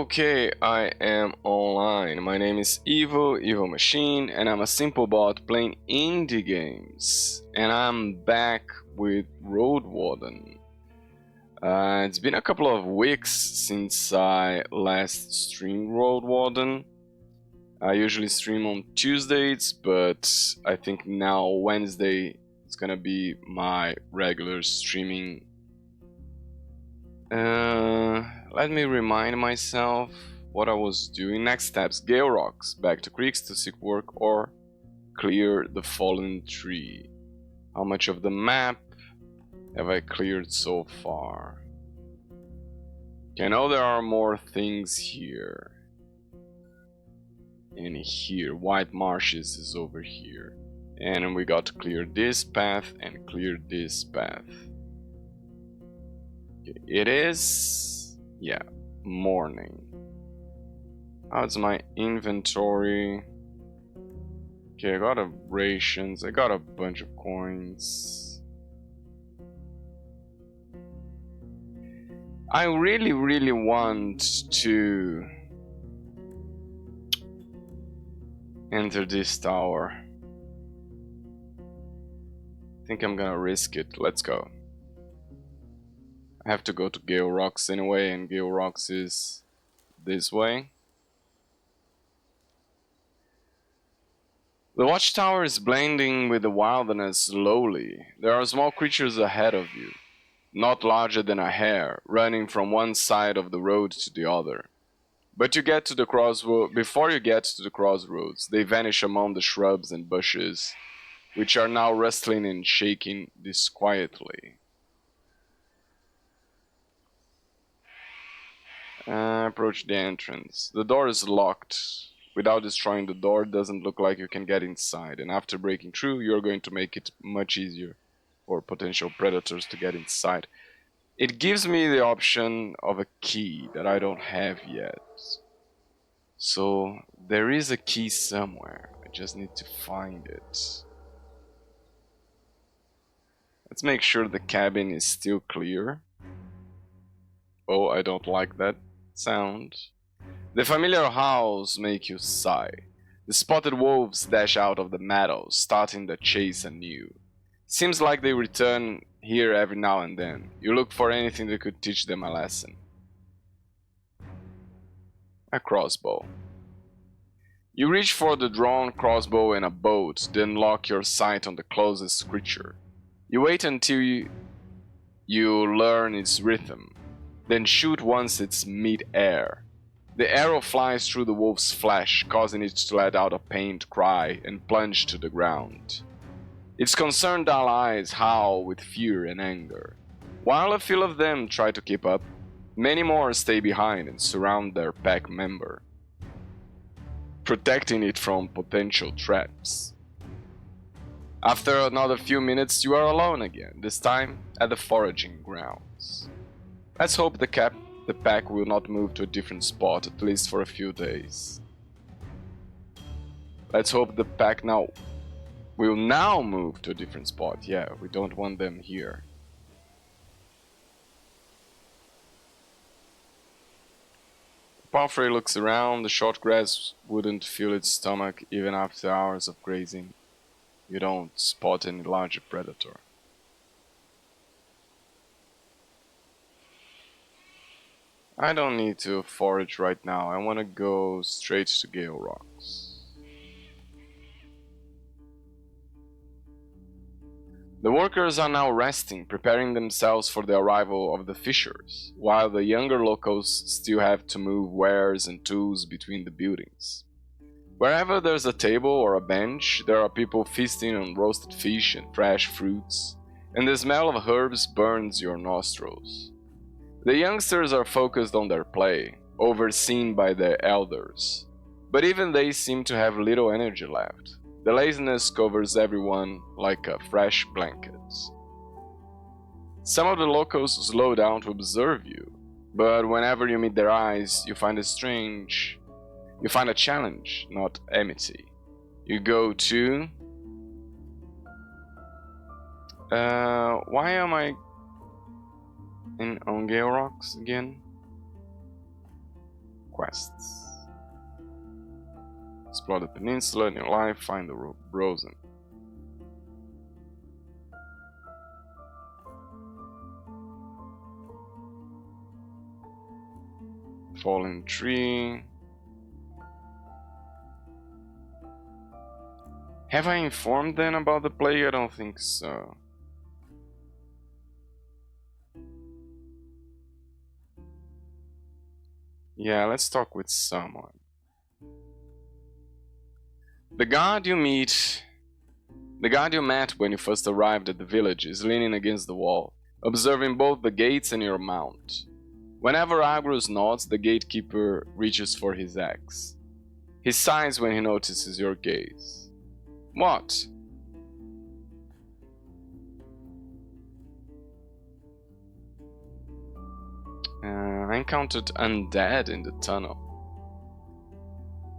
Okay, I am online. My name is Evil Machine, and I'm a simple bot playing indie games. And I'm back with Roadwarden. It's been a couple of weeks since I last streamed Roadwarden. I usually stream on Tuesdays, but I think now Wednesday is gonna be my regular streaming. Let me remind myself what I was doing. Next steps: Gale Rocks, back to creeks to seek work, or clear the fallen tree. How much of the map have I cleared so far? Okay, I know there are more things here. And here, White Marshes is over here. And we got to clear this path and clear this path. Okay, it is... yeah, morning. How's my inventory? Okay, I got a rations, I got a bunch of coins. I really want to enter this tower. I think I'm gonna risk it. Let's go. I have to go to Gale Rocks anyway, and Gale Rocks is this way. The watchtower is blending with the wilderness slowly. There are small creatures ahead of you, not larger than a hare, running from one side of the road to the other. But you get to the crossroads. Before you get to the crossroads, they vanish among the shrubs and bushes, which are now rustling and shaking disquietly. Approach the entrance. The door is locked. Without destroying the door, it doesn't look like you can get inside, and after breaking through, you're going to make it much easier for potential predators to get inside. It gives me the option of a key that I don't have yet. So there is a key somewhere. I just need to find it. Let's make sure the cabin is still clear. Oh, I don't like that sound. The familiar howls make you sigh. The spotted wolves dash out of the meadows, starting the chase anew. Seems like they return here every now and then. You look for anything that could teach them a lesson. A crossbow. You reach for the drawn crossbow and a bolt, then lock your sight on the closest creature. You wait until you learn its rhythm, then shoot once it's mid-air. The arrow flies through the wolf's flesh, causing it to let out a pained cry and plunge to the ground. Its concerned allies howl with fear and anger. While a few of them try to keep up, many more stay behind and surround their pack member, protecting it from potential traps. After another few minutes, you are alone again, this time at the foraging grounds. Let's hope the pack will not move to a different spot, at least for a few days. Let's hope the pack will now move to a different spot. Yeah, we don't want them here. Palfrey looks around. The short grass wouldn't fill its stomach even after hours of grazing. You don't spot any larger predator. I don't need to forage right now. I want to go straight to Gale Rocks. The workers are now resting, preparing themselves for the arrival of the fishers, while the younger locals still have to move wares and tools between the buildings. Wherever there's a table or a bench, there are people feasting on roasted fish and fresh fruits, and the smell of herbs burns your nostrils. The youngsters are focused on their play, overseen by their elders, but even they seem to have little energy left. The laziness covers everyone like a fresh blanket. Some of the locals slow down to observe you, but whenever you meet their eyes, you find a challenge, not enmity. You go to... why am I on Gale Rocks again? quests. Explore the peninsula, new life, find the Rosen. Fallen tree. Have I informed them about the plague? I don't think so. Yeah, let's talk with someone. The guard you met when you first arrived at the village is leaning against the wall, observing both the gates and your mount. Whenever Agrus nods, the gatekeeper reaches for his axe. He sighs when he notices your gaze. What? I encountered undead in the tunnel.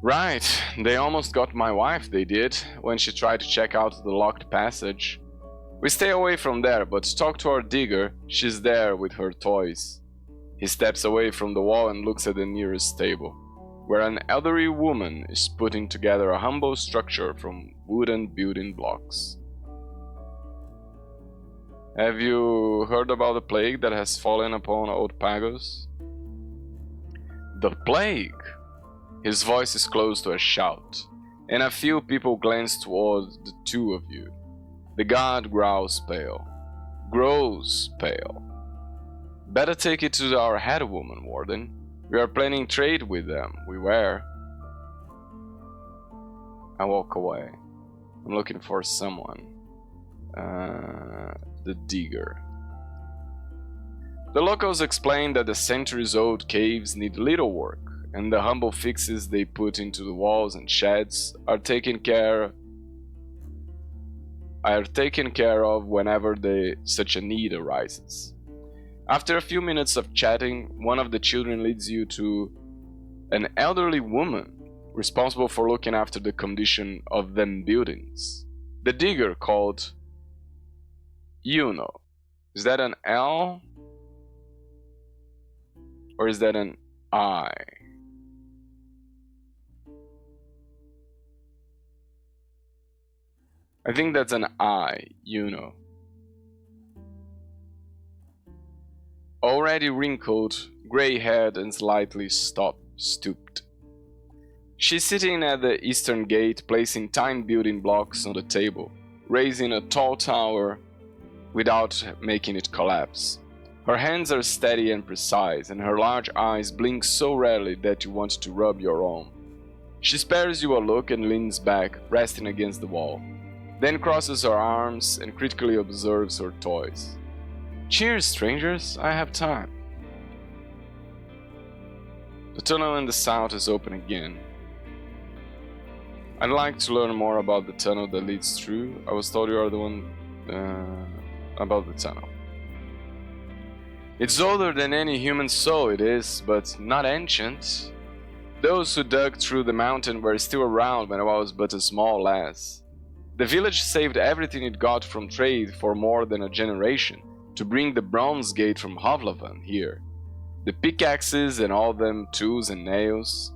Right, they almost got my wife, they did, when she tried to check out the locked passage. We stay away from there, but talk to our digger, she's there with her toys. He steps away from the wall and looks at the nearest table, where an elderly woman is putting together a humble structure from wooden building blocks. Have you heard about the plague that has fallen upon old Pagos? The plague? His voice is close to a shout, and a few people glance toward the two of you. The guard grows pale. Better take it to our head woman, Warden. We are planning trade with them, we were. I walk away. I'm looking for someone. The digger. The locals explain that the centuries-old caves need little work, and the humble fixes they put into the walls and sheds are taken care of whenever such a need arises. After a few minutes of chatting, one of the children leads you to an elderly woman responsible for looking after the condition of them buildings. The digger called Yuno. Is that an L? Or is that an I? I think that's an I, Yuno. Already wrinkled, gray-haired and slightly stooped. She's sitting at the eastern gate, placing tiny building blocks on the table, raising a tall tower without making it collapse. Her hands are steady and precise, and her large eyes blink so rarely that you want to rub your own. She spares you a look and leans back, resting against the wall, then crosses her arms and critically observes her toys. Cheers, strangers, I have time. The tunnel in the south is open again. I'd like to learn more about the tunnel that leads through. I was told you are the one about the tunnel. It's older than any human soul, it is, but not ancient. Those who dug through the mountain were still around when I was but a small lass. The village saved everything it got from trade for more than a generation to bring the bronze gate from Hovlavan here. The pickaxes and all them tools and nails.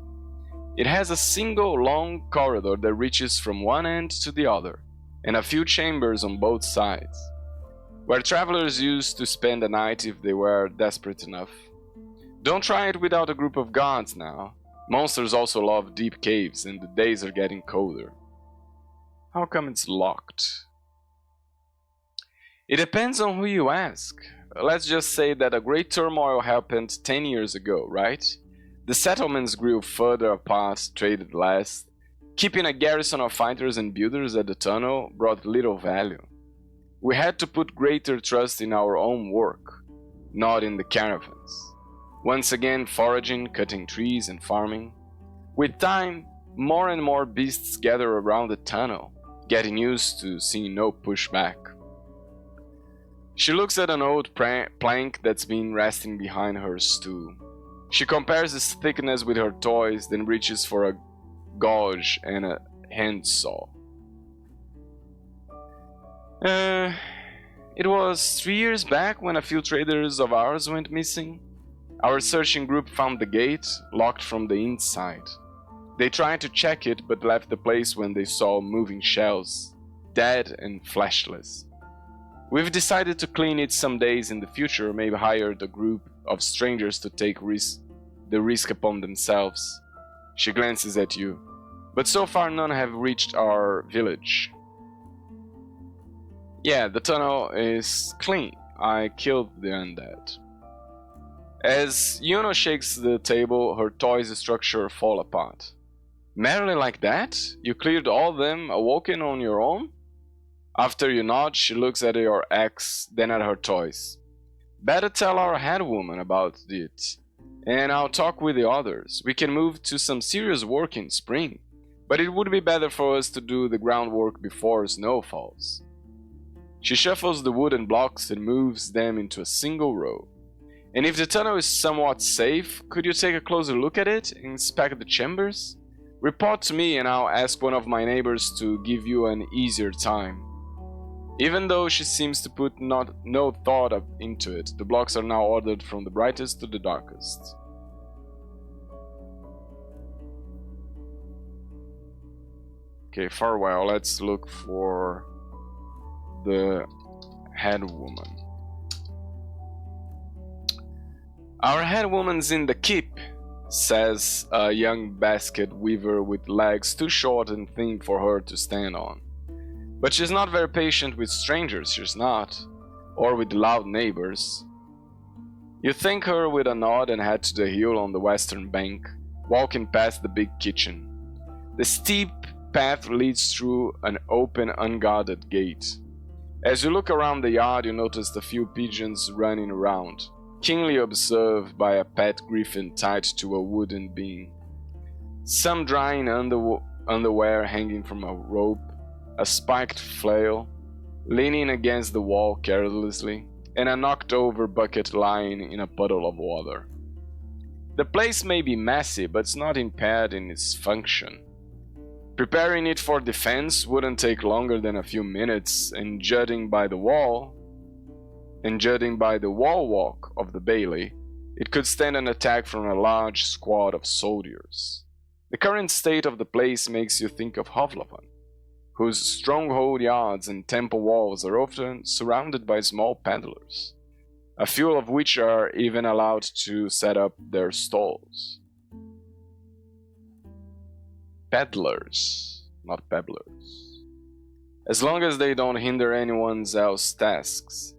It has a single long corridor that reaches from one end to the other, and a few chambers on both sides, where travelers used to spend the night if they were desperate enough. Don't try it without a group of guards now. Monsters also love deep caves, and the days are getting colder. How come it's locked? It depends on who you ask. Let's just say that a great turmoil happened 10 years ago, right? The settlements grew further apart, traded less. Keeping a garrison of fighters and builders at the tunnel brought little value. We had to put greater trust in our own work, not in the caravans. Once again, foraging, cutting trees, and farming. With time, more and more beasts gather around the tunnel, getting used to seeing no pushback. She looks at an old plank that's been resting behind her stool. She compares its thickness with her toys, then reaches for a gouge and a handsaw. It was 3 years back when a few traders of ours went missing. Our searching group found the gate, locked from the inside. They tried to check it but left the place when they saw moving shells, dead and fleshless. We've decided to clean it some days in the future, maybe hire a group of strangers to take the risk upon themselves. She glances at you. But so far none have reached our village. Yeah, the tunnel is clean. I killed the undead. As Yuno shakes the table, her toys structure fall apart. Merely like that? You cleared all them awoken on your own? After you nod, she looks at your axe, then at her toys. Better tell our head woman about it, and I'll talk with the others. We can move to some serious work in spring, but it would be better for us to do the groundwork before snow falls. She shuffles the wooden blocks and moves them into a single row. And if the tunnel is somewhat safe, could you take a closer look at it, inspect the chambers? Report to me and I'll ask one of my neighbors to give you an easier time. Even though she seems to put no thought into it, the blocks are now ordered from the brightest to the darkest. Okay, farewell. Let's look for the head woman. Our head woman's in the keep, says a young basket weaver with legs too short and thin for her to stand on. But she's not very patient with strangers, she's not, or with loud neighbors. You thank her with a nod and head to the hill on the western bank, walking past the big kitchen. The steep path leads through an open, unguarded gate. As you look around the yard, you notice a few pigeons running around, keenly observed by a pet griffin tied to a wooden beam. Some drying underwear hanging from a rope, a spiked flail leaning against the wall carelessly, and a knocked-over bucket lying in a puddle of water. The place may be messy, but it's not impaired in its function. Preparing it for defense wouldn't take longer than a few minutes, and judging by the wall walk of the bailey, it could stand an attack from a large squad of soldiers. The current state of the place makes you think of Hovlavan, whose stronghold yards and temple walls are often surrounded by small peddlers, a few of which are even allowed to set up their stalls. Peddlers, not pebblers. As long as they don't hinder anyone else's tasks,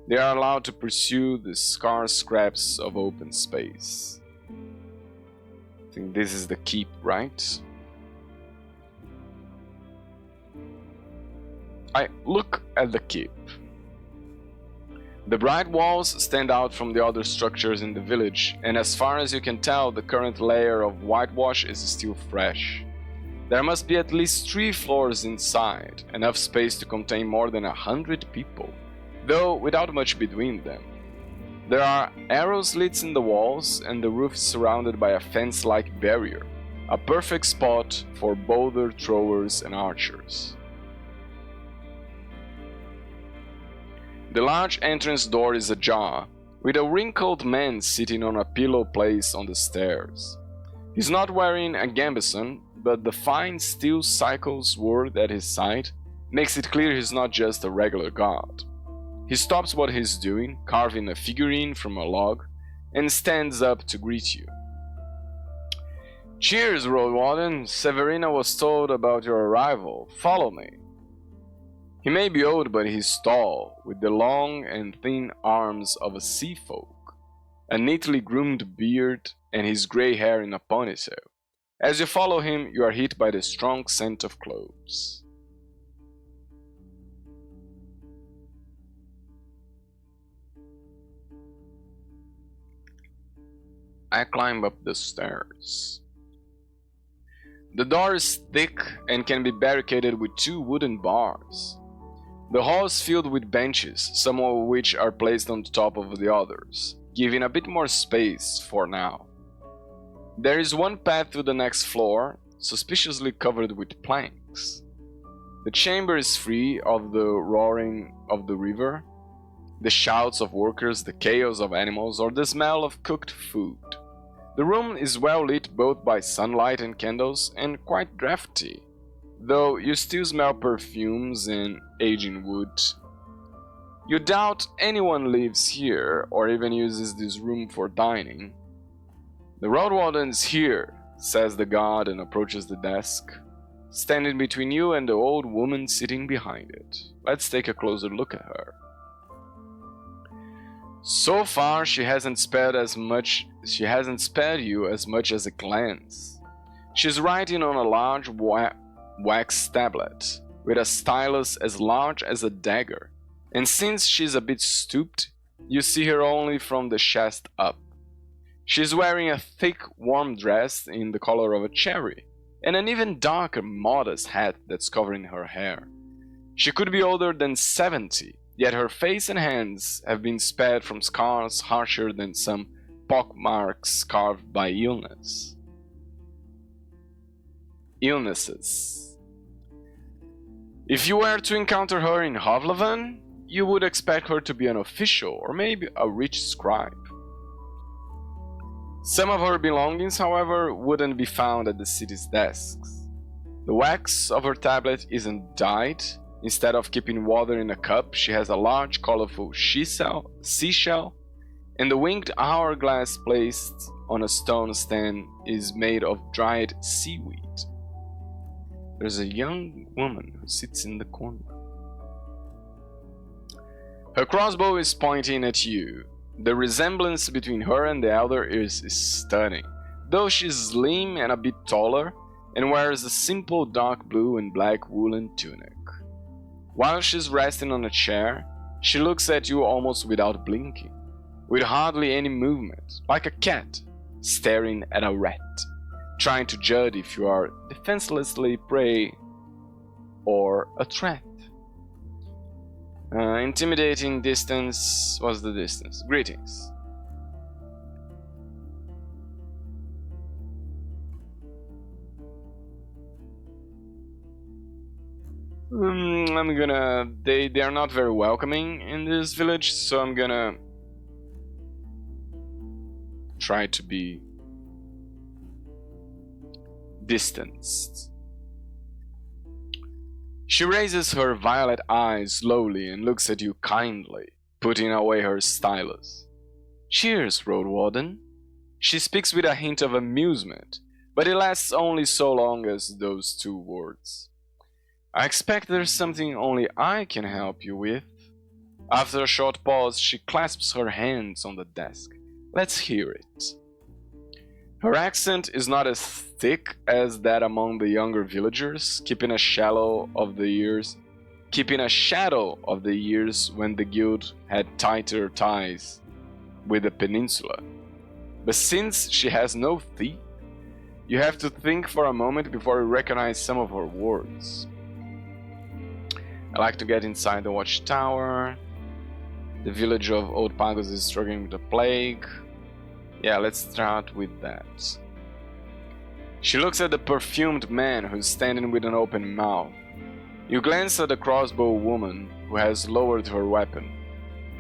they are allowed to pursue the scarce scraps of open space. I think this is the keep, right? I look at the keep. The bright walls stand out from the other structures in the village, and as far as you can tell, the current layer of whitewash is still fresh. There must be at least 3 floors inside, enough space to contain more than 100 people, though without much between them. There are arrow slits in the walls, and the roof is surrounded by a fence-like barrier, a perfect spot for boulder throwers and archers. The large entrance door is ajar, with a wrinkled man sitting on a pillow placed on the stairs. He's not wearing a gambeson, but the fine steel cycle sword at his side makes it clear he's not just a regular guard. He stops what he's doing, carving a figurine from a log, and stands up to greet you. "Cheers, Roadwarden! Severina was told about your arrival. Follow me." He may be old, but he's tall, with the long and thin arms of a sea folk, a neatly groomed beard, and his grey hair in a ponytail. As you follow him, you are hit by the strong scent of cloves. I climb up the stairs. The door is thick and can be barricaded with 2 wooden bars. The hall is filled with benches, some of which are placed on top of the others, giving a bit more space for now. There is one path to the next floor, suspiciously covered with planks. The chamber is free of the roaring of the river, The shouts of workers, the chaos of animals, or the smell of cooked food. The room is well lit both by sunlight and candles, and quite drafty, though you still smell perfumes and aging wood. You doubt anyone lives here or even uses this room for dining. The Roadwarden is here, says the guard and approaches the desk, standing between you and the old woman sitting behind it. Let's take a closer look at her. So far, she hasn't spared you as much as a glance. She's writing on a large wax tablet with a stylus as large as a dagger, and since she's a bit stooped, you see her only from the chest up. She's wearing a thick, warm dress in the color of a cherry, and an even darker, modest hat that's covering her hair. She could be older than 70, yet her face and hands have been spared from scars harsher than some pockmarks carved by illnesses. If you were to encounter her in Hovlevan, you would expect her to be an official or maybe a rich scribe. Some of her belongings, however, wouldn't be found at the city's desks. The wax of her tablet isn't dyed. Instead of keeping water in a cup, she has a large, colorful seashell, and the winged hourglass placed on a stone stand is made of dried seaweed. There's a young woman who sits in the corner. Her crossbow is pointing at you. The resemblance between her and the elder is stunning, though she's slim and a bit taller, and wears a simple dark blue and black woolen tunic. While she's resting on a chair, she looks at you almost without blinking, with hardly any movement, like a cat staring at a rat, trying to judge if you are defenselessly prey or a threat. Intimidating distance. What's the distance? Greetings. I'm gonna... They are not very welcoming in this village, so I'm gonna try to be distanced. She raises her violet eyes slowly and looks at you kindly, putting away her stylus. Cheers, Roadwarden. She speaks with a hint of amusement, but it lasts only so long as those two words. I expect there's something only I can help you with. After a short pause, she clasps her hands on the desk. Let's hear it. Her accent is not as thick as that among the younger villagers, keeping a shadow of the years when the guild had tighter ties with the peninsula. But since she has no teeth, you have to think for a moment before you recognize some of her words. I like to get inside the watchtower. The village of Old Pagos is struggling with the plague. Yeah, let's start with that. She looks at the perfumed man who's standing with an open mouth. You glance at the crossbow woman who has lowered her weapon.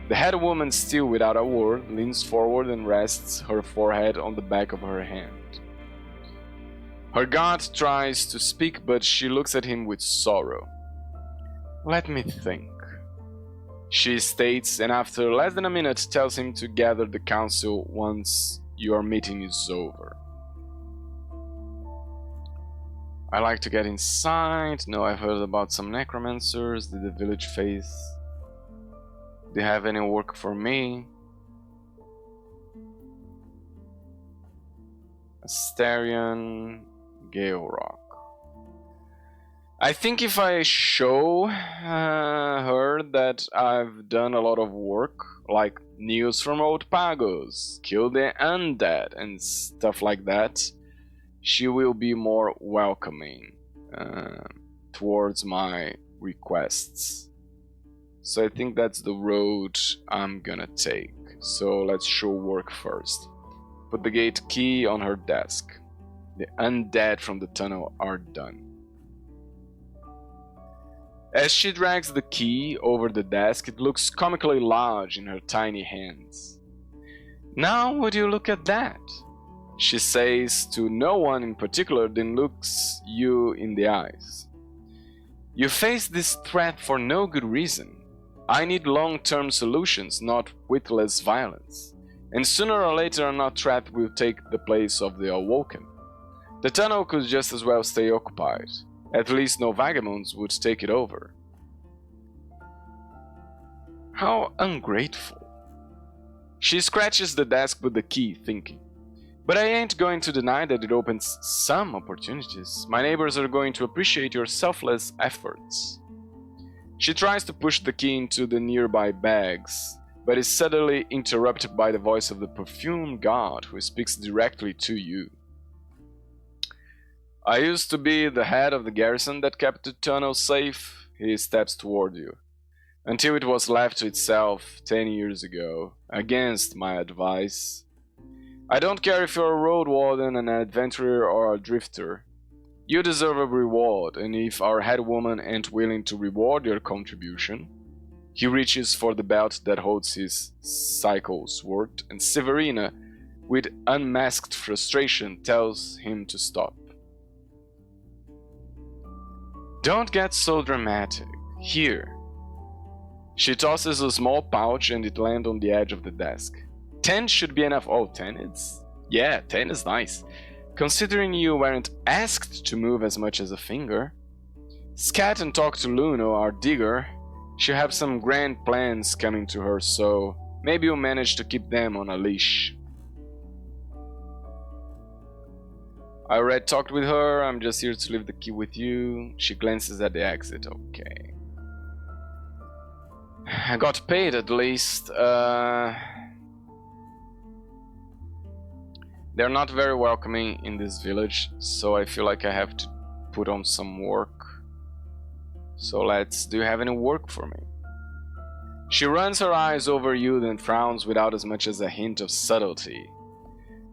The head woman, still without a word, leans forward and rests her forehead on the back of her hand. Her guard tries to speak, but she looks at him with sorrow. Let me think, she states, and after less than a minute tells him to gather the council once your meeting is over. I like to get inside. No, I've heard about some necromancers. Did the village face? Do they have any work for me? Asterion, Gale Rock. I think if I show her that I've done a lot of work, like news from Old Pagos, kill the undead and stuff like that, she will be more welcoming towards my requests. So I think that's the road I'm gonna take. So let's show work first. Put the gate key on her desk. The undead from the tunnel are done. As she drags the key over the desk, it looks comically large in her tiny hands. "Now would you look at that?" she says to no one in particular, then looks you in the eyes. "You face this threat for no good reason. I need long-term solutions, not witless violence. And sooner or later another threat will take the place of the Awoken. The tunnel could just as well stay occupied. At least no vagabonds would take it over." How ungrateful. She scratches the desk with the key, thinking, "But I ain't going to deny that it opens some opportunities. My neighbors are going to appreciate your selfless efforts." She tries to push the key into the nearby bags, but is suddenly interrupted by the voice of the perfume god who speaks directly to you. "I used to be the head of the garrison that kept the tunnel safe." He steps toward you. "Until it was left to itself 10 years ago, against my advice. I don't care if you're a Roadwarden, an adventurer, or a drifter. You deserve a reward, and if our head woman ain't willing to reward your contribution..." He reaches for the belt that holds his cycle sword, and Severina, with unmasked frustration, tells him to stop. "Don't get so dramatic. Here." She tosses a small pouch and it lands on the edge of the desk. 10 should be enough. Oh, 10 is... Yeah, 10 is nice. Considering you weren't asked to move as much as a finger. Scat and talk to Luno, our digger. She'll have some grand plans coming to her, so maybe you'll manage to keep them on a leash. "I already talked with her. I'm just here to leave the key with you." She glances at the exit. Okay. I got paid at least. They're not very welcoming in this village, so I feel like I have to put on some work. So do you have any work for me? She runs her eyes over you, then frowns without as much as a hint of subtlety.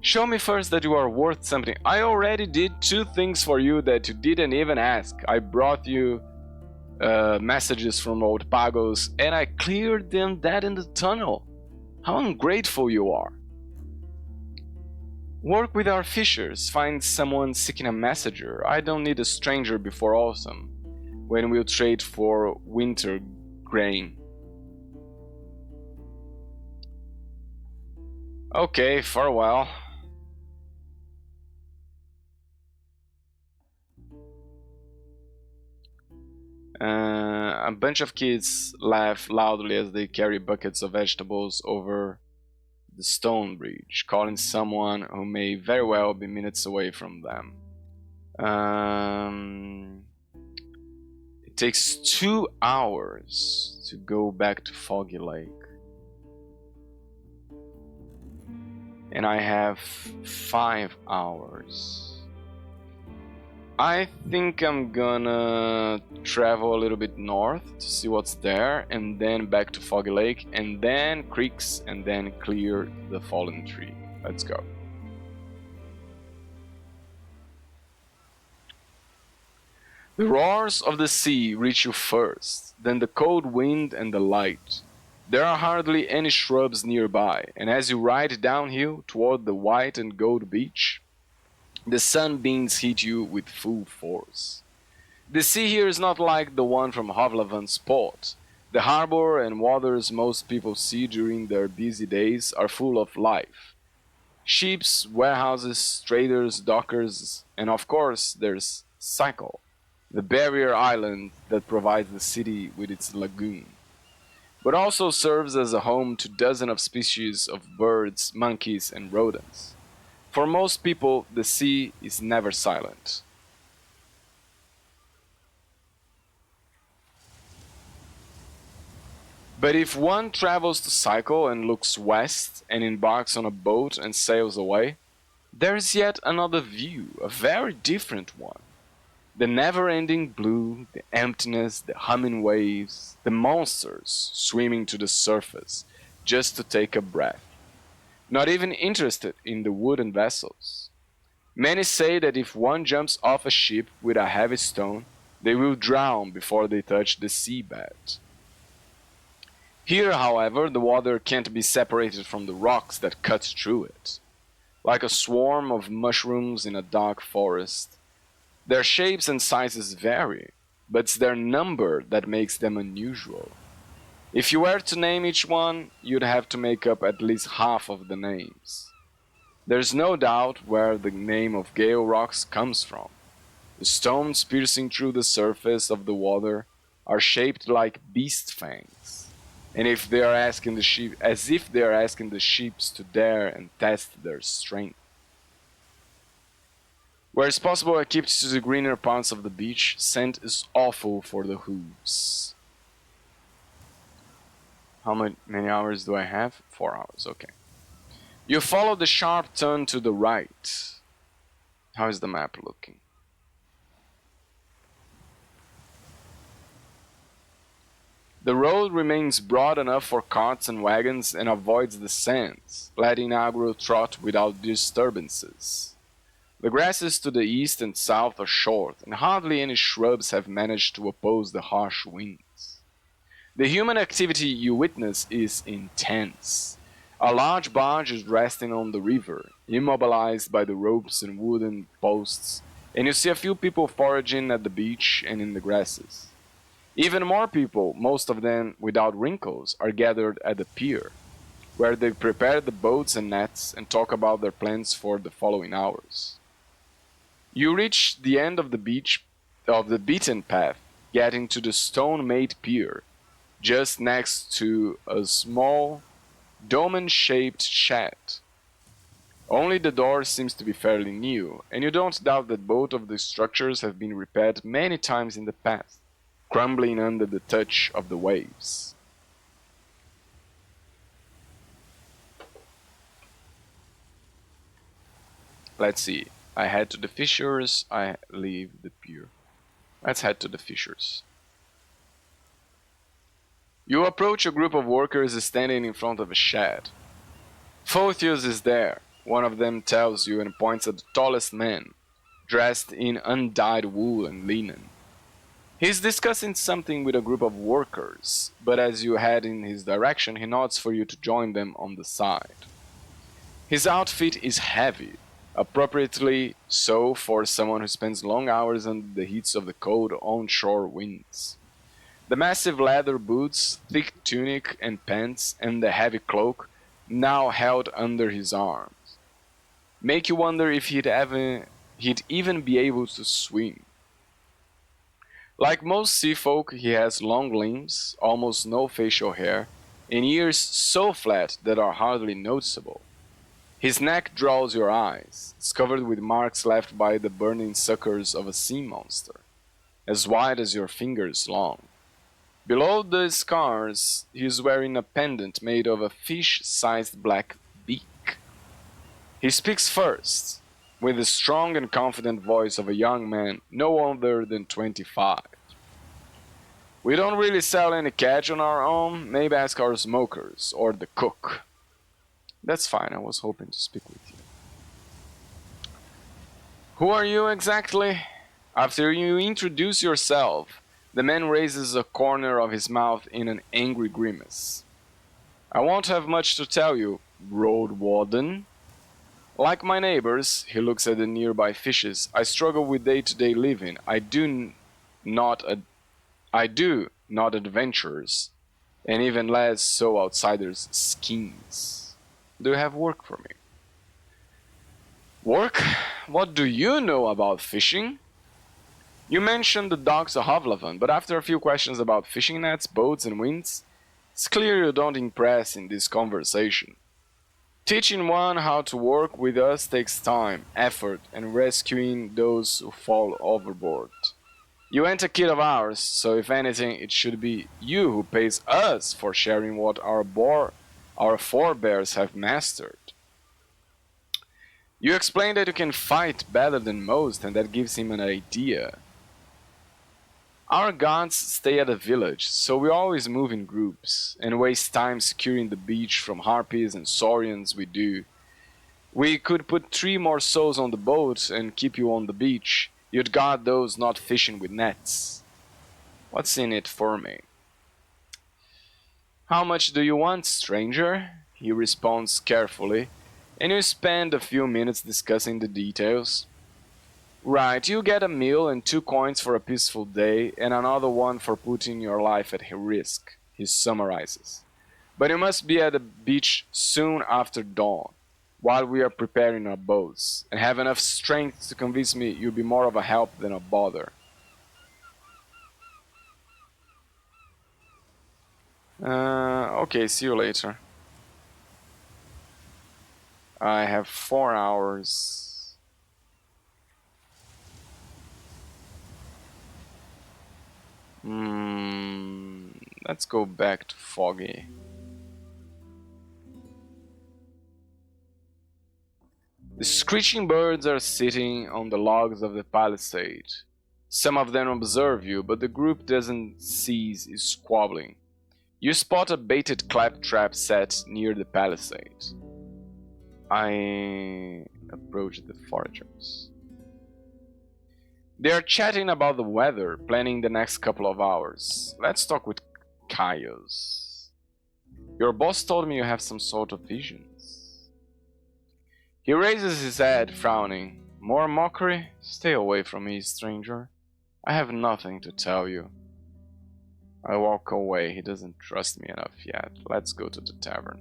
"Show me first that you are worth something." "I already did 2 things for you that you didn't even ask. I brought you messages from old Pagos, and I cleared them dead in the tunnel. How ungrateful you are." "Work with our fishers. Find someone seeking a messenger. I don't need a stranger before autumn, when we'll trade for winter grain." Okay, farewell. A bunch of kids laugh loudly as they carry buckets of vegetables over the stone bridge, calling someone who may very well be minutes away from them. It takes 2 hours to go back to Foggy Lake. And I have 5 hours. I think I'm gonna travel a little bit north to see what's there, and then back to Foggy Lake, and then creeks, and then clear the fallen tree. Let's go. The roars of the sea reach you first, then the cold wind and the light. There are hardly any shrubs nearby, and as you ride downhill toward the white and gold beach, the sunbeams hit you with full force. The sea here is not like the one from Hovlavan's port. The harbor and waters most people see during their busy days are full of life. Ships, warehouses, traders, dockers, and of course there's Cycle, the barrier island that provides the city with its lagoon, but also serves as a home to dozens of species of birds, monkeys, and rodents. For most people, the sea is never silent. But if one travels to Cycle and looks west and embarks on a boat and sails away, there is yet another view, a very different one. The never-ending blue, the emptiness, the humming waves, the monsters swimming to the surface just to take a breath. Not even interested in the wooden vessels. Many say that if one jumps off a ship with a heavy stone, They will drown before they touch the seabed. Here, however, the water can't be separated from the rocks that cut through it. Like a swarm of mushrooms in a dark forest, their shapes and sizes vary, but it's their number that makes them unusual. If you were to name each one, you'd have to make up at least half of the names. There's no doubt where the name of Gale Rocks comes from. The stones piercing through the surface of the water are shaped like beast fangs, and if they are asking the sheep, as if they are asking the sheep to dare and test their strength. Where it's possible, I keep to the greener parts of the beach. Scent is awful for the hooves. How many hours do I have? 4 hours, okay. You follow the sharp turn to the right. How is the map looking? The road remains broad enough for carts and wagons and avoids the sands, letting Agro trot without disturbances. The grasses to the east and south are short, and hardly any shrubs have managed to oppose the harsh winds. The human activity you witness is intense. A large barge is resting on the river, immobilized by the ropes and wooden posts, and you see a few people foraging at the beach and in the grasses. Even more people, most of them without wrinkles, are gathered at the pier, where they prepare the boats and nets and talk about their plans for the following hours. You reach the end of the beaten path, getting to the stone-made pier, just next to a small, dolmen-shaped shed. Only the door seems to be fairly new, and you don't doubt that both of the structures have been repaired many times in the past, crumbling under the touch of the waves. Let's see. I head to the fissures, I leave the pier. Let's head to the fissures. You approach a group of workers standing in front of a shed. Photius is there. One of them tells you and points at the tallest man, dressed in undyed wool and linen. He's discussing something with a group of workers, but as you head in his direction, he nods for you to join them on the side. His outfit is heavy, appropriately so for someone who spends long hours under the heats of the cold onshore winds. The massive leather boots, thick tunic and pants, and the heavy cloak, now held under his arms, make you wonder if he'd even be able to swim. Like most sea folk, he has long limbs, almost no facial hair, and ears so flat that are hardly noticeable. His neck draws your eyes. It's covered with marks left by the burning suckers of a sea monster, as wide as your fingers long. Below the scars, he is wearing a pendant made of a fish-sized black beak. He speaks first, with the strong and confident voice of a young man no older than 25. We don't really sell any catch on our own, maybe ask our smokers, or the cook. That's fine, I was hoping to speak with you. Who are you exactly? After you introduce yourself, the man raises a corner of his mouth in an angry grimace. I won't have much to tell you, Roadwarden. Like my neighbors, he looks at the nearby fishes, I struggle with day-to-day living. I do not adventurers, and even less so outsiders' schemes. Do you have work for me? Work? What do you know about fishing? You mentioned the docks of Havlavan, but after a few questions about fishing nets, boats, and winds, it's clear you don't impress in this conversation. Teaching one how to work with us takes time, effort, and rescuing those who fall overboard. You ain't a kid of ours, so if anything, it should be you who pays us for sharing what our forebears have mastered. You explain that you can fight better than most, and that gives him an idea. Our gods stay at a village, so we always move in groups, and waste time securing the beach from harpies and saurians we could put 3 more souls on the boat and keep you on the beach. You'd guard those not fishing with nets. What's in it for me? How much do you want, stranger? He responds carefully, and you spend a few minutes discussing the details. Right, you get a meal and 2 coins for a peaceful day, and another one for putting your life at risk, he summarizes. But you must be at the beach soon after dawn, while we are preparing our boats, and have enough strength to convince me you'll be more of a help than a bother. Okay, see you later. I have 4 hours. Let's go back to Foggy. The screeching birds are sitting on the logs of the palisade. Some of them observe you, but the group doesn't cease squabbling. You spot a baited claptrap set near the palisade. I approach the foragers. They are chatting about the weather, planning the next couple of hours. Let's talk with Caius. Your boss told me you have some sort of visions. He raises his head, frowning. More mockery? Stay away from me, stranger. I have nothing to tell you. I walk away. He doesn't trust me enough yet. Let's go to the tavern.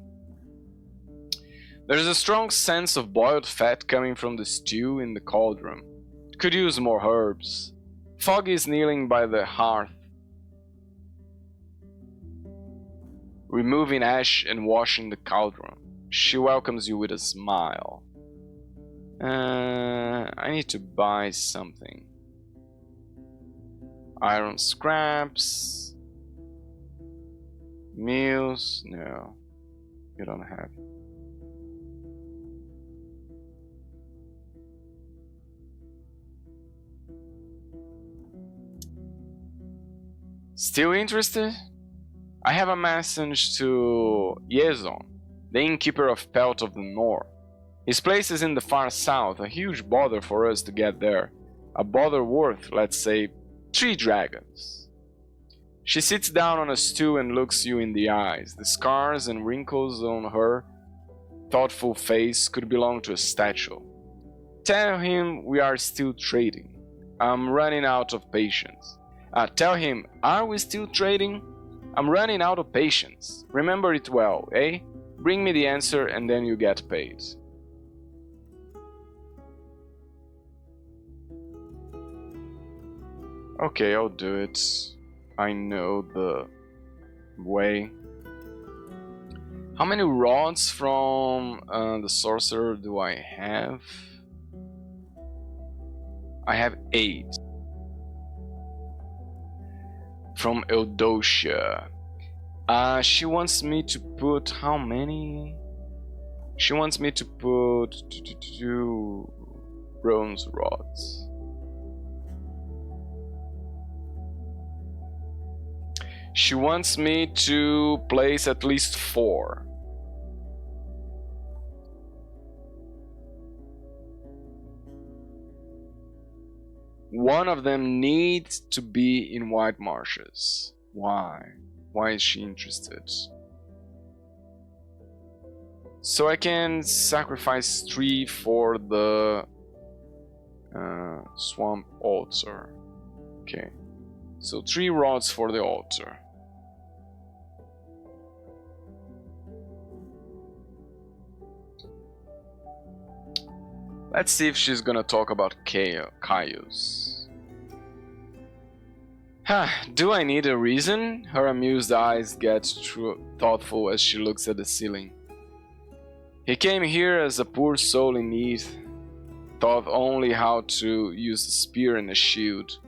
There's a strong sense of boiled fat coming from the stew in the cauldron. It could use more herbs. Foggy is kneeling by the hearth, removing ash and washing the cauldron. She welcomes you with a smile. I need to buy something. Iron scraps. Meals. No, you don't have. Still interested? I have a message to Yezon, the innkeeper of Pelt of the North. His place is in the far south, a huge bother for us to get there. A bother worth, let's say, 3 dragons. She sits down on a stool and looks you in the eyes. The scars and wrinkles on her thoughtful face could belong to a statue. Tell him we are still trading. I'm running out of patience. Tell him, are we still trading? I'm running out of patience. Remember it well, eh? Bring me the answer and then you get paid. Okay, I'll do it. I know the way. How many rods from the sorcerer do I have? I have 8. From Eudocia. She wants me to put how many? She wants me to put 2 bronze rods. She wants me to place at least 4. One of them needs to be in White Marshes. Why? Why is she interested? So I can sacrifice 3 for the swamp altar. Okay. So 3 rods for the altar. Let's see if she's gonna talk about Caius. Do I need a reason? Her amused eyes get thoughtful as she looks at the ceiling. He came here as a poor soul in need, taught only how to use a spear and a shield.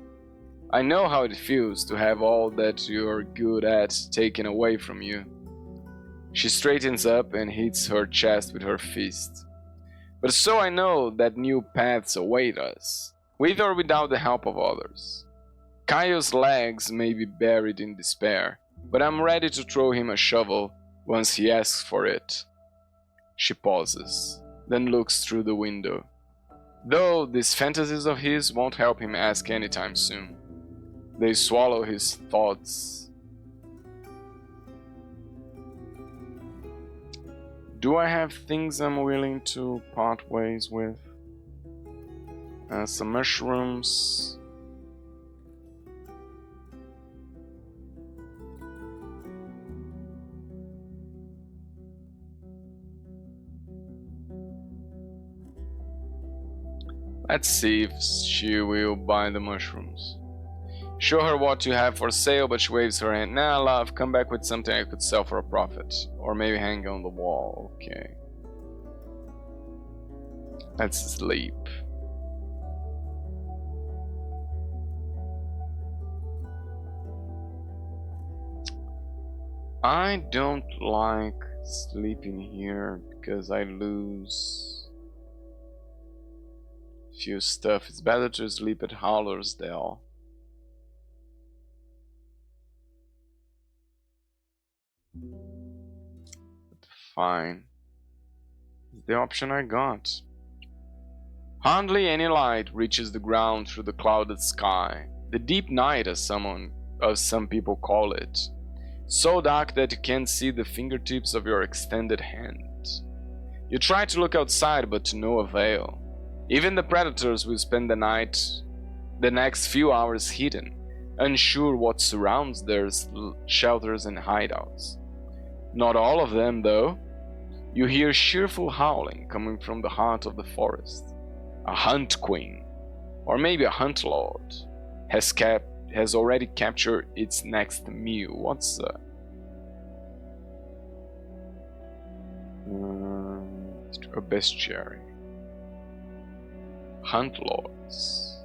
I know how it feels to have all that you're good at taken away from you. She straightens up and hits her chest with her fist. But so I know that new paths await us, with or without the help of others. Caius' legs may be buried in despair, but I'm ready to throw him a shovel once he asks for it. She pauses, then looks through the window. Though these fantasies of his won't help him ask anytime soon. They swallow his thoughts. Do I have things I'm willing to part ways with? Some mushrooms. Let's see if she will buy the mushrooms. Show her what you have for sale, but she waves her hand. Nah, love, come back with something I could sell for a profit. Or maybe hang on the wall. Okay. Let's sleep. I don't like sleeping here because I lose few stuff. It's better to sleep at Hallorsdale. Fine. It's the option I got. Hardly any light reaches the ground through the clouded sky. The deep night, as some people call it. So dark that you can't see the fingertips of your extended hand. You try to look outside, but to no avail. Even the predators will spend the next few hours hidden, unsure what surrounds their shelters and hideouts. Not all of them, though. You hear cheerful howling coming from the heart of the forest. A hunt queen, or maybe a hunt lord, has already captured its next meal. What's a bestiary? Hunt lords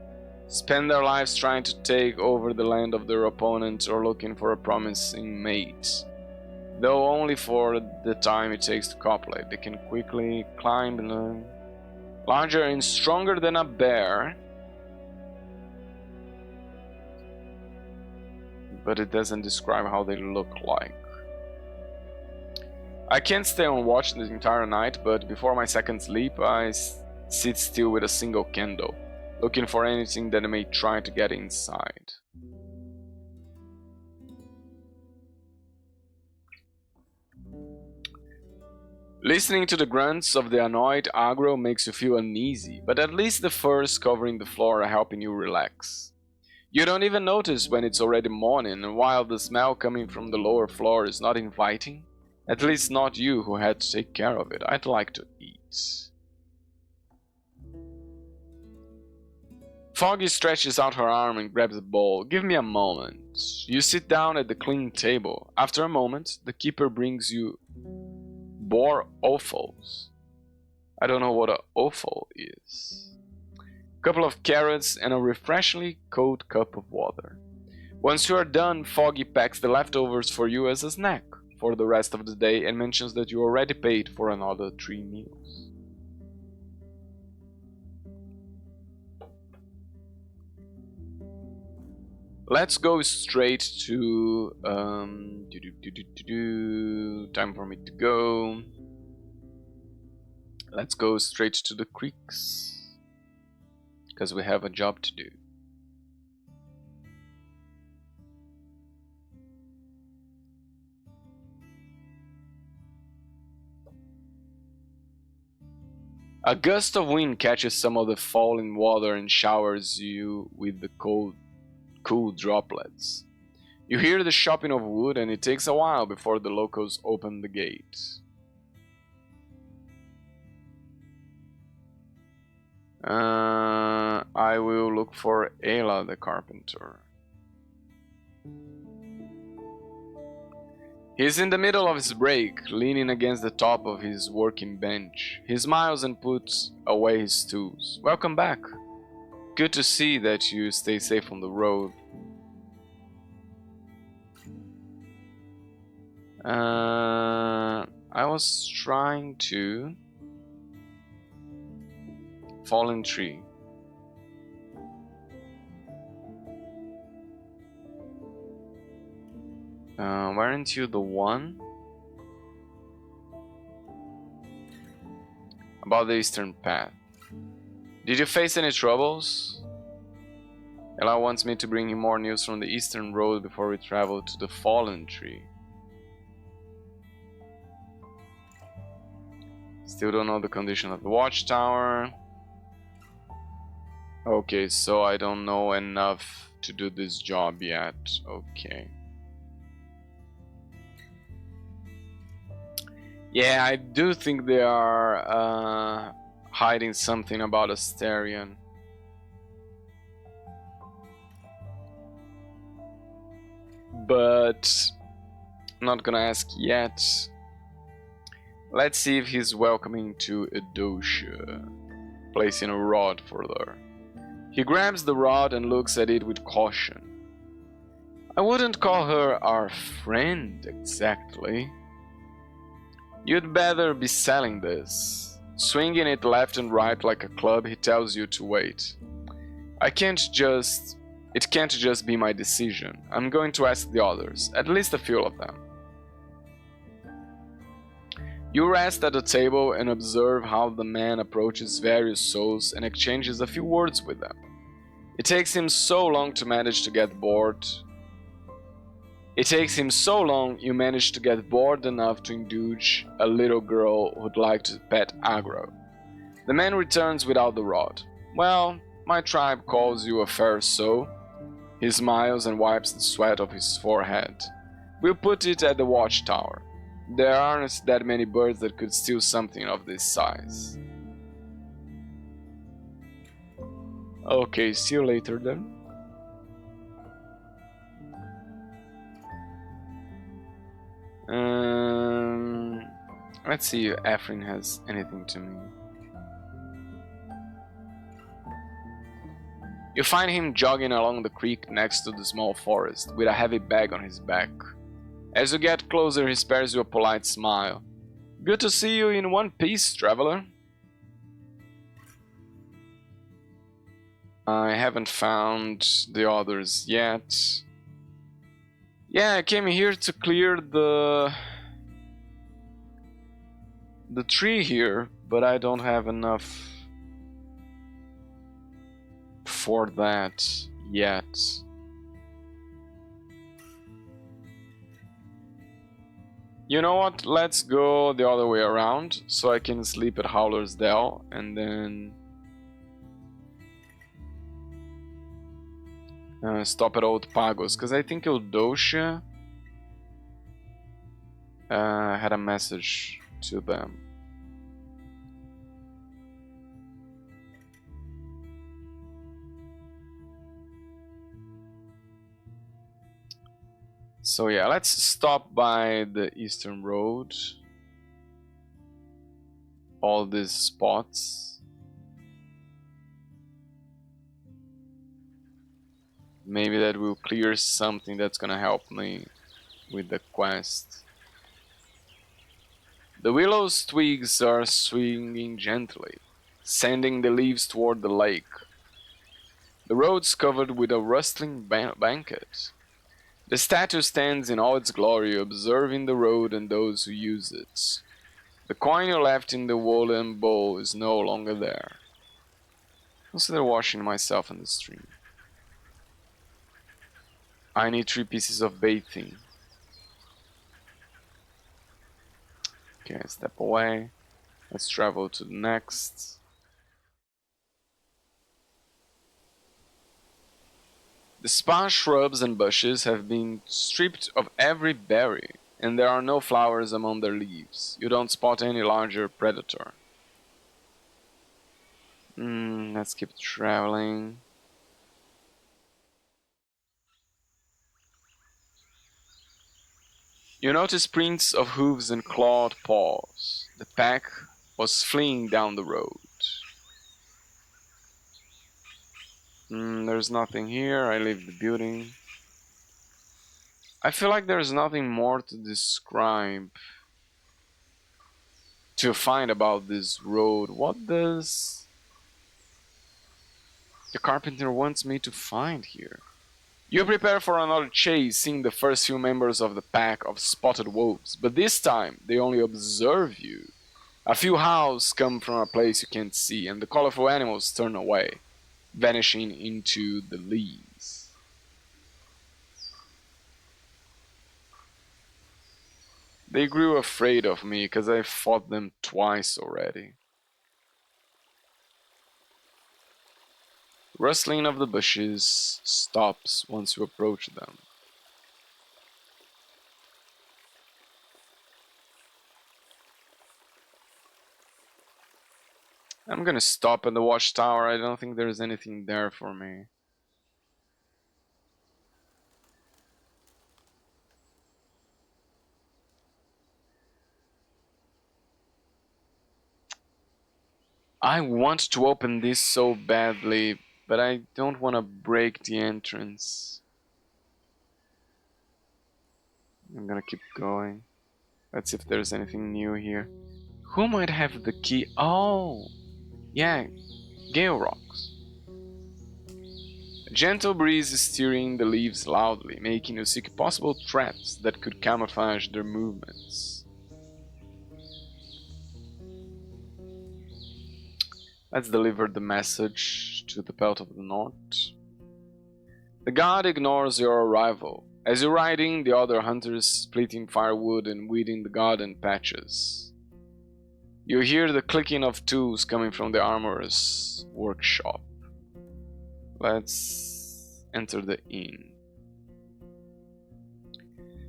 spend their lives trying to take over the land of their opponent or looking for a promising mate. Though only for the time it takes to copulate, they can quickly climb and larger and stronger than a bear. But it doesn't describe how they look like. I can't stay on watch the entire night, but before my second sleep, I sit still with a single candle, looking for anything that may try to get inside. Listening to the grunts of the annoyed aggro makes you feel uneasy, but at least the furs covering the floor are helping you relax. You don't even notice when it's already morning, and while the smell coming from the lower floor is not inviting, at least not you who had to take care of it, I'd like to eat. Foggy stretches out her arm and grabs a bowl. Give me a moment. You sit down at the clean table. After a moment, the keeper brings you boar offals. I don't know what an offal is. A couple of carrots and a refreshingly cold cup of water. Once you are done, Foggy packs the leftovers for you as a snack for the rest of the day and mentions that you already paid for another 3 meals. Let's go straight to time for me to go. Let's go straight to the creeks, because we have a job to do. A gust of wind catches some of the falling water and showers you with the cool droplets. You hear the chopping of wood, and it takes a while before the locals open the gate. I will look for Ayla the carpenter. He's in the middle of his break, leaning against the top of his working bench. He smiles and puts away his tools. Welcome back. Good to see that you stay safe on the road. I was trying to... Fallen tree. Weren't you the one? About the eastern path. Did you face any troubles? Ella wants me to bring him more news from the Eastern Road before we travel to the Fallen Tree. Still don't know the condition of the watchtower. Okay, so I don't know enough to do this job yet. Okay. Yeah, I do think they are hiding something about Asterion. But I'm not gonna ask yet. Let's see if he's welcoming to Edocia, placing a rod for her. He grabs the rod and looks at it with caution. I wouldn't call her our friend exactly. You'd better be selling this. Swinging it left and right like a club, he tells you to wait. It can't just be my decision. I'm going to ask the others, at least a few of them. You rest at the table and observe how the man approaches various souls and exchanges a few words with them. It takes him so long you manage to get bored enough to indulge a little girl who'd like to pet Agro. The man returns without the rod. Well, my tribe calls you a fair soul. He smiles and wipes the sweat off his forehead. We'll put it at the watchtower. There aren't that many birds that could steal something of this size. Okay, see you later then. Let's see if Ephraim has anything to me. You find him jogging along the creek next to the small forest, with a heavy bag on his back. As you get closer, he spares you a polite smile. Good to see you in one piece, traveler. I haven't found the others yet. Yeah, I came here to clear the tree here, but I don't have enough for that yet. You know what? Let's go the other way around, so I can sleep at Howler's Dell, and then stop at Old Pagos, because I think Eudocia had a message to them. So yeah, let's stop by the Eastern Road. All these spots. Maybe that will clear something that's gonna help me with the quest. The willow's twigs are swinging gently, sending the leaves toward the lake. The road's covered with a rustling blanket. The statue stands in all its glory, observing the road and those who use it. The coin you left in the woolen bowl is no longer there. Consider washing myself in the stream. I need 3 pieces of bathing. Okay, step away. Let's travel to the next. The sparse shrubs and bushes have been stripped of every berry, and there are no flowers among their leaves. You don't spot any larger predator. Let's keep traveling. You notice prints of hooves and clawed paws. The pack was fleeing down the road. There's nothing here. I leave the building. I feel like there's nothing more to describe, to find about this road. What does the carpenter wants me to find here? You prepare for another chase, seeing the first few members of the pack of spotted wolves, but this time they only observe you. A few howls come from a place you can't see, and the colorful animals turn away, vanishing into the leaves. They grew afraid of me because I fought them twice already. Rustling of the bushes stops once you approach them. I'm gonna stop at the watchtower. I don't think there's anything there for me. I want to open this so badly, but I don't want to break the entrance. I'm gonna keep going. Let's see if there's anything new here. Who might have the key? Oh, yeah, Gale Rocks. A gentle breeze is stirring the leaves loudly, making you seek possible traps that could camouflage their movements. Let's deliver the message to the Belt of the North. The god ignores your arrival. As you ride in, the other hunters splitting firewood and weeding the garden patches. You hear the clicking of tools coming from the armorer's workshop. Let's enter the inn.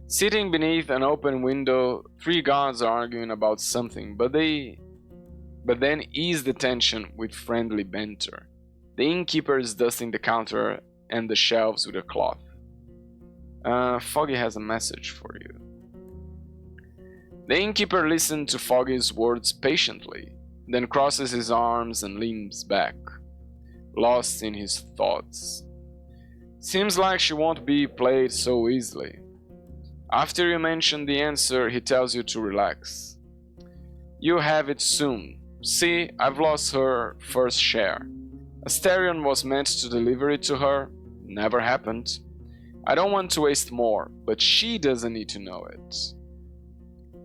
Sitting beneath an open window, three guards are arguing about something, but then ease the tension with friendly banter. The innkeeper is dusting the counter and the shelves with a cloth. Foggy has a message for you. The innkeeper listens to Foggy's words patiently, then crosses his arms and leans back, lost in his thoughts. Seems like she won't be played so easily. After you mention the answer, he tells you to relax. You'll have it soon. See, I've lost her first share. Asterion was meant to deliver it to her. Never happened. I don't want to waste more, but she doesn't need to know it.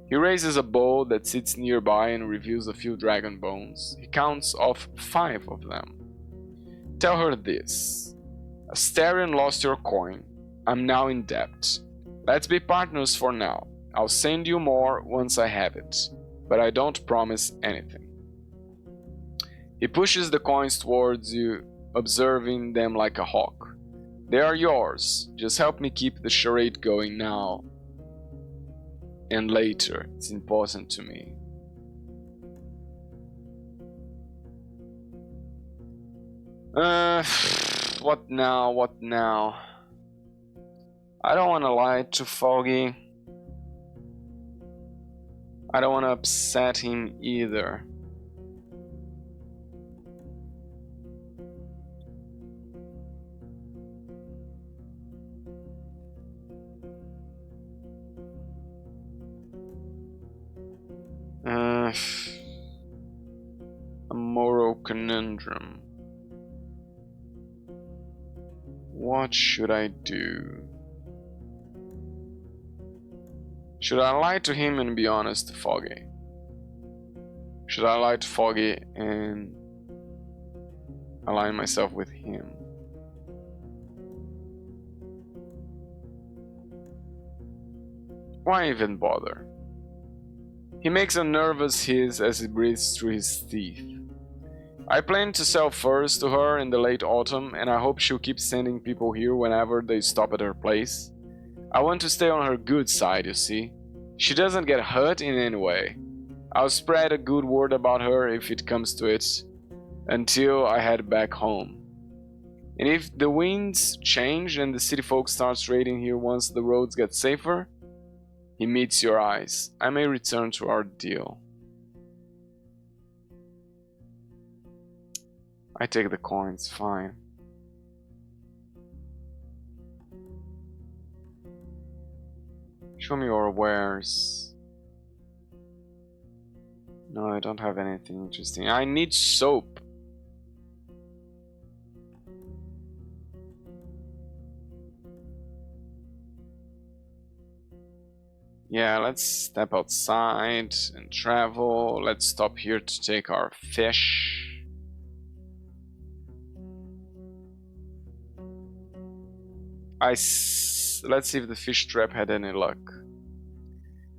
He raises a bowl that sits nearby and reveals a few dragon bones. He counts off 5 of them. Tell her this. Asterion lost your coin. I'm now in debt. Let's be partners for now. I'll send you more once I have it, but I don't promise anything. He pushes the coins towards you, observing them like a hawk. They are yours. Just help me keep the charade going now and later. It's important to me. What now? What now? I don't want to lie to Foggy. I don't want to upset him either. A moral conundrum. What should I do? Should I lie to him and be honest to Foggy? Should I lie to Foggy and align myself with him? Why even bother? He makes a nervous hiss as he breathes through his teeth. I plan to sell furs to her in the late autumn, and I hope she'll keep sending people here whenever they stop at her place. I want to stay on her good side, you see. She doesn't get hurt in any way. I'll spread a good word about her if it comes to it, until I head back home. And if the winds change and the city folk starts raiding here once the roads get safer, he meets your eyes. I may return to our deal. I take the coins, fine. Show me your wares. No, I don't have anything interesting. I need soap. Yeah, let's step outside and travel. Let's stop here to take our fish. Let's see if the fish trap had any luck.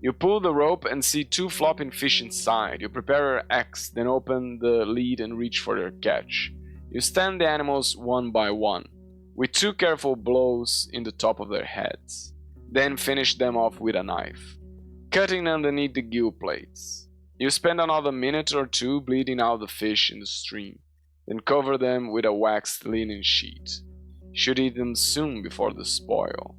You pull the rope and see two flopping fish inside. You prepare your axe, then open the lid and reach for their catch. You stand the animals one by one, with two careful blows in the top of their heads. Then finish them off with a knife, cutting underneath the gill plates. You spend another minute or two bleeding out the fish in the stream, then cover them with a waxed linen sheet. Should eat them soon before they spoil.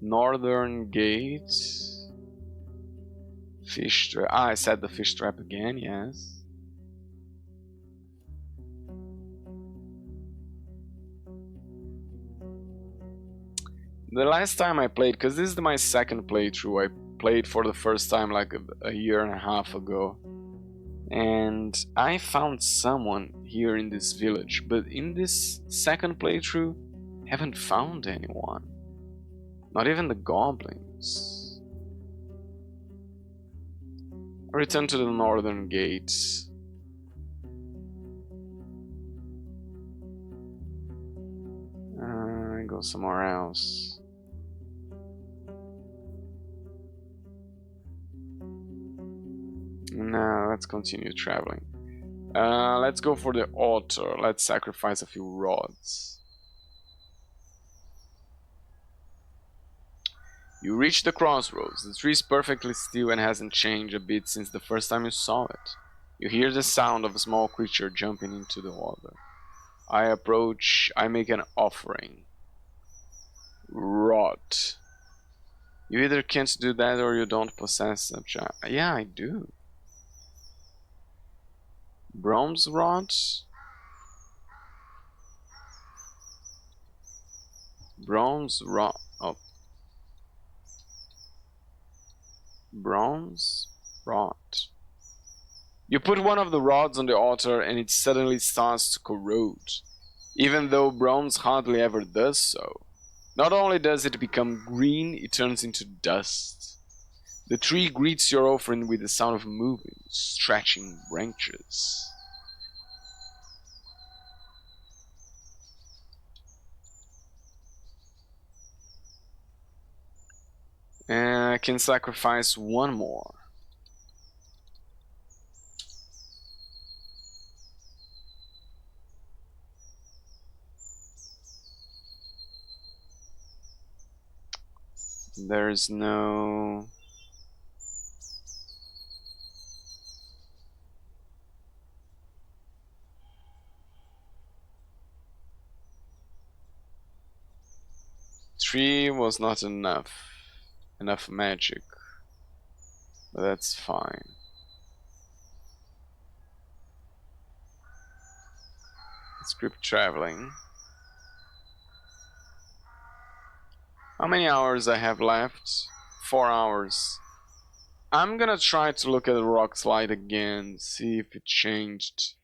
Northern Gate. Fish trap. Ah, I said the fish trap again, yes. The last time I played, because this is my second playthrough, I played for the first time like a year and a half ago. And I found someone here in this village, but in this second playthrough, haven't found anyone. Not even the goblins. I return to the northern gate. Go somewhere else. Now let's continue traveling. Let's go for the altar. Let's sacrifice a few rods. You reach the crossroads. The tree is perfectly still and hasn't changed a bit since the first time you saw it. You hear the sound of a small creature jumping into the water. I approach. I make an offering. Rod. You either can't do that or you don't possess such a... Yeah, I do. Bronze rod? Bronze rod. Oh. Bronze rod. You put one of the rods on the altar and it suddenly starts to corrode, even though bronze hardly ever does so. Not only does it become green, it turns into dust. The tree greets your offering with the sound of moving, stretching branches. And I can sacrifice one more. There's no... Three was not enough. Enough magic. But that's fine. Let's keep traveling. How many hours I have left? 4 hours. I'm gonna try to look at the rock slide again, see if it changed.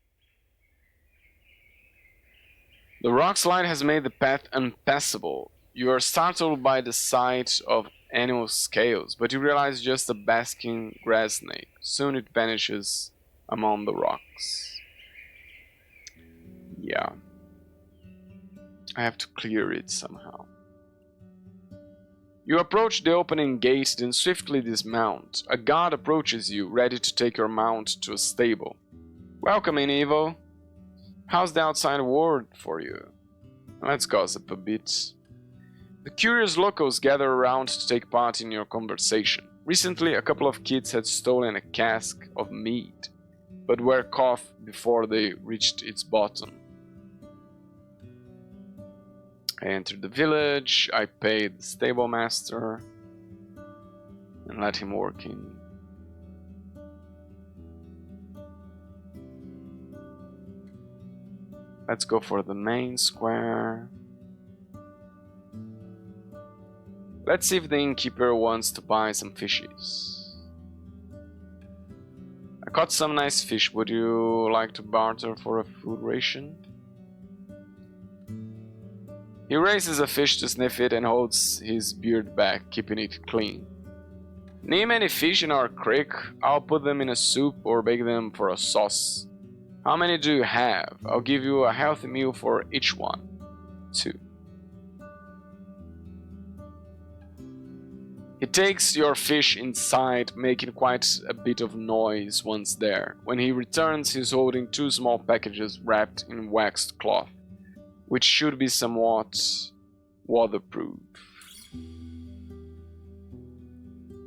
The rock slide has made the path unpassable. You are startled by the sight of animal scales, but you realize just a basking grass snake. Soon it vanishes among the rocks. Yeah. I have to clear it somehow. You approach the opening gate, then swiftly dismount. A guard approaches you, ready to take your mount to a stable. Welcome in, Evo. How's the outside world for you? Let's gossip a bit. The curious locals gather around to take part in your conversation. Recently, a couple of kids had stolen a cask of mead, but were caught before they reached its bottom. I entered the village, I paid the stable master, and let him work in. Let's go for the main square. Let's see if the innkeeper wants to buy some fishes. I caught some nice fish. Would you like to barter for a food ration? He raises a fish to sniff it and holds his beard back, keeping it clean. Name any fish in our creek. I'll put them in a soup or bake them for a sauce. How many do you have? I'll give you a healthy meal for each one. 2. He takes your fish inside, making quite a bit of noise once there. When he returns, he's holding 2 small packages wrapped in waxed cloth, which should be somewhat waterproof.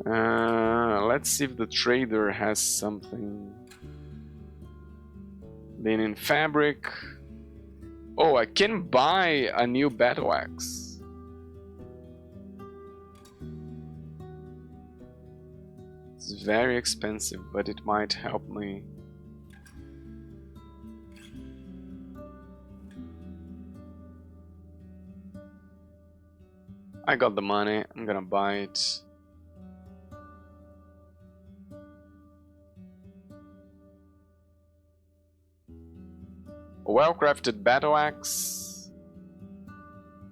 Let's see if the trader has something. Linen fabric. Oh, I can buy a new battle axe. It's very expensive, but it might help me. I got the money, I'm gonna buy it. A well-crafted battle axe.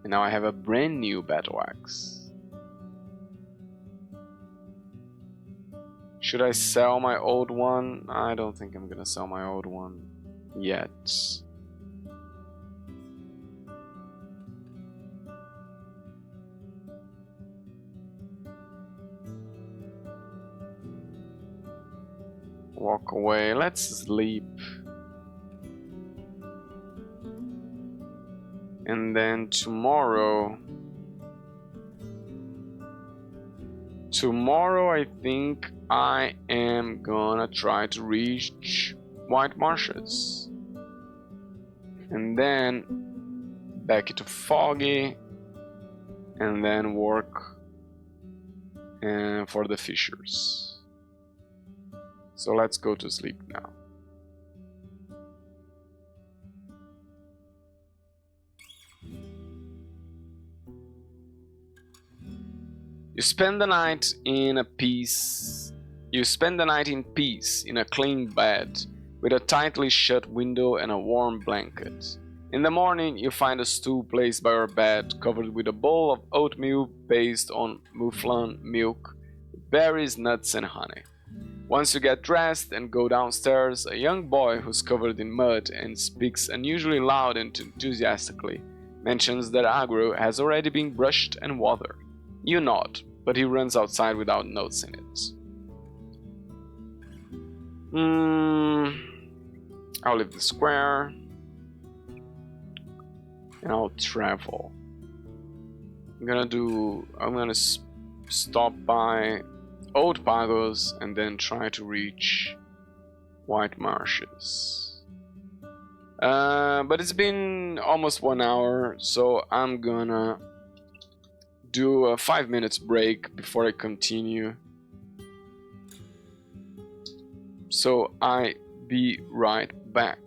And now I have a brand new battle axe. Should I sell my old one? I don't think I'm gonna sell my old one yet. Walk away, let's sleep. And then tomorrow I think I am gonna try to reach White Marshes. And then back to Foggy, and then work for the fishers. So let's go to sleep now. You spend the night in peace in a clean bed with a tightly shut window and a warm blanket. In the morning, you find a stool placed by your bed covered with a bowl of oatmeal based on mouflon milk, berries, nuts, and honey. Once you get dressed and go downstairs, a young boy who's covered in mud and speaks unusually loud and enthusiastically mentions that Agro has already been brushed and watered. You nod, but he runs outside without noticing it. I'll leave the square and I'll travel. I'm gonna stop by Old Pagos and then try to reach White Marshes. But it's been almost 1 hour, so I'm gonna do a 5 minutes break before I continue. So I be right back.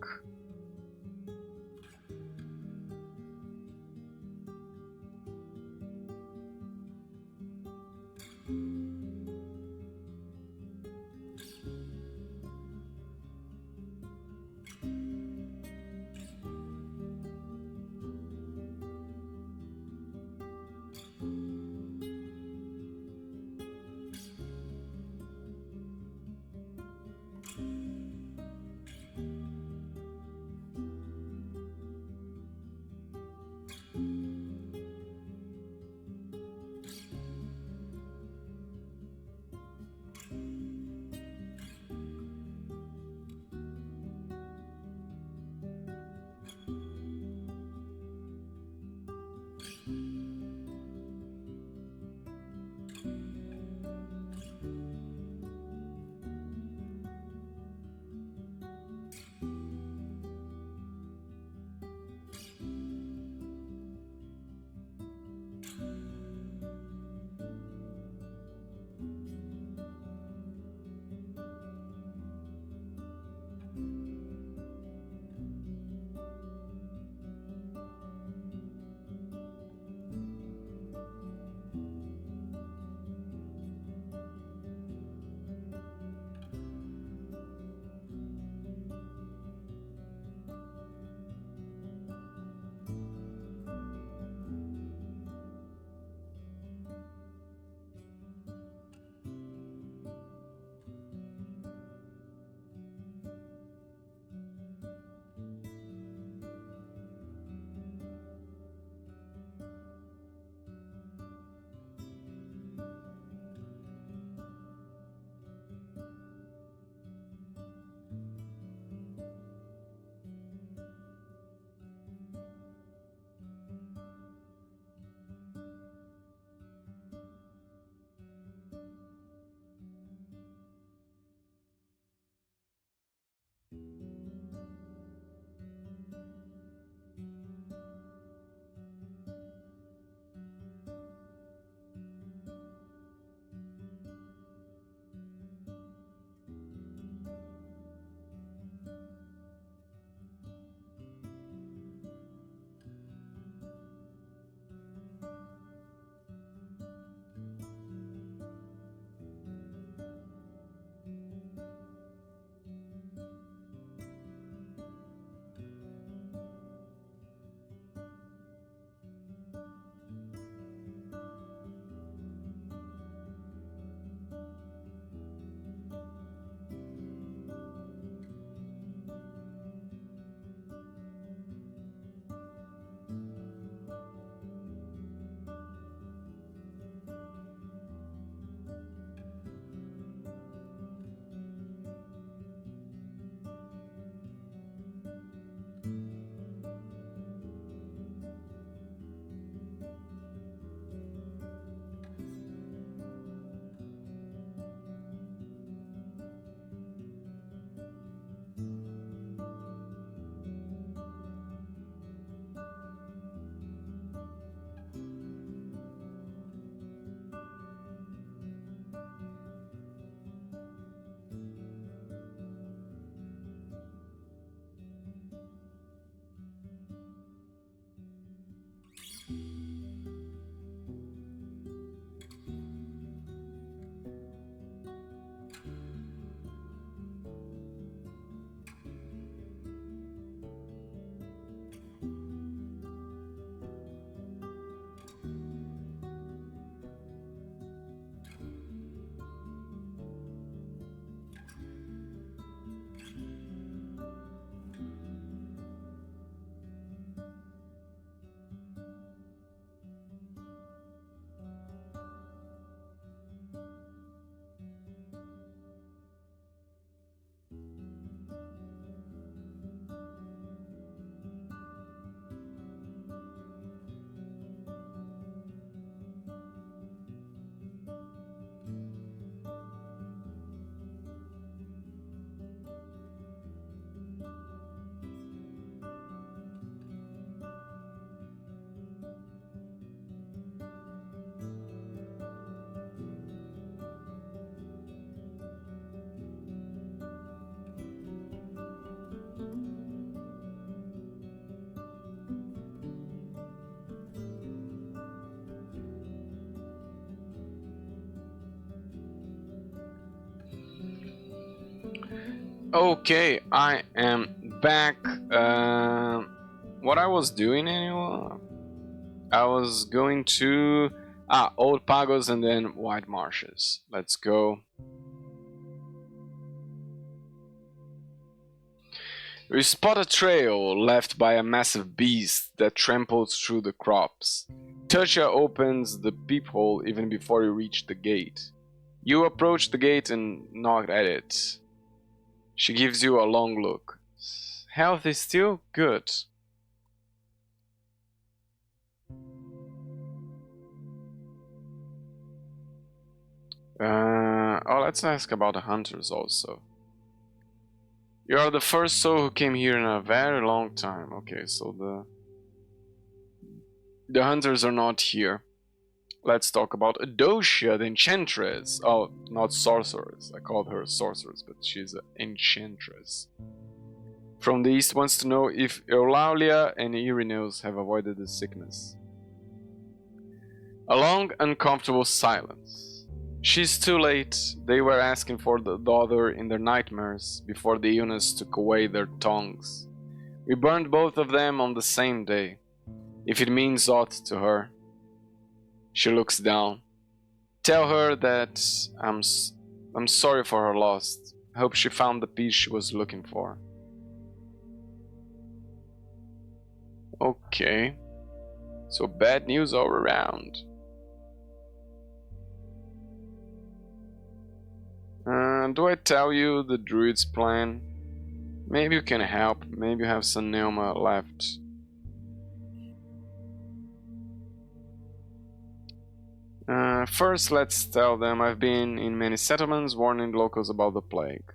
Okay, I am back. What I was doing anyway? I was going to Old Pagos and then White Marshes. Let's go. We spot a trail left by a massive beast that tramples through the crops. Tertia opens the peephole even before you reach the gate. You approach the gate and knock at it. She gives you a long look. Health is still good. Let's ask about the hunters also. You are the first soul who came here in a very long time. Okay, so the hunters are not here. Let's talk about Adocia, the enchantress. Oh, not sorceress. I called her sorceress, but she's an enchantress. From the east wants to know if Eulalia and Irenaeus have avoided the sickness. A long, uncomfortable silence. She's too late. They were asking for the daughter in their nightmares before the illness took away their tongues. We burned both of them on the same day. If it means aught to her. She looks down. Tell her that I'm sorry for her loss. Hope she found the peace she was looking for. Okay. So bad news all around. Do I tell you the druid's plan? Maybe you can help. Maybe you have some Neoma left. First, let's tell them I've been in many settlements warning locals about the plague.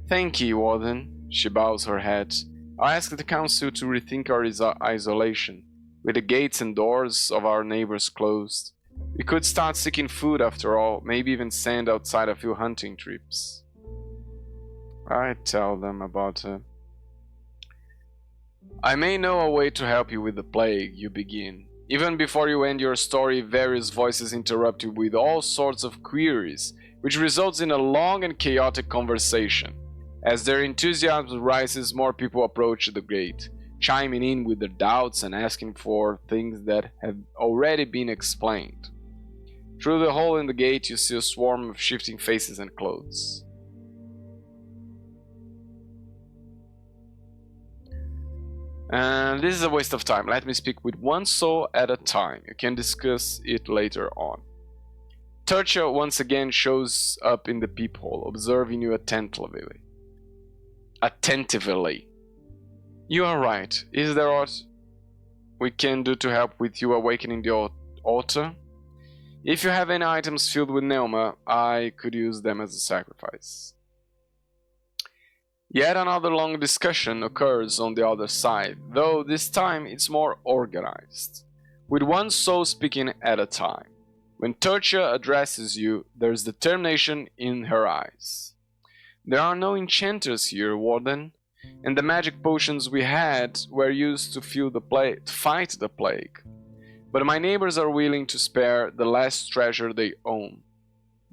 Thank you, Warden. She bows her head. I ask the council to rethink our isolation. With the gates and doors of our neighbors closed, we could start seeking food after all, maybe even send outside a few hunting trips. I tell them about it. I may know a way to help you with the plague, you begin. Even before you end your story, various voices interrupt you with all sorts of queries, which results in a long and chaotic conversation. As their enthusiasm rises, more people approach the gate, chiming in with their doubts and asking for things that have already been explained. Through the hole in the gate, you see a swarm of shifting faces and clothes. And this is a waste of time. Let me speak with one soul at a time. You can discuss it later on. Tertia once again shows up in the peephole, observing you attentively. You are right. Is there aught we can do to help with you awakening the altar? If you have any items filled with Neoma, I could use them as a sacrifice. Yet another long discussion occurs on the other side, though this time it's more organized, with one soul speaking at a time. When Tertia addresses you, there's determination in her eyes. There are no enchanters here, Warden, and the magic potions we had were used to fight the plague. But my neighbors are willing to spare the last treasure they own.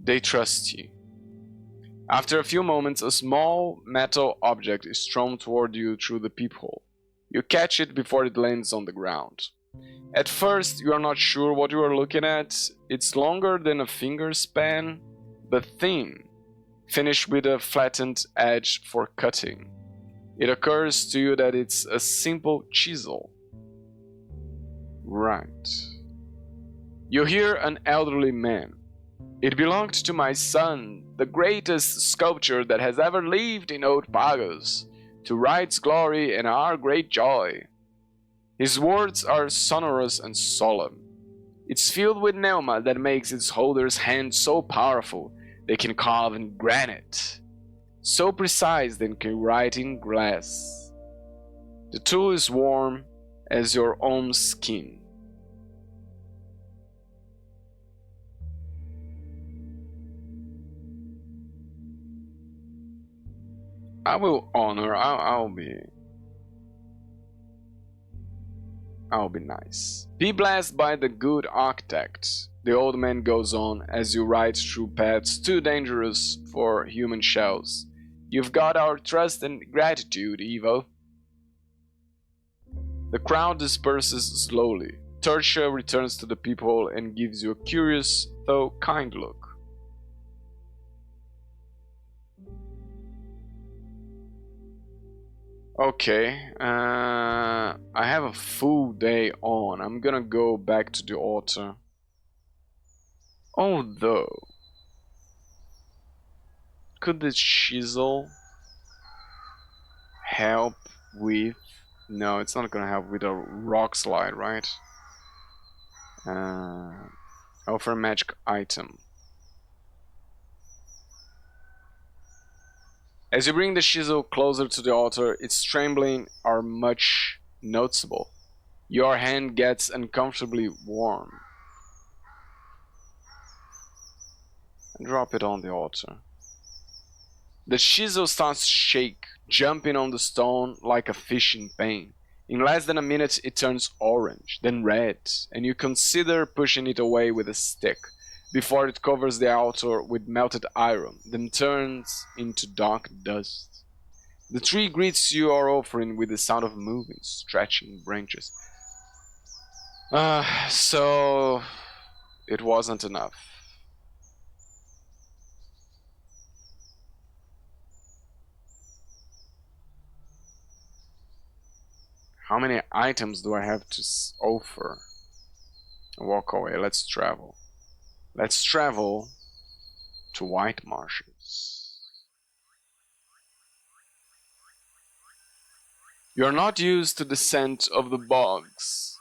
They trust you. After a few moments, a small metal object is thrown toward you through the peephole. You catch it before it lands on the ground. At first, you are not sure what you are looking at. It's longer than a finger span, but thin, finished with a flattened edge for cutting. It occurs to you that it's a simple chisel. Right. You hear an elderly man. It belonged to my son, the greatest sculptor that has ever lived in Old Pagos, to Right's glory and our great joy. His words are sonorous and solemn. It's filled with Neoma that makes its holder's hands so powerful they can carve in granite, so precise they can write in glass. The tool is warm as your own skin. I will honor. I'll be nice. Be blessed by the good architect. The old man goes on as you ride through paths too dangerous for human shells. You've got our trust and gratitude, Evo. The crowd disperses slowly. Tertia returns to the people and gives you a curious, though kind look. Okay, I have a full day on. I'm gonna go back to the altar. Although, could the chisel help with... No, it's not gonna help with a rock slide, right? Offer magic item. As you bring the chisel closer to the altar, its trembling are much noticeable. Your hand gets uncomfortably warm. And drop it on the altar. The chisel starts to shake, jumping on the stone like a fish in pain. In less than a minute it turns orange, then red, and you consider pushing it away with a stick, before it covers the altar with melted iron, then turns into dark dust. The tree greets your offering with the sound of moving, stretching branches. So it wasn't enough. How many items do I have to offer? Walk away, let's travel. Let's travel to White Marshes. You're not used to the scent of the bogs,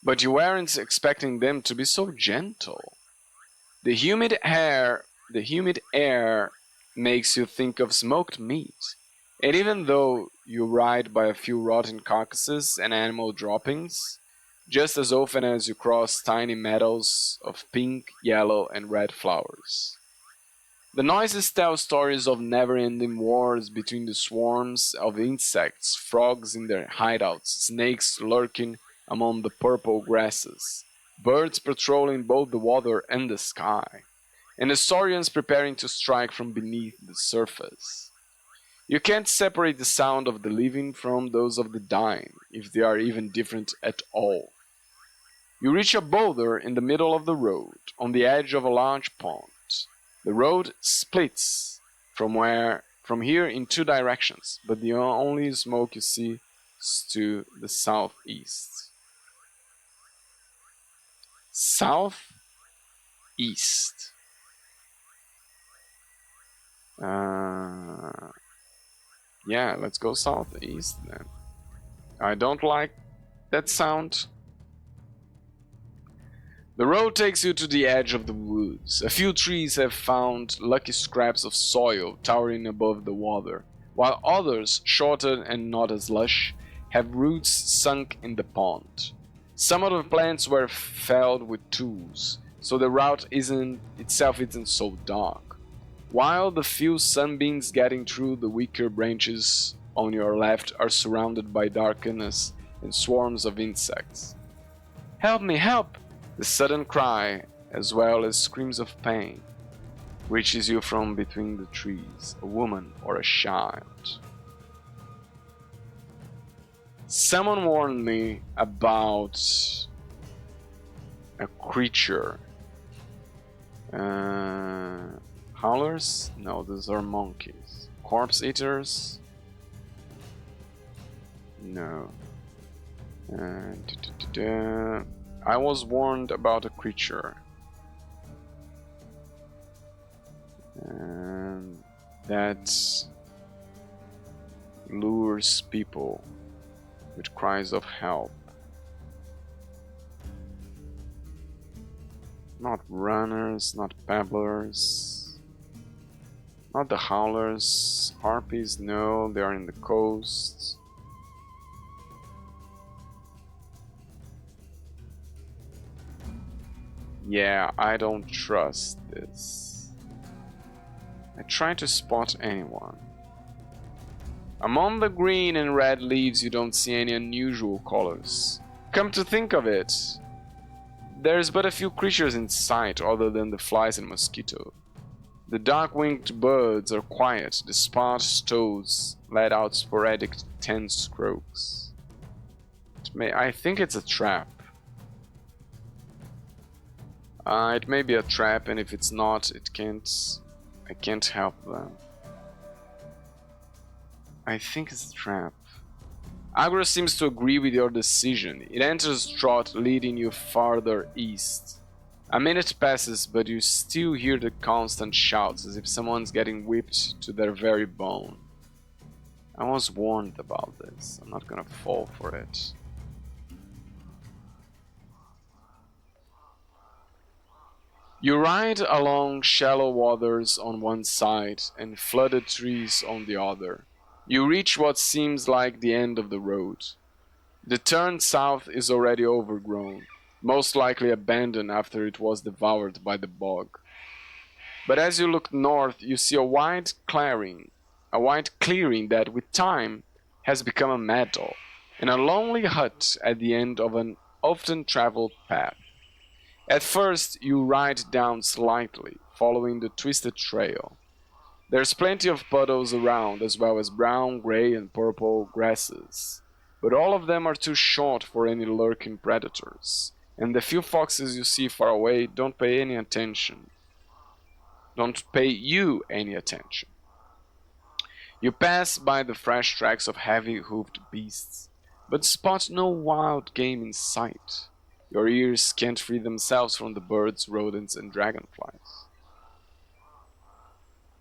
but you weren't expecting them to be so gentle. The humid air makes you think of smoked meat, and even though you ride by a few rotten carcasses and animal droppings, just as often as you cross tiny meadows of pink, yellow, and red flowers. The noises tell stories of never-ending wars between the swarms of insects, frogs in their hideouts, snakes lurking among the purple grasses, birds patrolling both the water and the sky, and the saurians preparing to strike from beneath the surface. You can't separate the sound of the living from those of the dying, if they are even different at all. You reach a boulder in the middle of the road, on the edge of a large pond. The road splits from here in two directions, but the only smoke you see is to the southeast. Southeast. Yeah, let's go southeast then. I don't like that sound. The road takes you to the edge of the woods. A few trees have found lucky scraps of soil towering above the water, while others, shorter and not as lush, have roots sunk in the pond. Some of the plants were felled with tools, so the route isn't so dark, while the few sunbeams getting through the weaker branches on your left are surrounded by darkness and swarms of insects. "Help me, help!" The sudden cry, as well as screams of pain, reaches you from between the trees, a woman or a child. Someone warned me about a creature. Howlers? No, those are monkeys. Corpse eaters? No. I was warned about a creature that lures people with cries of help. Not runners, not pebblers, not the howlers. Harpies, no, they are in the coast. Yeah, I don't trust this. I try to spot anyone. Among the green and red leaves you don't see any unusual colors. Come to think of it, there's but a few creatures in sight other than the flies and mosquito. The dark-winged birds are quiet. The sparse toads let out sporadic tense croaks. I think it's a trap. It may be a trap, and if it's not, I can't help them. I think it's a trap. Agro seems to agree with your decision. It enters trot, leading you farther east. A minute passes, but you still hear the constant shouts as if someone's getting whipped to their very bone. I was warned about this. I'm not gonna fall for it. You ride along shallow waters on one side and flooded trees on the other. You reach what seems like the end of the road. The turn south is already overgrown, most likely abandoned after it was devoured by the bog. But as you look north, you see a wide clearing that with time has become a meadow, and a lonely hut at the end of an often traveled path. At first, you ride down slightly, following the twisted trail. There's plenty of puddles around, as well as brown, gray, and purple grasses, but all of them are too short for any lurking predators, and the few foxes you see far away don't pay you any attention. You pass by the fresh tracks of heavy-hoofed beasts, but spot no wild game in sight. Your ears can't free themselves from the birds, rodents, and dragonflies.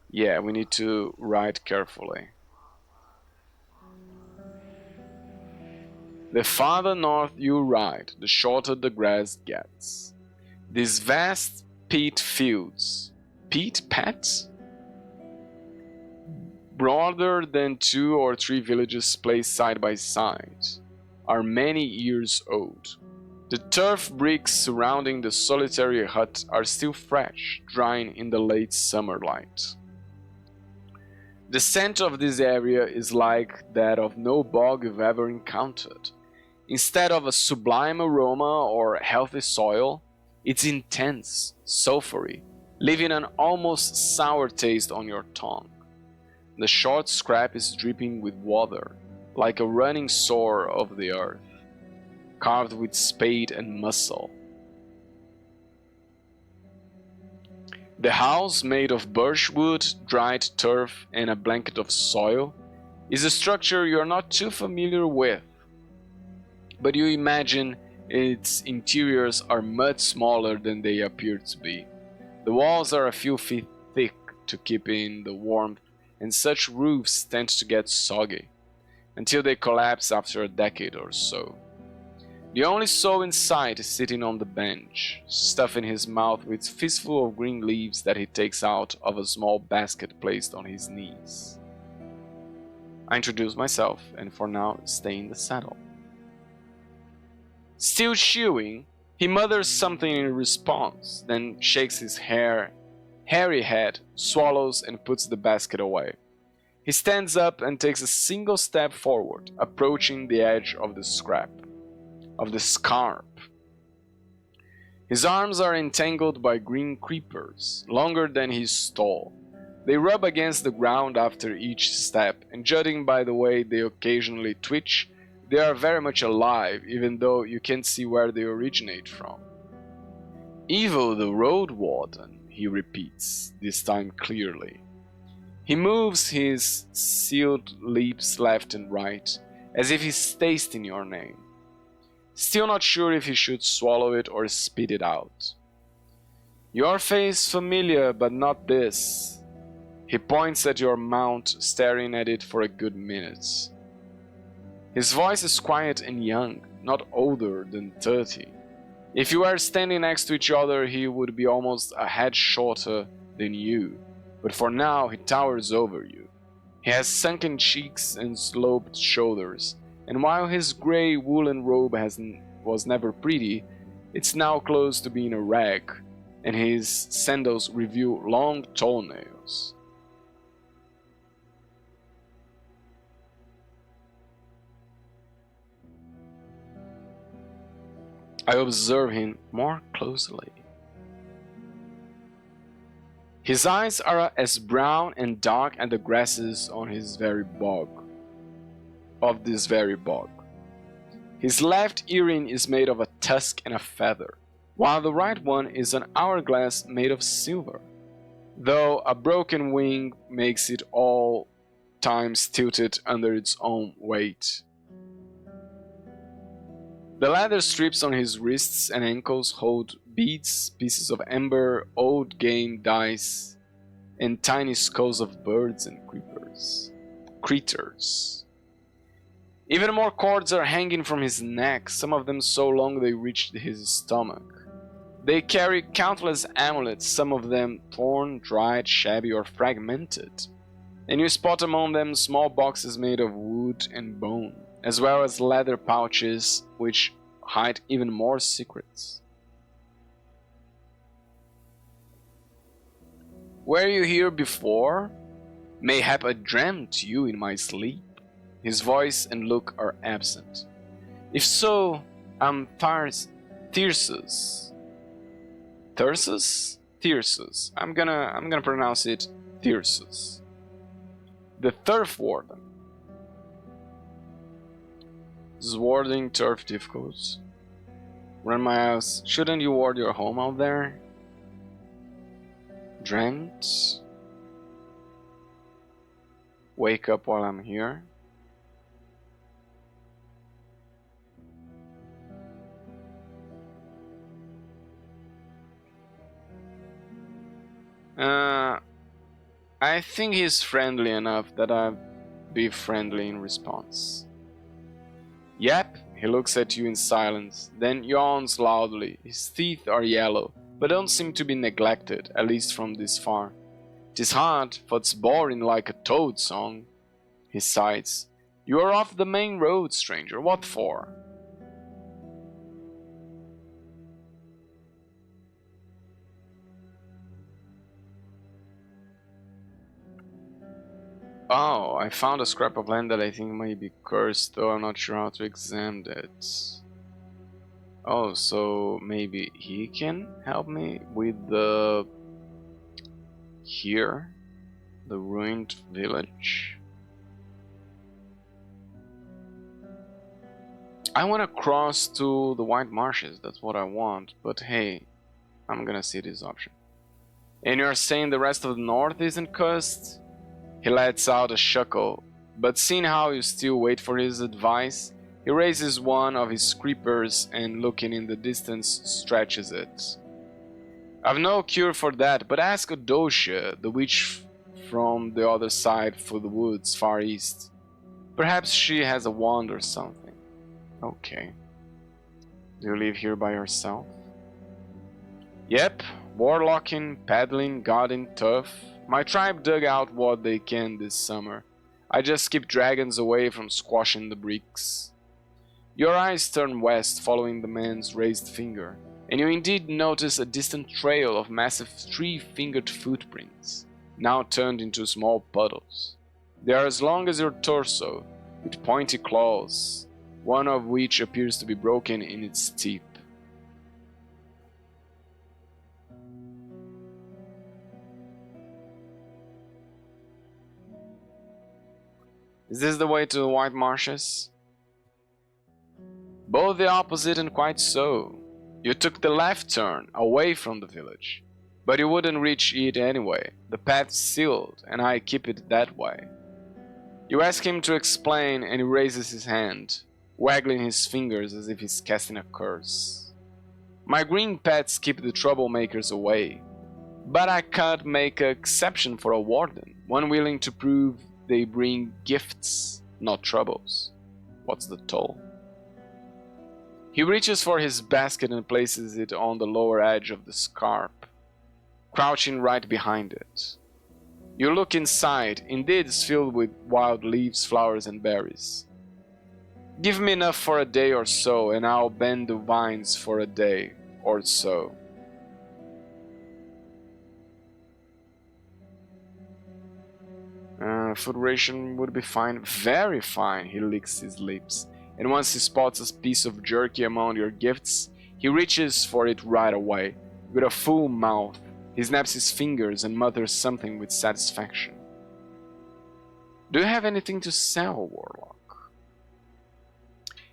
Yeah, we need to ride carefully. The farther north you ride, the shorter the grass gets. These vast peat fields, peat pats? Broader than 2 or 3 villages placed side by side, are many years old. The turf bricks surrounding the solitary hut are still fresh, drying in the late summer light. The scent of this area is like that of no bog you've ever encountered. Instead of a sublime aroma or healthy soil, it's intense, sulphury, leaving an almost sour taste on your tongue. The short scrap is dripping with water, like a running sore of the earth, carved with spade and muscle. The house, made of birch wood, dried turf, and a blanket of soil, is a structure you're not too familiar with, but you imagine its interiors are much smaller than they appear to be. The walls are a few feet thick to keep in the warmth, and such roofs tend to get soggy, until they collapse after a decade or so. The only soul in sight is sitting on the bench, stuffing his mouth with fistful of green leaves that he takes out of a small basket placed on his knees. I introduce myself, and for now stay in the saddle. Still chewing, he mutters something in response, then shakes his hairy head, swallows, and puts the basket away. He stands up and takes a single step forward, approaching the edge of the scarp. His arms are entangled by green creepers, longer than he is tall. They rub against the ground after each step, and judging by the way they occasionally twitch, they are very much alive, even though you can't see where they originate from. Evil the Roadwarden, he repeats, this time clearly. He moves his sealed lips left and right, as if he's tasting your name. Still not sure if he should swallow it or spit it out. Your face familiar, but not this. He points at your mount, staring at it for a good minute. His voice is quiet and young, not older than 30. If you were standing next to each other, he would be almost a head shorter than you, but for now he towers over you. He has sunken cheeks and sloped shoulders, and while his grey woolen robe was never pretty, it's now close to being a rag, and his sandals reveal long toenails. I observe him more closely. His eyes are as brown and dark as the grasses on his very bog. Of this very bog. His left earring is made of a tusk and a feather, while the right one is an hourglass made of silver, though a broken wing makes it all times tilted under its own weight. The leather strips on his wrists and ankles hold beads, pieces of amber, old game dice, and tiny skulls of birds and creatures. Even more cords are hanging from his neck, some of them so long they reached his stomach. They carry countless amulets, some of them torn, dried, shabby, or fragmented, and you spot among them small boxes made of wood and bone, as well as leather pouches which hide even more secrets. Were you here before? Mayhap I dreamt you in my sleep. His voice and look are absent. If so, I'm Thyrsus. Thyrsus? Thyrsus. I'm gonna pronounce it Thyrsus. The Turf Warden. Is warding turf difficult? Run my house. Shouldn't you ward your home out there? Dreamt? Wake up while I'm here? I think he's friendly enough that I'll be friendly in response. Yep, he looks at you in silence, then yawns loudly. His teeth are yellow, but don't seem to be neglected, at least from this far. 'Tis hard, for it's boring like a toad song. He sighs. You are off the main road, stranger. What for? Oh, I found a scrap of land that I think may be cursed, though I'm not sure how to examine it. Oh, so maybe he can help me with the... Here? The ruined village? I want to cross to the White Marshes, that's what I want, but hey, I'm gonna see this option. And you're saying the rest of the north isn't cursed? He lets out a chuckle, but seeing how you still wait for his advice, he raises one of his creepers and, looking in the distance, stretches it. I've no cure for that, but ask Odosia, the witch from the other side for the woods far east. Perhaps she has a wand or something. Okay. Do you live here by yourself? Yep, warlocking, paddling, guarding, tough. My tribe dug out what they can this summer. I just keep dragons away from squashing the bricks. Your eyes turn west following the man's raised finger, and you indeed notice a distant trail of massive three-fingered footprints, now turned into small puddles. They are as long as your torso, with pointy claws, one of which appears to be broken in its tip. Is this the way to the White Marshes? Both the opposite and quite so. You took the left turn, away from the village. But you wouldn't reach it anyway. The path's sealed, and I keep it that way. You ask him to explain, and he raises his hand, waggling his fingers as if he's casting a curse. My green pets keep the troublemakers away. But I can't make an exception for a warden, one willing to prove they bring gifts, not troubles. What's the toll? He reaches for his basket and places it on the lower edge of the scarp, crouching right behind it. You look inside. Indeed, it's filled with wild leaves, flowers, and berries. Give me enough for a day or so, and I'll bend the vines for a day or so. Food ration would be fine. Very fine, he licks his lips. And once he spots a piece of jerky among your gifts, he reaches for it right away, with a full mouth, He snaps his fingers and mutters something with satisfaction. Do you have anything to sell, Warlock?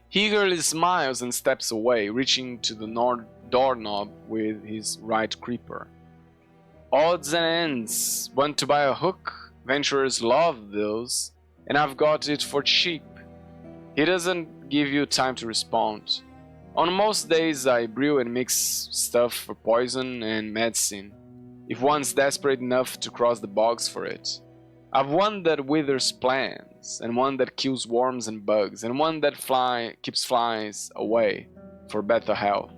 He eagerly smiles and steps away, reaching to the doorknob with his right creeper. Odds and ends. Want to buy a hook? Venturers love those, and I've got it for cheap. He doesn't give you time to respond. On most days I brew and mix stuff for poison and medicine, if one's desperate enough to cross the bogs for it. I've one that withers plants, and one that kills worms and bugs, and one that keeps flies away for better health.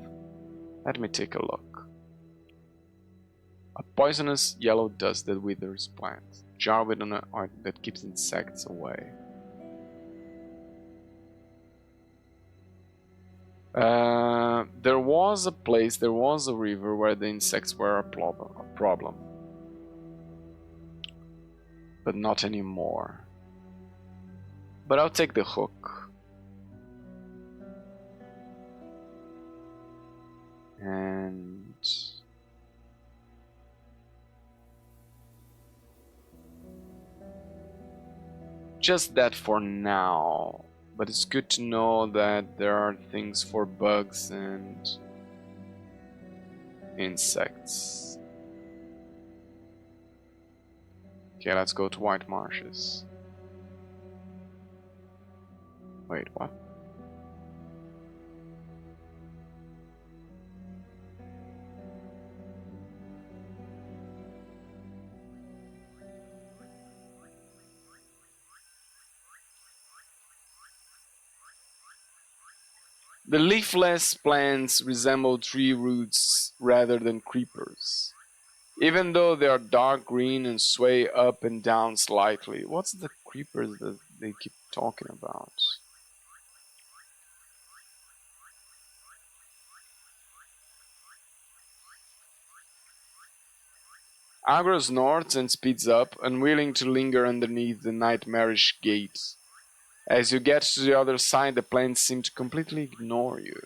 Let me take a look. A poisonous yellow dust that withers plants. Jar with an oil that keeps insects away. There was a river where the insects were a problem. But not anymore. But I'll take the hook. And... just that for now. But it's good to know that there are things for bugs and insects. Okay, let's go to White Marshes. Wait, what? The leafless plants resemble tree roots rather than creepers, even though they are dark green and sway up and down slightly. What's the creepers that they keep talking about? Agro snorts and speeds up, unwilling to linger underneath the nightmarish gate. As you get to the other side, the plants seem to completely ignore you.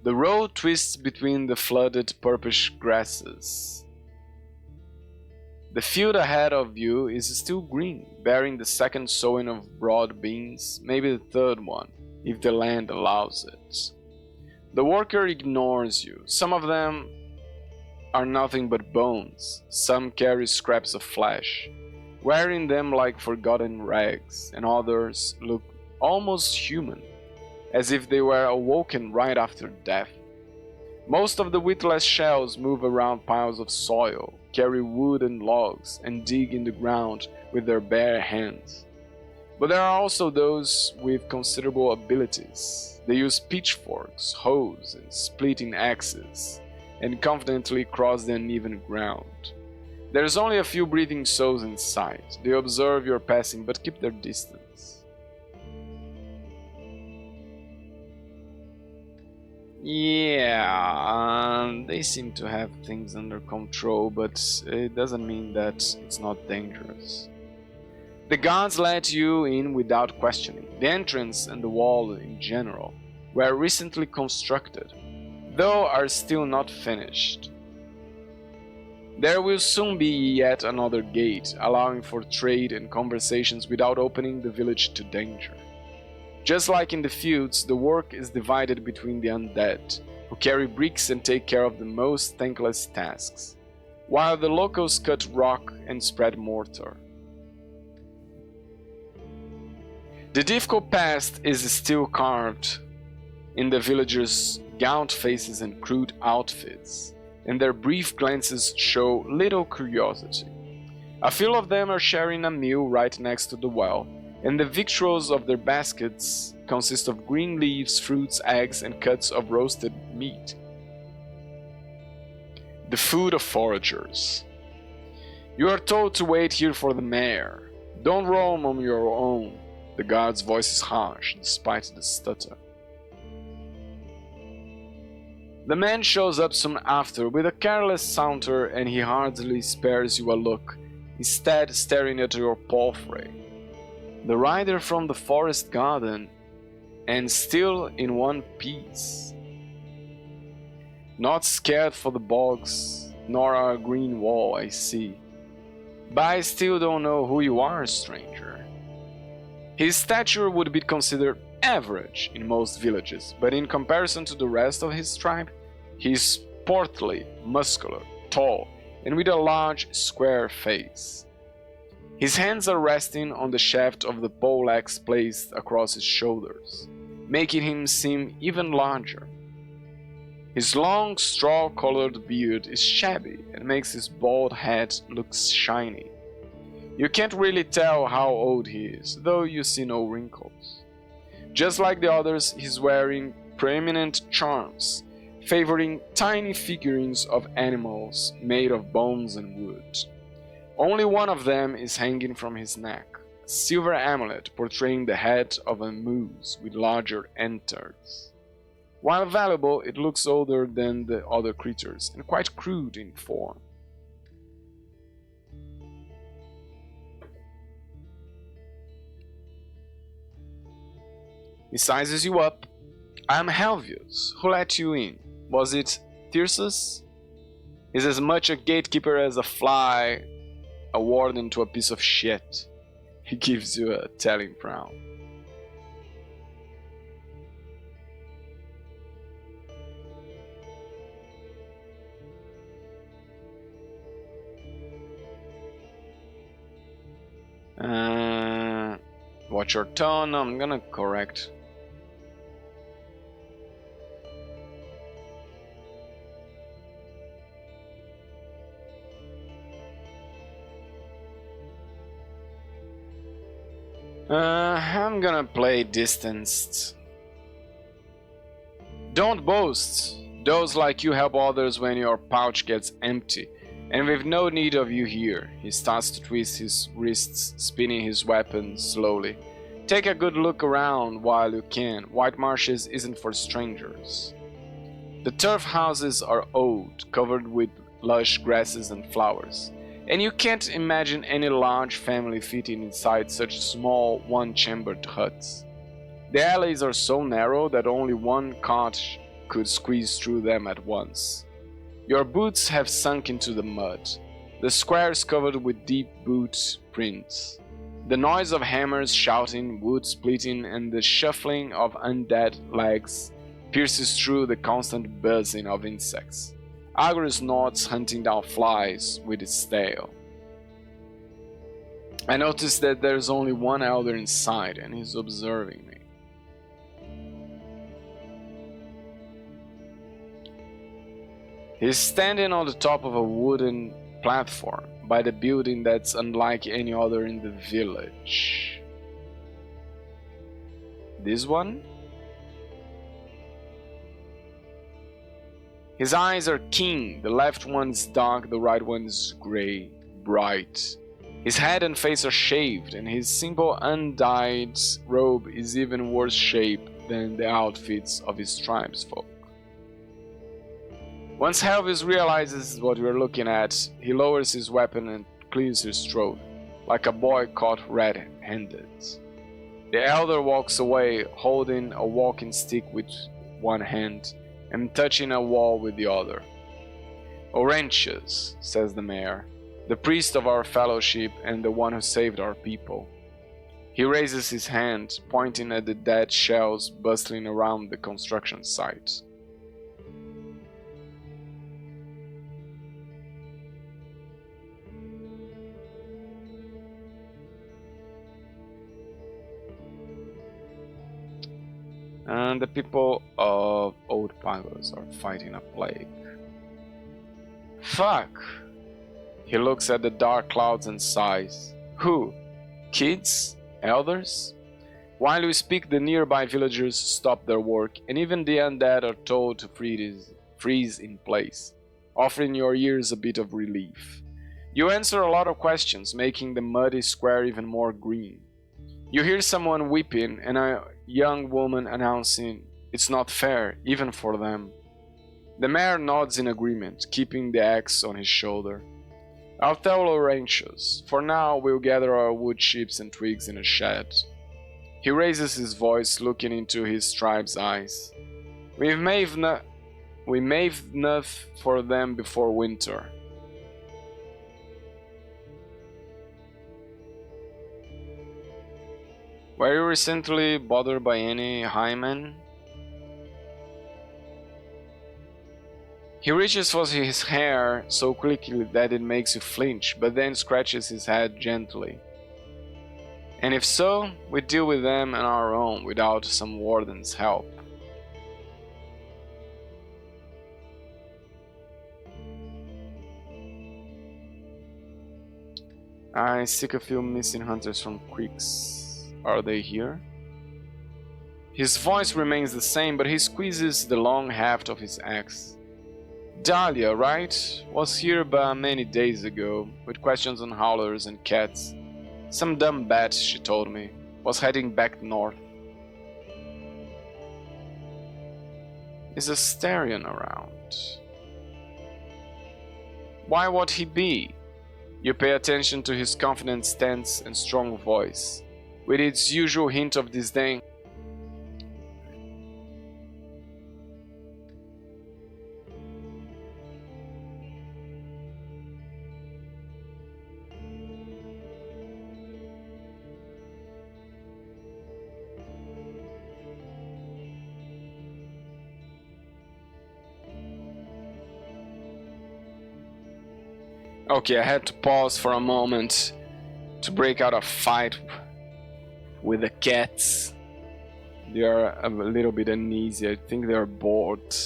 The road twists between the flooded purplish grasses. The field ahead of you is still green, bearing the second sowing of broad beans, maybe the third one, if the land allows it. The worker ignores you. Some of them are nothing but bones. Some carry scraps of flesh, wearing them like forgotten rags, and others look almost human, as if they were awoken right after death. Most of the witless shells move around piles of soil, carry wood and logs, and dig in the ground with their bare hands. But there are also those with considerable abilities. They use pitchforks, hoes, and splitting axes, and confidently cross the uneven ground. There's only a few breathing souls in sight. They observe your passing but keep their distance. Yeah, they seem to have things under control, but it doesn't mean that it's not dangerous. The guards let you in without questioning. The entrance and the wall in general were recently constructed, though are still not finished. There will soon be yet another gate, allowing for trade and conversations without opening the village to danger. Just like in the fields, the work is divided between the undead, who carry bricks and take care of the most thankless tasks, while the locals cut rock and spread mortar. The difficult past is still carved in the villagers' gaunt faces and crude outfits, and their brief glances show little curiosity. A few of them are sharing a meal right next to the well, and the victuals of their baskets consist of green leaves, fruits, eggs, and cuts of roasted meat. The food of foragers. You are told to wait here for the mayor. Don't roam on your own. The guard's voice is harsh, despite the stutter. The man shows up soon after with a careless saunter, and he hardly spares you a look, instead staring at your palfrey. The rider from the forest garden and still in one piece. Not scared for the bogs, nor our green wall, I see. But I still don't know who you are, stranger. His stature would be considered average in most villages, but in comparison to the rest of his tribe, he is portly, muscular, tall, and with a large, square face. His hands are resting on the shaft of the poleaxe placed across his shoulders, making him seem even larger. His long, straw-colored beard is shabby and makes his bald head look shiny. You can't really tell how old he is, though you see no wrinkles. Just like the others, he's wearing preeminent charms, favoring tiny figurines of animals made of bones and wood. Only one of them is hanging from his neck, a silver amulet portraying the head of a moose with larger antlers. While valuable, it looks older than the other creatures and quite crude in form. He sizes you up. I'm Helvius. Who let you in? Was it Thyrsus? He's as much a gatekeeper as a fly, a warden to a piece of shit. He gives you a telling frown. Watch your tone. I'm gonna correct. I'm gonna play distanced. Don't boast. Those like you help others when your pouch gets empty, and we've no need of you here. He starts to twist his wrists, spinning his weapon slowly. Take a good look around while you can. White Marshes isn't for strangers. The turf houses are old, covered with lush grasses and flowers, and you can't imagine any large family fitting inside such small, one-chambered huts. The alleys are so narrow that only one cart could squeeze through them at once. Your boots have sunk into the mud, the squares covered with deep boot prints. The noise of hammers shouting, wood splitting, and the shuffling of undead legs pierces through the constant buzzing of insects. Agrus nods, hunting down flies with its tail. I notice that there's only one elder inside, and he's observing me. He's standing on the top of a wooden platform by the building that's unlike any other in the village. This one? His eyes are keen. The left one is dark, the right one is gray, bright. His head and face are shaved, and his simple undyed robe is even worse shape than the outfits of his tribesfolk. Once Helvis realizes what we're looking at, he lowers his weapon and clears his throat, like a boy caught red-handed. The elder walks away, holding a walking stick with one hand and touching a wall with the other. Orantius, says the mayor, the priest of our fellowship and the one who saved our people. He raises his hand, pointing at the dead shells bustling around the construction site. And the people of Old Pylos are fighting a plague. Fuck! He looks at the dark clouds and sighs. Who? Kids? Elders? While we speak, the nearby villagers stop their work, and even the undead are told to freeze in place, offering your ears a bit of relief. You answer a lot of questions, making the muddy square even more green. You hear someone weeping and a young woman announcing, "It's not fair, even for them." The mayor nods in agreement, keeping the axe on his shoulder. I'll tell Laurentius. For now, we'll gather our wood chips and twigs in a shed. He raises his voice, looking into his tribe's eyes. We made enough for them before winter. Were you recently bothered by any highman? He reaches for his hair so quickly that it makes you flinch, but then scratches his head gently. And if so, we deal with them on our own without some warden's help. I seek a few missing hunters from creeks. Are they here? His voice remains the same, but he squeezes the long haft of his axe. Dahlia, right? Was here but many days ago, with questions on howlers and cats. Some dumb bat, she told me, was heading back north. Is Asterion around? Why would he be? You pay attention to his confident stance and strong voice, with its usual hint of disdain. Okay, I had to pause for a moment to break out a fight with the cats. They are a little bit uneasy. I think they are bored.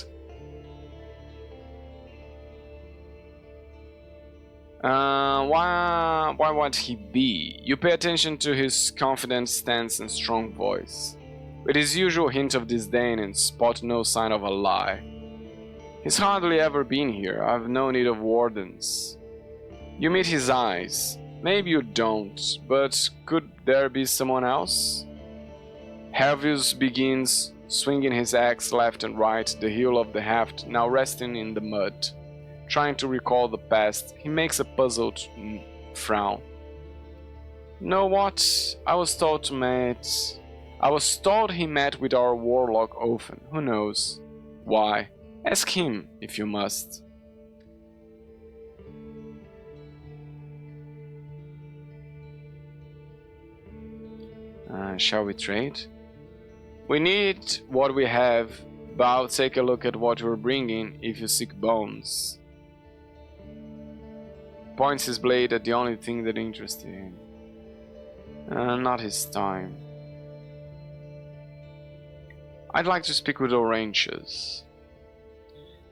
Why would he be? You pay attention to his confident stance and strong voice, with his usual hint of disdain, and spot no sign of a lie. He's hardly ever been here. I've no need of wardens. You meet his eyes. Maybe you don't, but could there be someone else? Hervius begins swinging his axe left and right, the heel of the haft now resting in the mud. Trying to recall the past, he makes a puzzled frown. Know what? I was told he met with our warlock often. Who knows? Why? Ask him, if you must. Shall we trade? We need what we have, but I'll take a look at what you're bringing if you seek bones. Points his blade at the only thing that interested him. Not his time. I'd like to speak with Orantius.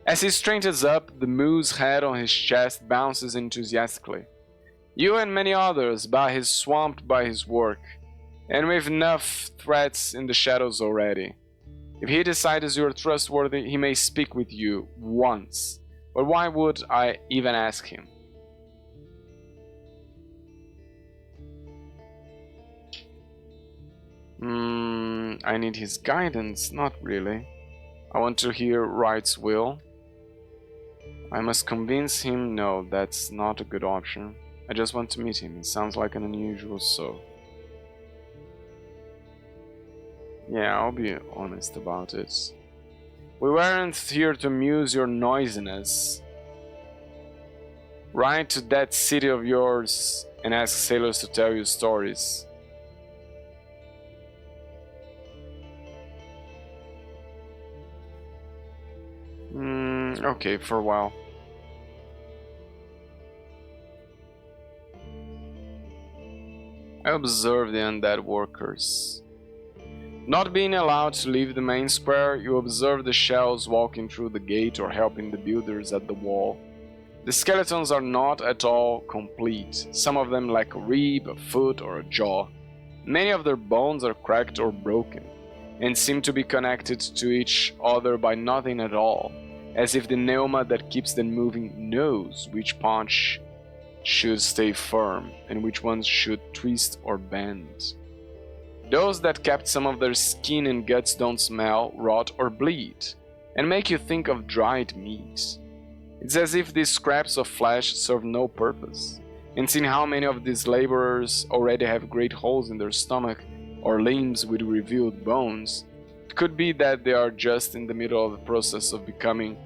As he straightens up, the moose head on his chest bounces enthusiastically. You and many others swamped by his work, and with enough threats in the shadows already. If he decides you're trustworthy, he may speak with you once. But why would I even ask him? I need his guidance, not really. I want to hear Wright's will. I must convince him no, that's not a good option. I just want to meet him, he sounds like an unusual soul. Yeah, I'll be honest about it. We weren't here to amuse your noisiness. Ride to that city of yours and ask sailors to tell you stories. Okay, for a while. I observe the undead workers. Not being allowed to leave the main square, you observe the shells walking through the gate or helping the builders at the wall. The skeletons are not at all complete. Some of them lack a rib, a foot, or a jaw. Many of their bones are cracked or broken, and seem to be connected to each other by nothing at all, as if the pneuma that keeps them moving knows which punch should stay firm and which ones should twist or bend. Those that kept some of their skin and guts don't smell, rot, or bleed, and make you think of dried meat. It's as if these scraps of flesh serve no purpose, and seeing how many of these laborers already have great holes in their stomach, or limbs with revealed bones, it could be that they are just in the middle of the process of becoming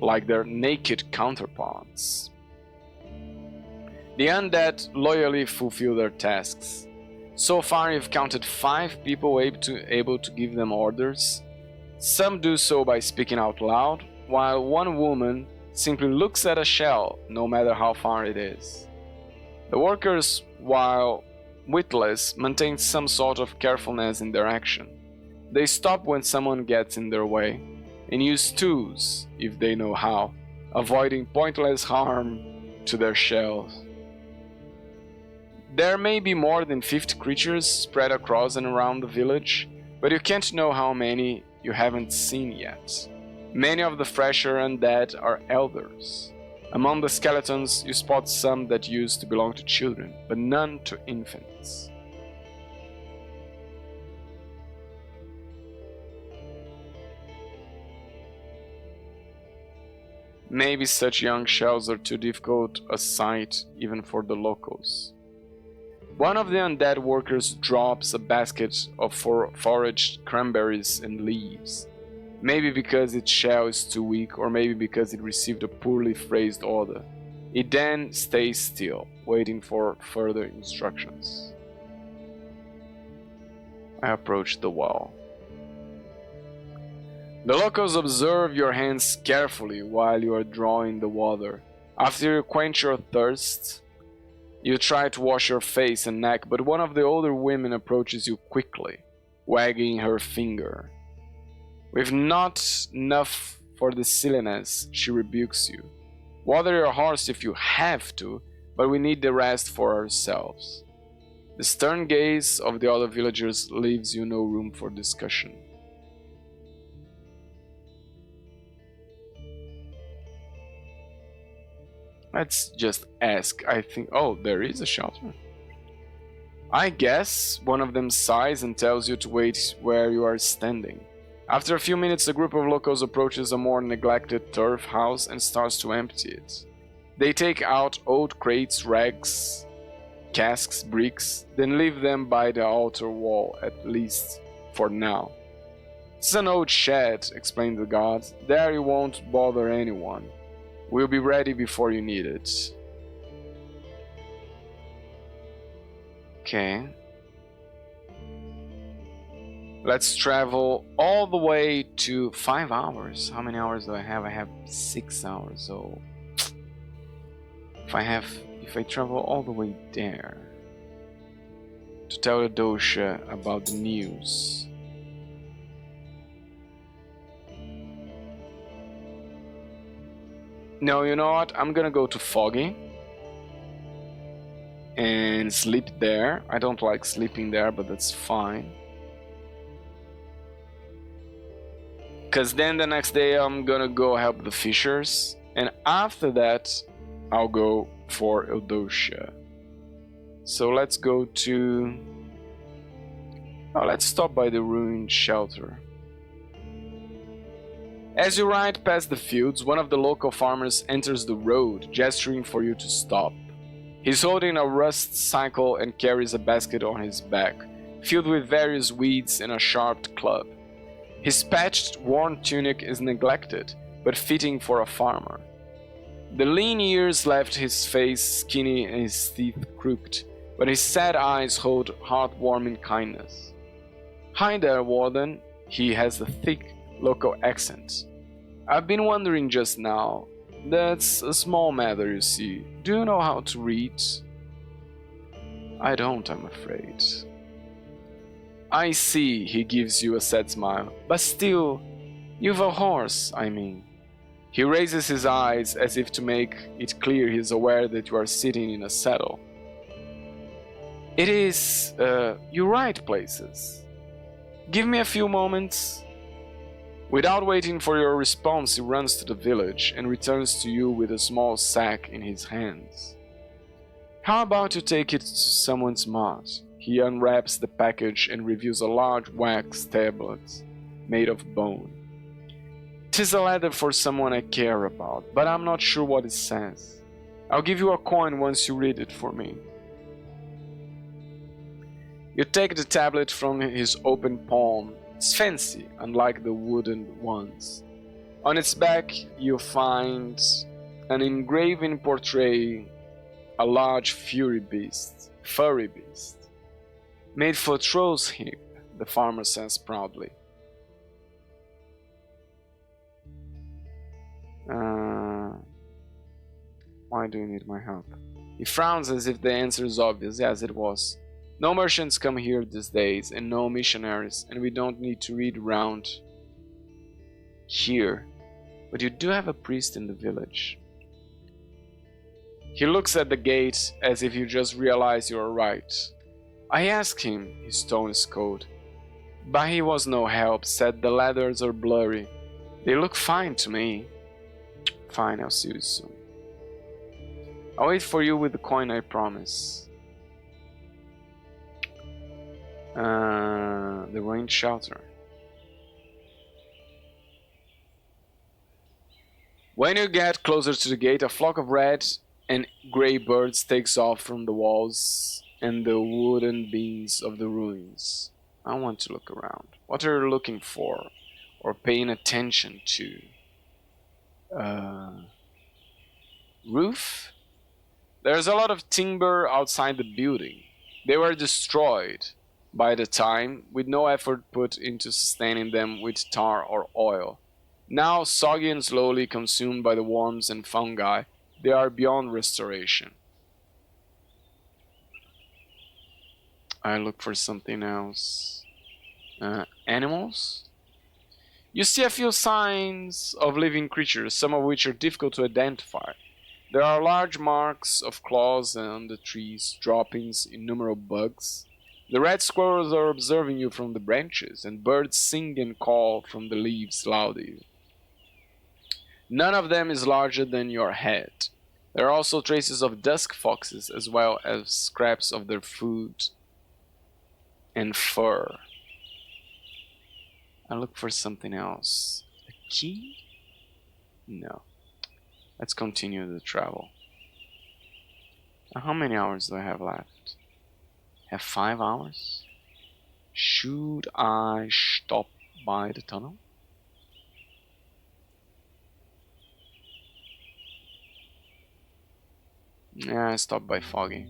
like their naked counterparts. The undead loyally fulfill their tasks. So far you've counted 5 people able to give them orders. Some do so by speaking out loud, while one woman simply looks at a shell, no matter how far it is. The workers, while witless, maintain some sort of carefulness in their action. They stop when someone gets in their way, and use tools, if they know how, avoiding pointless harm to their shells. There may be more than 50 creatures spread across and around the village, but you can't know how many you haven't seen yet. Many of the fresher undead are elders. Among the skeletons, you spot some that used to belong to children, but none to infants. Maybe such young shells are too difficult a sight even for the locals. One of the undead workers drops a basket of foraged cranberries and leaves. Maybe because its shell is too weak, or maybe because it received a poorly phrased order. It then stays still, waiting for further instructions. I approach the wall. The locals observe your hands carefully while you are drawing the water. After you quench your thirst, you try to wash your face and neck, but one of the older women approaches you quickly, wagging her finger. With not enough for the silliness, she rebukes you. Water your horse if you have to, but we need the rest for ourselves. The stern gaze of the other villagers leaves you no room for discussion. Let's just ask, I think... Oh, there is a shelter. I guess one of them sighs and tells you to wait where you are standing. After a few minutes, a group of locals approaches a more neglected turf house and starts to empty it. They take out old crates, rags, casks, bricks, then leave them by the outer wall, at least for now. It's an old shed, explained the guard. There you won't bother anyone. We'll be ready before you need it. Okay. Let's travel all the way to 5 hours. How many hours do I have? I have 6 hours, so... If I travel all the way there... to tell Dosha about the news... No, you know what? I'm gonna go to Foggy and sleep there. I don't like sleeping there, but that's fine. Because then the next day I'm gonna go help the fishers, and after that I'll go for Eudocia. So let's go to... Oh, let's stop by the ruined shelter. As you ride past the fields, one of the local farmers enters the road, gesturing for you to stop. He's holding a rust cycle and carries a basket on his back, filled with various weeds and a sharp club. His patched, worn tunic is neglected, but fitting for a farmer. The lean ears left his face skinny and his teeth crooked, but his sad eyes hold heartwarming kindness. Hi there, Warden. He has a thick local accent. I've been wondering just now. That's a small matter, you see. Do you know how to read? I don't, I'm afraid. I see, he gives you a sad smile. But still, you've a horse, I mean. He raises his eyes as if to make it clear he's aware that you are sitting in a saddle. It is, you ride places. Give me a few moments. Without waiting for your response, he runs to the village and returns to you with a small sack in his hands. How about you take it to someone's mart? He unwraps the package and reveals a large wax tablet made of bone. 'Tis a letter for someone I care about, but I'm not sure what it says. I'll give you a coin once you read it for me. You take the tablet from his open palm. It's fancy, unlike the wooden ones. On its back, you find an engraving portraying a large furry beast, made for Troll's hip, the farmer says proudly. Why do you need my help? He frowns as if the answer is obvious. Yes, it was. No merchants come here these days, and no missionaries, and we don't need to read around here. But you do have a priest in the village. He looks at the gate as if you just realize you're right. I asked him, his tone is cold. But he was no help, said the letters are blurry. They look fine to me. Fine, I'll see you soon. I'll wait for you with the coin, I promise. The ruined shelter. When you get closer to the gate, a flock of red and grey birds takes off from the walls and the wooden beams of the ruins. I want to look around. What are you looking for or paying attention to? Roof? There's a lot of timber outside the building. They were destroyed by the time, with no effort put into sustaining them with tar or oil. Now soggy and slowly consumed by the worms and fungi, they are beyond restoration. I look for something else. Animals? You see a few signs of living creatures, some of which are difficult to identify. There are large marks of claws on the trees, droppings, innumerable bugs. The red squirrels are observing you from the branches, and birds sing and call from the leaves loudly. None of them is larger than your head. There are also traces of dusk foxes, as well as scraps of their food and fur. I look for something else. A key? No. Let's continue the travel. How many hours do I have left? Have 5 hours? Should I stop by the tunnel? Yeah, I stopped by Foggy.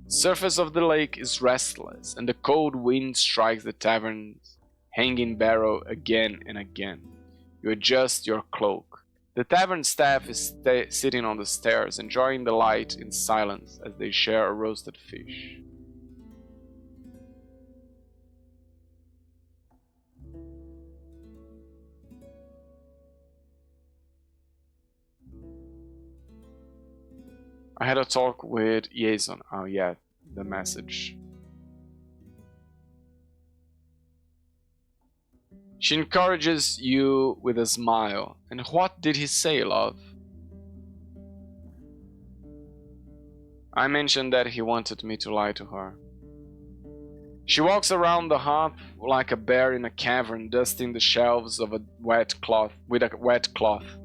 Surface of the lake is restless, and the cold wind strikes the tavern's hanging barrel again and again. You adjust your cloak. The tavern staff is sitting on the stairs, enjoying the light in silence as they share a roasted fish. I had a talk with Jason. Oh yeah, the message. She encourages you with a smile. And what did he say, love? I mentioned that he wanted me to lie to her. She walks around the hearth like a bear in a cavern, dusting the shelves of a wet cloth with a wet cloth.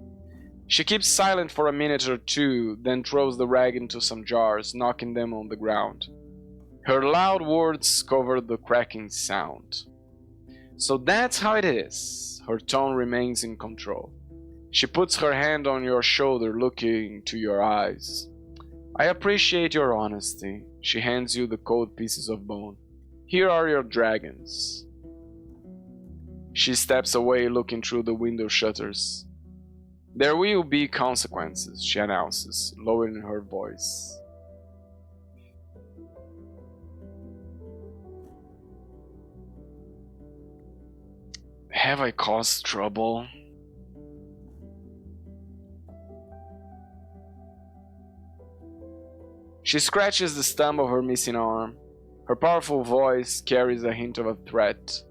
She keeps silent for a minute or two, then throws the rag into some jars, knocking them on the ground. Her loud words cover the cracking sound. So that's how it is. Her tone remains in control. She puts her hand on your shoulder, looking into your eyes. I appreciate your honesty. She hands you the cold pieces of bone. Here are your dragons. She steps away, looking through the window shutters. There will be consequences, she announces, lowering her voice. Have I caused trouble? She scratches the stump of her missing arm. Her powerful voice carries a hint of a threat.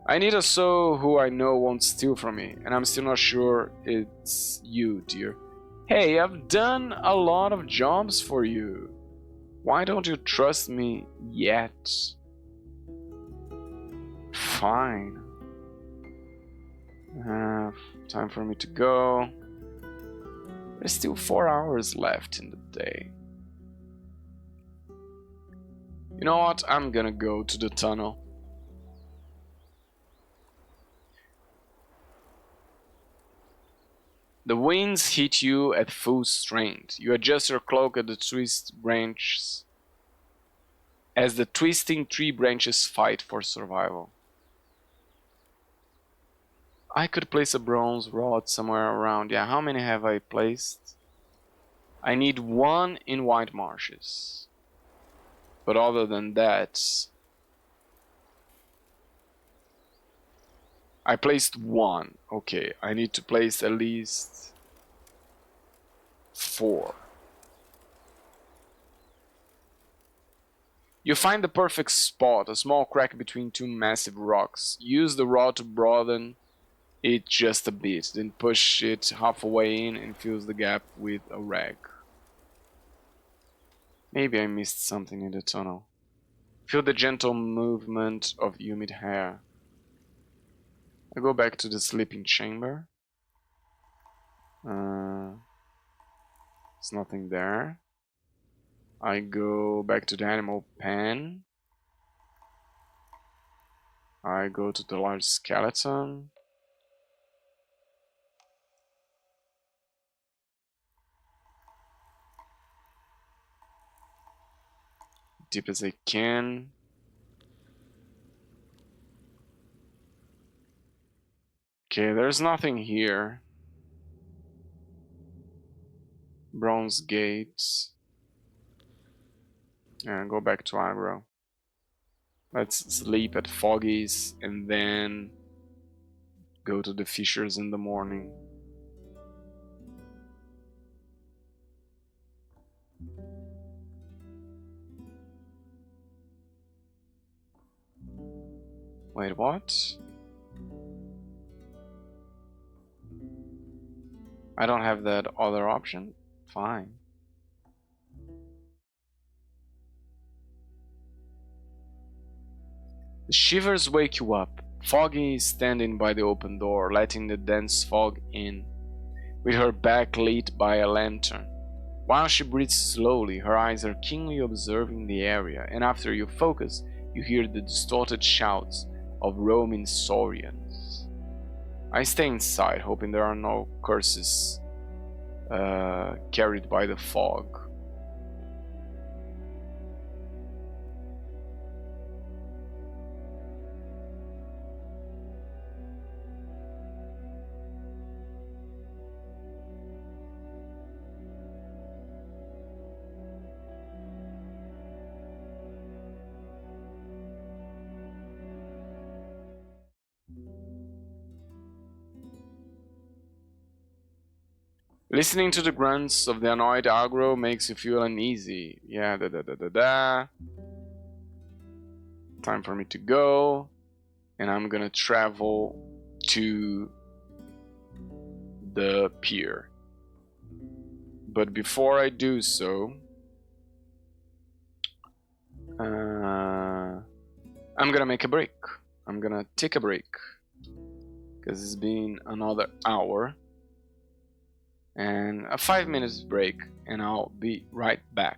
I need a soul who I know won't steal from me, and I'm still not sure it's you, dear. Hey, I've done a lot of jobs for you. Why don't you trust me yet? Fine. Time for me to go. There's still 4 hours left in the day. You know what? I'm gonna go to the tunnel. The winds hit you at full strength. You adjust your cloak at the twist branches as the twisting tree branches fight for survival. I could place a bronze rod somewhere around. Yeah, how many have I placed? I need one in White Marshes. But other than that, I placed one. Okay, I need to place at least 4. You find the perfect spot, a small crack between 2 massive rocks. Use the rod to broaden it just a bit, then push it halfway in and fills the gap with a rag. Maybe I missed something in the tunnel. Feel the gentle movement of humid hair. I go back to the sleeping chamber. There's nothing there. I go back to the animal pen. I go to the large skeleton. Deep as I can. Okay, there's nothing here. Bronze gates. And go back to aggro. Let's sleep at Foggy's and then go to the fishers in the morning. Wait, what? I don't have that other option? Fine. The shivers wake you up. Foggy is standing by the open door, letting the dense fog in, with her back lit by a lantern. While she breathes slowly, her eyes are keenly observing the area, and after you focus, you hear the distorted shouts of roaming saurians. I stay inside, hoping there are no curses carried by the fog. Listening to the grunts of the annoyed aggro makes you feel uneasy. Yeah, da da da da da. Time for me to go. And I'm gonna travel to the pier. But before I do so, I'm gonna make a break. I'm gonna take a break. Because it's been another hour. And a 5 minutes break, and I'll be right back.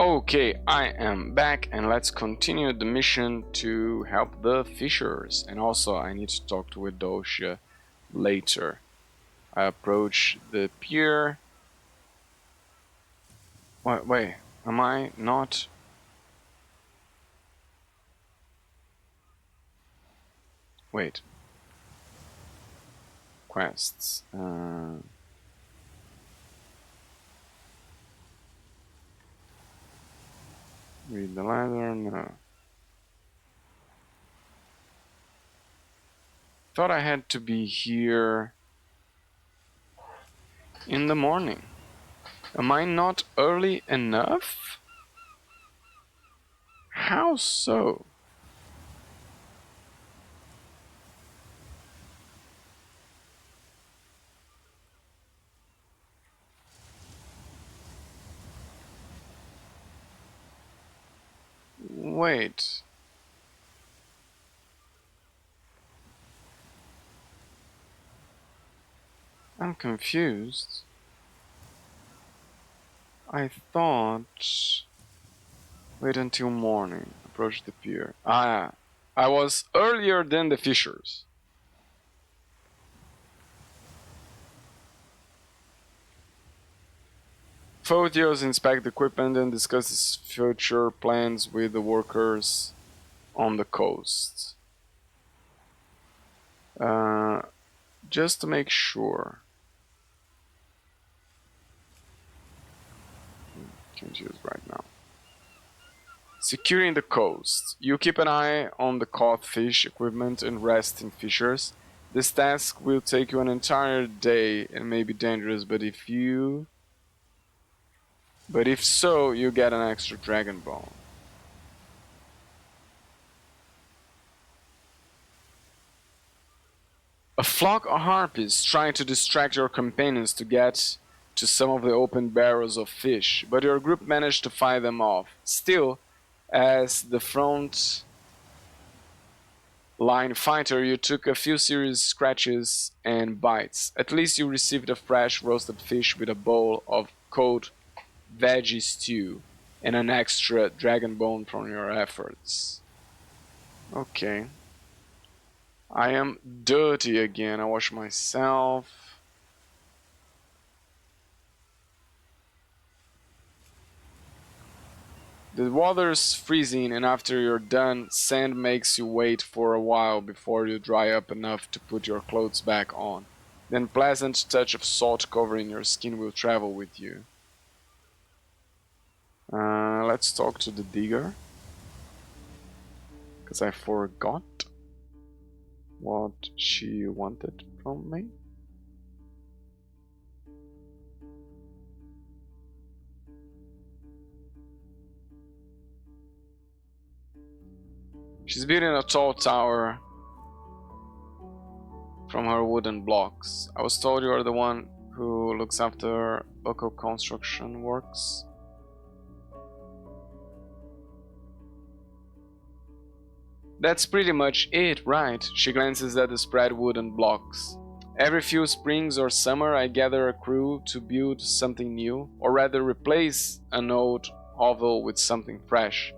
Okay, I am back and let's continue the mission to help the fishers. And also I need to talk to Edosia later. I approach the pier. Wait, am I not? Wait. Quests. Read the letter, no. Thought I had to be here in the morning. Am I not early enough? How so? Wait. I'm confused. I thought... Wait until morning. Approach the pier. Ah, I was earlier than the fishers. Photios inspect the equipment and discusses future plans with the workers on the coast. Just to make sure. Can't use right now. Securing the coast. You keep an eye on the caught fish equipment and resting fishers. This task will take you an entire day and may be dangerous, but if so, you get an extra dragon bone. A flock of harpies trying to distract your companions to get to some of the open barrels of fish, but your group managed to fight them off. Still, as the front line fighter, you took a few serious scratches and bites. At least you received a fresh roasted fish with a bowl of cold veggie stew and an extra dragon bone from your efforts. Okay. I am dirty again. I wash myself. The water's freezing, and after you're done, sand makes you wait for a while before you dry up enough to put your clothes back on. Then pleasant touch of salt covering your skin will travel with you. Let's talk to the digger. Because I forgot what she wanted from me. She's building a tall tower from her wooden blocks. I was told you are the one who looks after local construction works. That's pretty much it, right? She glances at the spread wooden blocks. Every few springs or summer I gather a crew to build something new, or rather replace an old hovel with something fresh.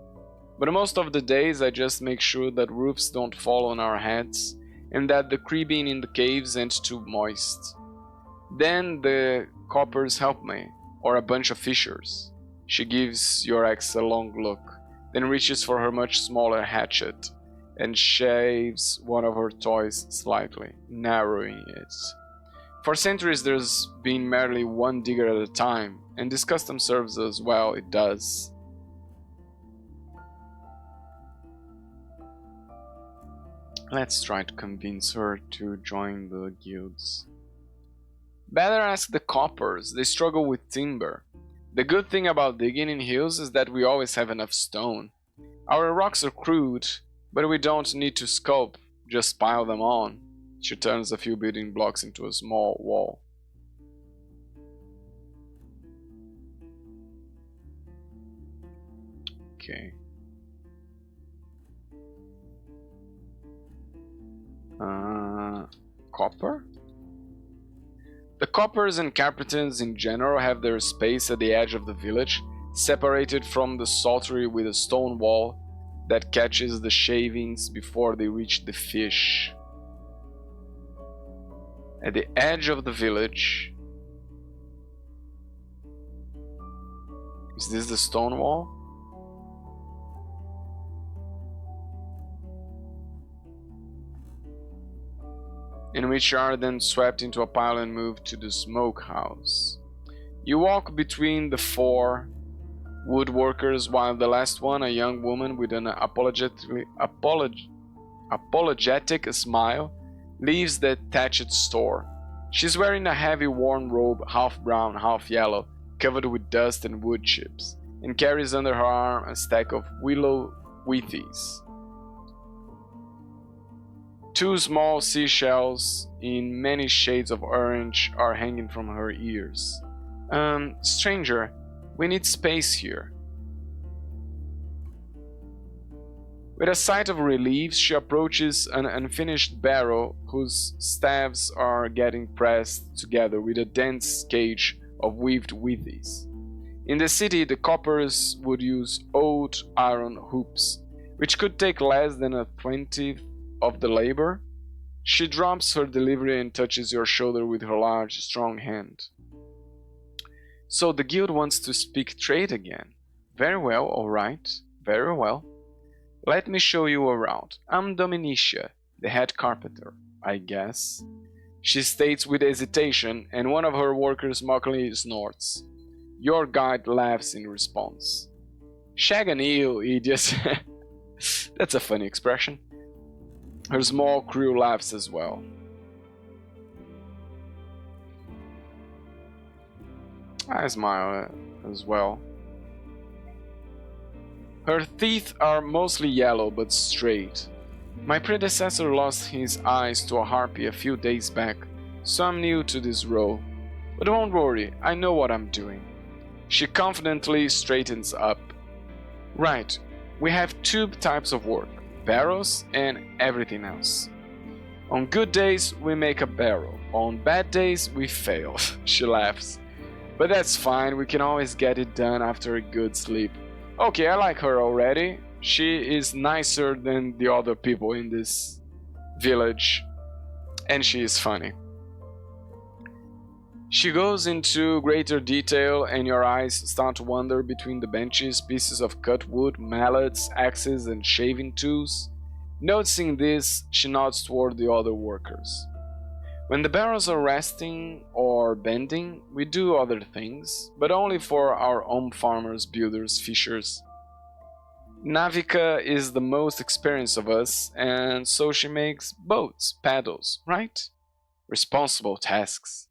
But most of the days I just make sure that roofs don't fall on our heads, and that the cribbing in the caves ain't too moist. Then the coppers help me, or a bunch of fishers. She gives your ex a long look, then reaches for her much smaller hatchet and shaves one of her toys slightly, narrowing it. For centuries there's been merely one digger at a time, and this custom serves as well it does. Let's try to convince her to join the guilds. Better ask the coppers, they struggle with timber. The good thing about digging in hills is that we always have enough stone. Our rocks are crude, but we don't need to sculpt, just pile them on. She turns a few building blocks into a small wall. Okay. Copper? The coppers and carpenters in general have their space at the edge of the village, separated from the saltery with a stone wall that catches the shavings before they reach the fish. At the edge of the village... Is this the stone wall? In which you are then swept into a pile and moved to the smokehouse. You walk between the 4 woodworkers while the last one, a young woman with an apologetic smile, leaves the thatched store. She's wearing a heavy worn robe, half brown, half yellow, covered with dust and wood chips, and carries under her arm a stack of willow withies. 2 small seashells in many shades of orange are hanging from her ears. Stranger, we need space here. With a sigh of relief, she approaches an unfinished barrel whose staves are getting pressed together with a dense cage of weaved withies. In the city, the coppers would use old iron hoops, which could take less than a 20th of the labor. She drops her delivery and touches your shoulder with her large, strong hand. So the guild wants to speak trade again. Very well, all right. Very well. Let me show you around. I'm Dominicia, the head carpenter, I guess. She states with hesitation, and one of her workers mockingly snorts. Your guide laughs in response. Shag an eel, idiot. That's a funny expression. Her small crew laughs as well. I smile as well. Her teeth are mostly yellow but straight. My predecessor lost his eyes to a harpy a few days back, so I'm new to this role. But don't worry, I know what I'm doing. She confidently straightens up. Right, we have 2 types of work, barrels and everything else. On good days, we make a barrel. On bad days, we fail. She laughs. But that's fine, we can always get it done after a good sleep. Okay, I like her already. She is nicer than the other people in this village. And she is funny. She goes into greater detail and your eyes start to wander between the benches, pieces of cut wood, mallets, axes and shaving tools. Noticing this, she nods toward the other workers. When the barrels are resting or bending, we do other things, but only for our own farmers, builders, fishers. Navika is the most experienced of us, and so she makes boats, paddles, right? Responsible tasks.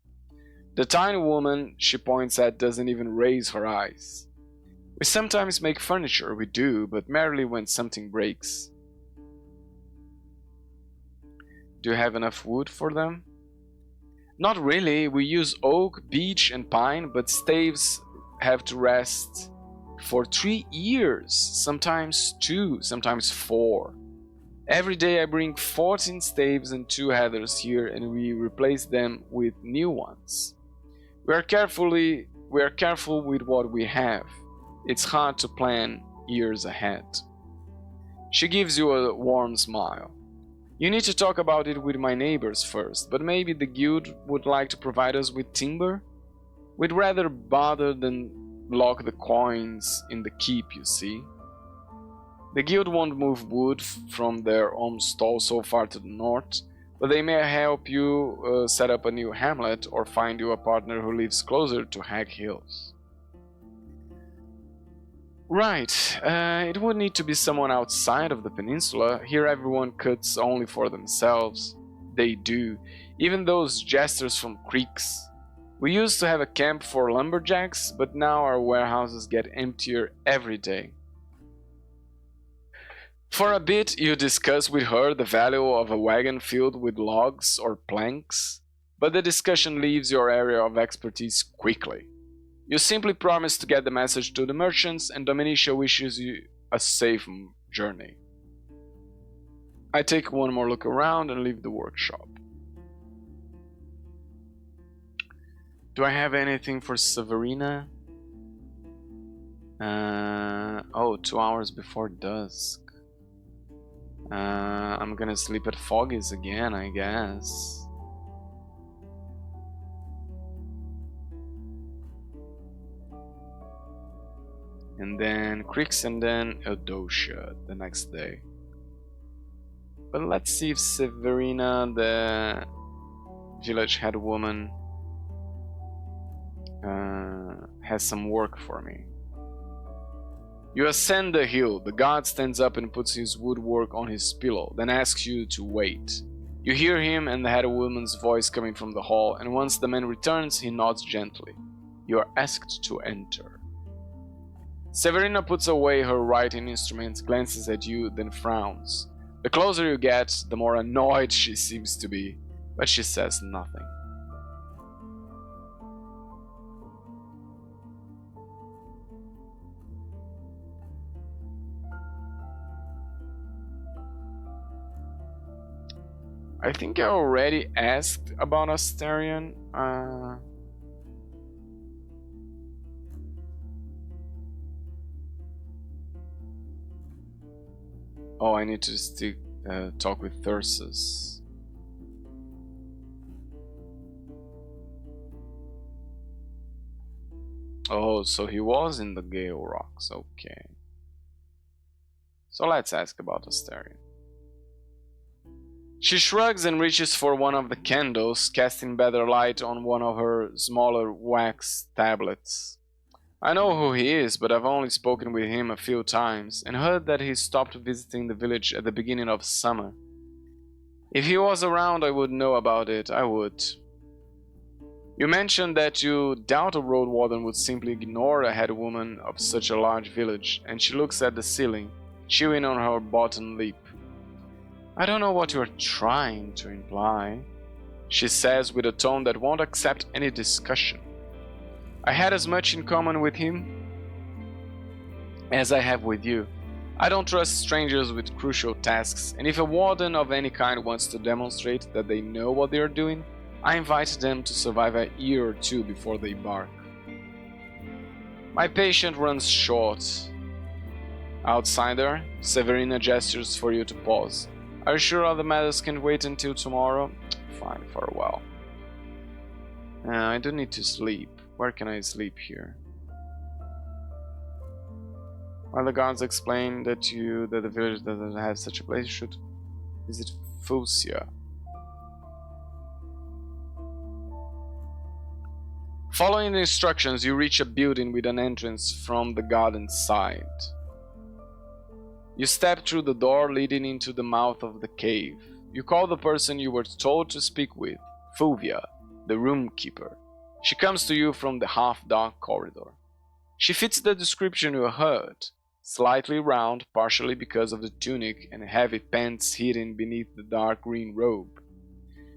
The tiny woman she points at doesn't even raise her eyes. We sometimes make furniture, we do, but merely when something breaks. Do you have enough wood for them? Not really, we use oak, beech and pine, but staves have to rest for 3 years, sometimes 2, sometimes 4. Every day I bring 14 staves and 2 heathers here and we replace them with new ones. We are careful with what we have. It's hard to plan years ahead. She gives you a warm smile. You need to talk about it with my neighbors first, but maybe the guild would like to provide us with timber? We'd rather bother than lock the coins in the keep, you see. The guild won't move wood from their own stall so far to the north, but they may help you set up a new hamlet or find you a partner who lives closer to Hag Hills. Right, it would need to be someone outside of the peninsula. Here everyone cuts only for themselves. They do, even those jesters from creeks. We used to have a camp for lumberjacks, but now our warehouses get emptier every day. For a bit you discuss with her the value of a wagon filled with logs or planks, but the discussion leaves your area of expertise quickly. You simply promise to get the message to the merchants, and Dominicia wishes you a safe journey. I take one more look around and leave the workshop. Do I have anything for Severina? Oh, 2 hours before dusk. I'm gonna sleep at Foggy's again, I guess. And then Crix and then Eudosha the next day. But let's see if Severina, the village head woman, has some work for me. You ascend the hill. The guard stands up and puts his woodwork on his pillow, then asks you to wait. You hear him and the head woman's voice coming from the hall, and once the man returns, he nods gently. You are asked to enter. Severina puts away her writing instruments, glances at you, then frowns. The closer you get, the more annoyed she seems to be, but she says nothing. I think I already asked about Astarion. Oh, I need to talk with Thyrsus. Oh, so he was in the Gale Rocks, okay. So let's ask about Astarion. She shrugs and reaches for one of the candles, casting better light on one of her smaller wax tablets. I know who he is, but I've only spoken with him a few times, and heard that he stopped visiting the village at the beginning of summer. If he was around, I would know about it, I would. You mentioned that you doubt a Roadwarden would simply ignore a head woman of such a large village, and she looks at the ceiling, chewing on her bottom lip. I don't know what you're trying to imply, she says with a tone that won't accept any discussion. I had as much in common with him as I have with you. I don't trust strangers with crucial tasks, and if a warden of any kind wants to demonstrate that they know what they are doing, I invite them to survive a year or two before they bark. My patience runs short. Outsider, Severina gestures for you to pause. Are you sure other matters can wait until tomorrow? Fine, for a while. I do need to sleep. Where can I sleep here? While the guards explain that the village doesn't have such a place, you should visit Fusia. Following the instructions, you reach a building with an entrance from the garden side. You step through the door leading into the mouth of the cave. You call the person you were told to speak with, Fulvia, the roomkeeper. She comes to you from the half-dark corridor. She fits the description you heard, slightly round, partially because of the tunic and heavy pants hidden beneath the dark green robe.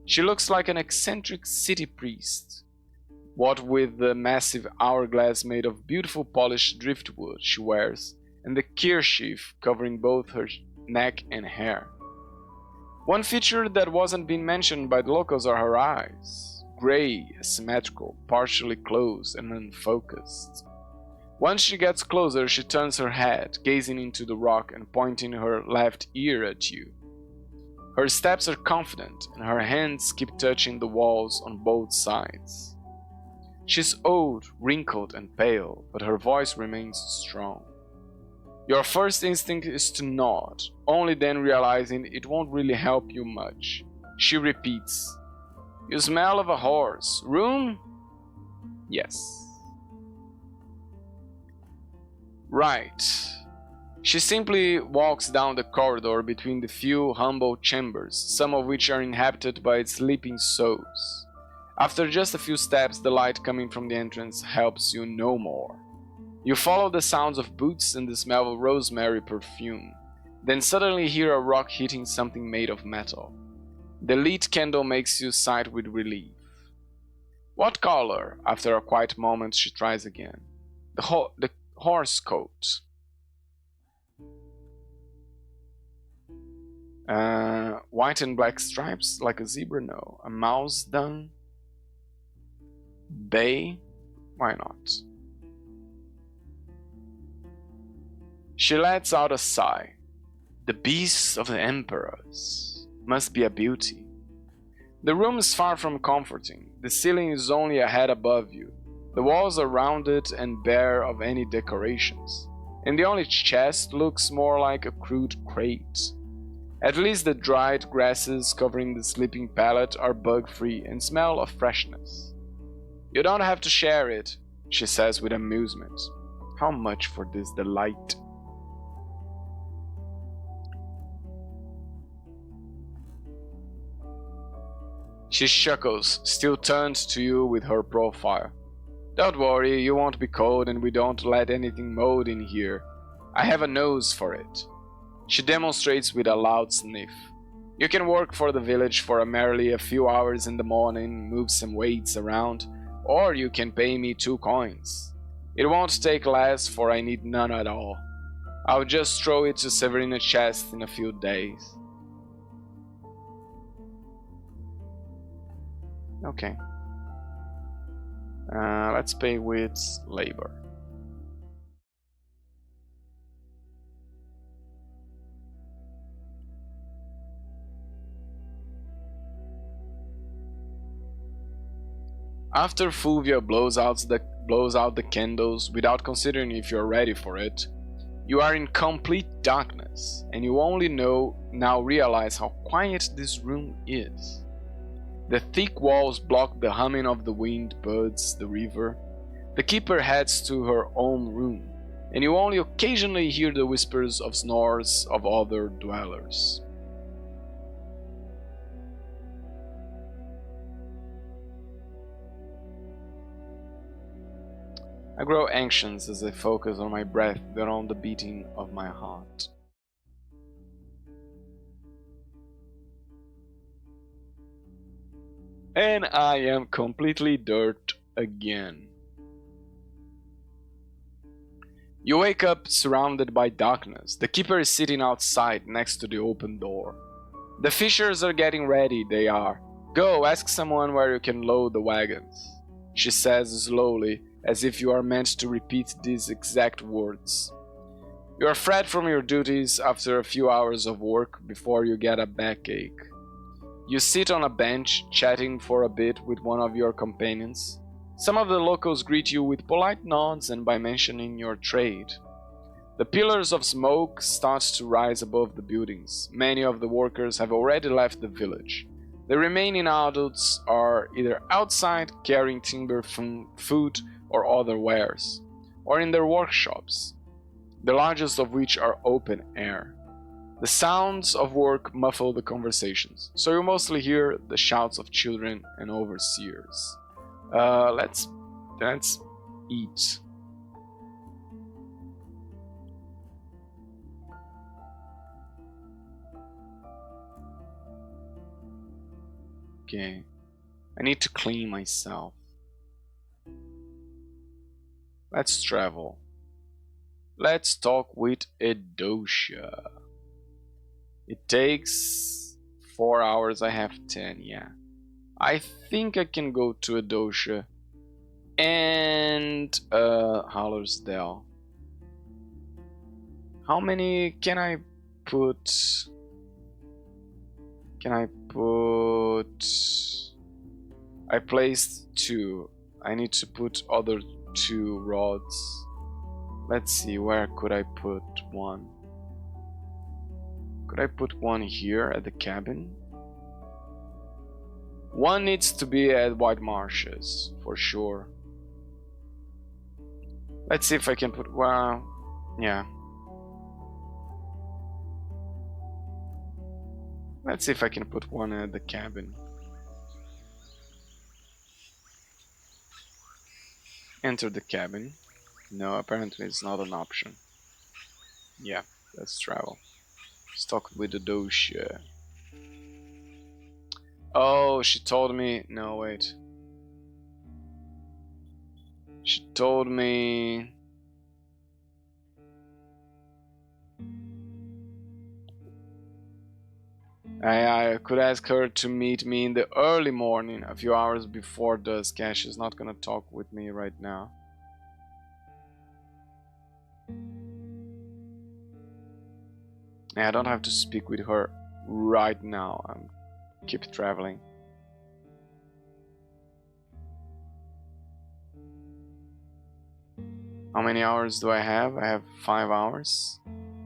She looks like an eccentric city priest, what with the massive hourglass made of beautiful polished driftwood she wears, and the kerchief covering both her neck and hair. One feature that wasn't being mentioned by the locals are her eyes, grey, asymmetrical, partially closed and unfocused. Once she gets closer, she turns her head, gazing into the rock and pointing her left ear at you. Her steps are confident, and her hands keep touching the walls on both sides. She's old, wrinkled, and pale, but her voice remains strong. Your first instinct is to nod, only then realizing it won't really help you much. She repeats, "You smell of a horse. Room?" "Yes." "Right." She simply walks down the corridor between the few humble chambers, some of which are inhabited by sleeping souls. After just a few steps, the light coming from the entrance helps you no more. You follow the sounds of boots and the smell of rosemary perfume, then suddenly hear a rock hitting something made of metal. The lit candle makes you sigh with relief. "What color?" After a quiet moment, she tries again. The horse coat." White and black stripes, like a zebra? No. A mouse dung? Bay? Why not? She lets out a sigh. The beasts of the emperors must be a beauty. The room is far from comforting. The ceiling is only a head above you. The walls are rounded and bare of any decorations, and the only chest looks more like a crude crate. At least the dried grasses covering the sleeping pallet are bug-free and smell of freshness. You don't have to share it, she says with amusement. How much for this delight? She chuckles, still turned to you with her profile. Don't worry, you won't be cold and we don't let anything mold in here. I have a nose for it. She demonstrates with a loud sniff. You can work for the village for merely a few hours in the morning, move some weights around, or you can pay me 2 coins. It won't take less, for I need none at all. I'll just throw it to Severina's chest in a few days. Okay. Let's pay with labor. After Fulvia blows out the candles without considering if you're ready for it, you are in complete darkness, and you only now realize how quiet this room is. The thick walls block the humming of the wind birds, the river. The keeper heads to her own room, and you only occasionally hear the whispers of snores of other dwellers. I grow anxious as I focus on my breath than on the beating of my heart. And I am completely dirt again. You wake up surrounded by darkness. The keeper is sitting outside next to the open door. The fishers are getting ready, they are. Go, ask someone where you can load the wagons, she says slowly, as if you are meant to repeat these exact words. You are freed from your duties after a few hours of work before you get a backache. You sit on a bench, chatting for a bit with one of your companions. Some of the locals greet you with polite nods and by mentioning your trade. The pillars of smoke start to rise above the buildings. Many of the workers have already left the village. The remaining adults are either outside carrying timber, food, or other wares, or in their workshops, the largest of which are open air. The sounds of work muffle the conversations, so you mostly hear the shouts of children and overseers. Let's eat. Okay, I need to clean myself. Let's travel. Let's talk with Edocia. It takes 4 hours, I have 10, yeah. I think I can go to Edocia and Hallersdale. How many can I put? I placed 2. I need to put other 2 rods. Let's see, where could I put one? Could I put one here at the cabin? One needs to be at White Marshes, for sure. Let's see if I can put, well, yeah. Let's see if I can put one at the cabin. Enter the cabin. No, apparently it's not an option. Yeah, let's travel. Let's talk with Edocia. Oh, she told me... No, wait. She told me... I could ask her to meet me in the early morning, a few hours before dusk. Yeah, she's not gonna talk with me right now. I don't have to speak with her right now. Keep traveling. How many hours do I have? I have 5 hours.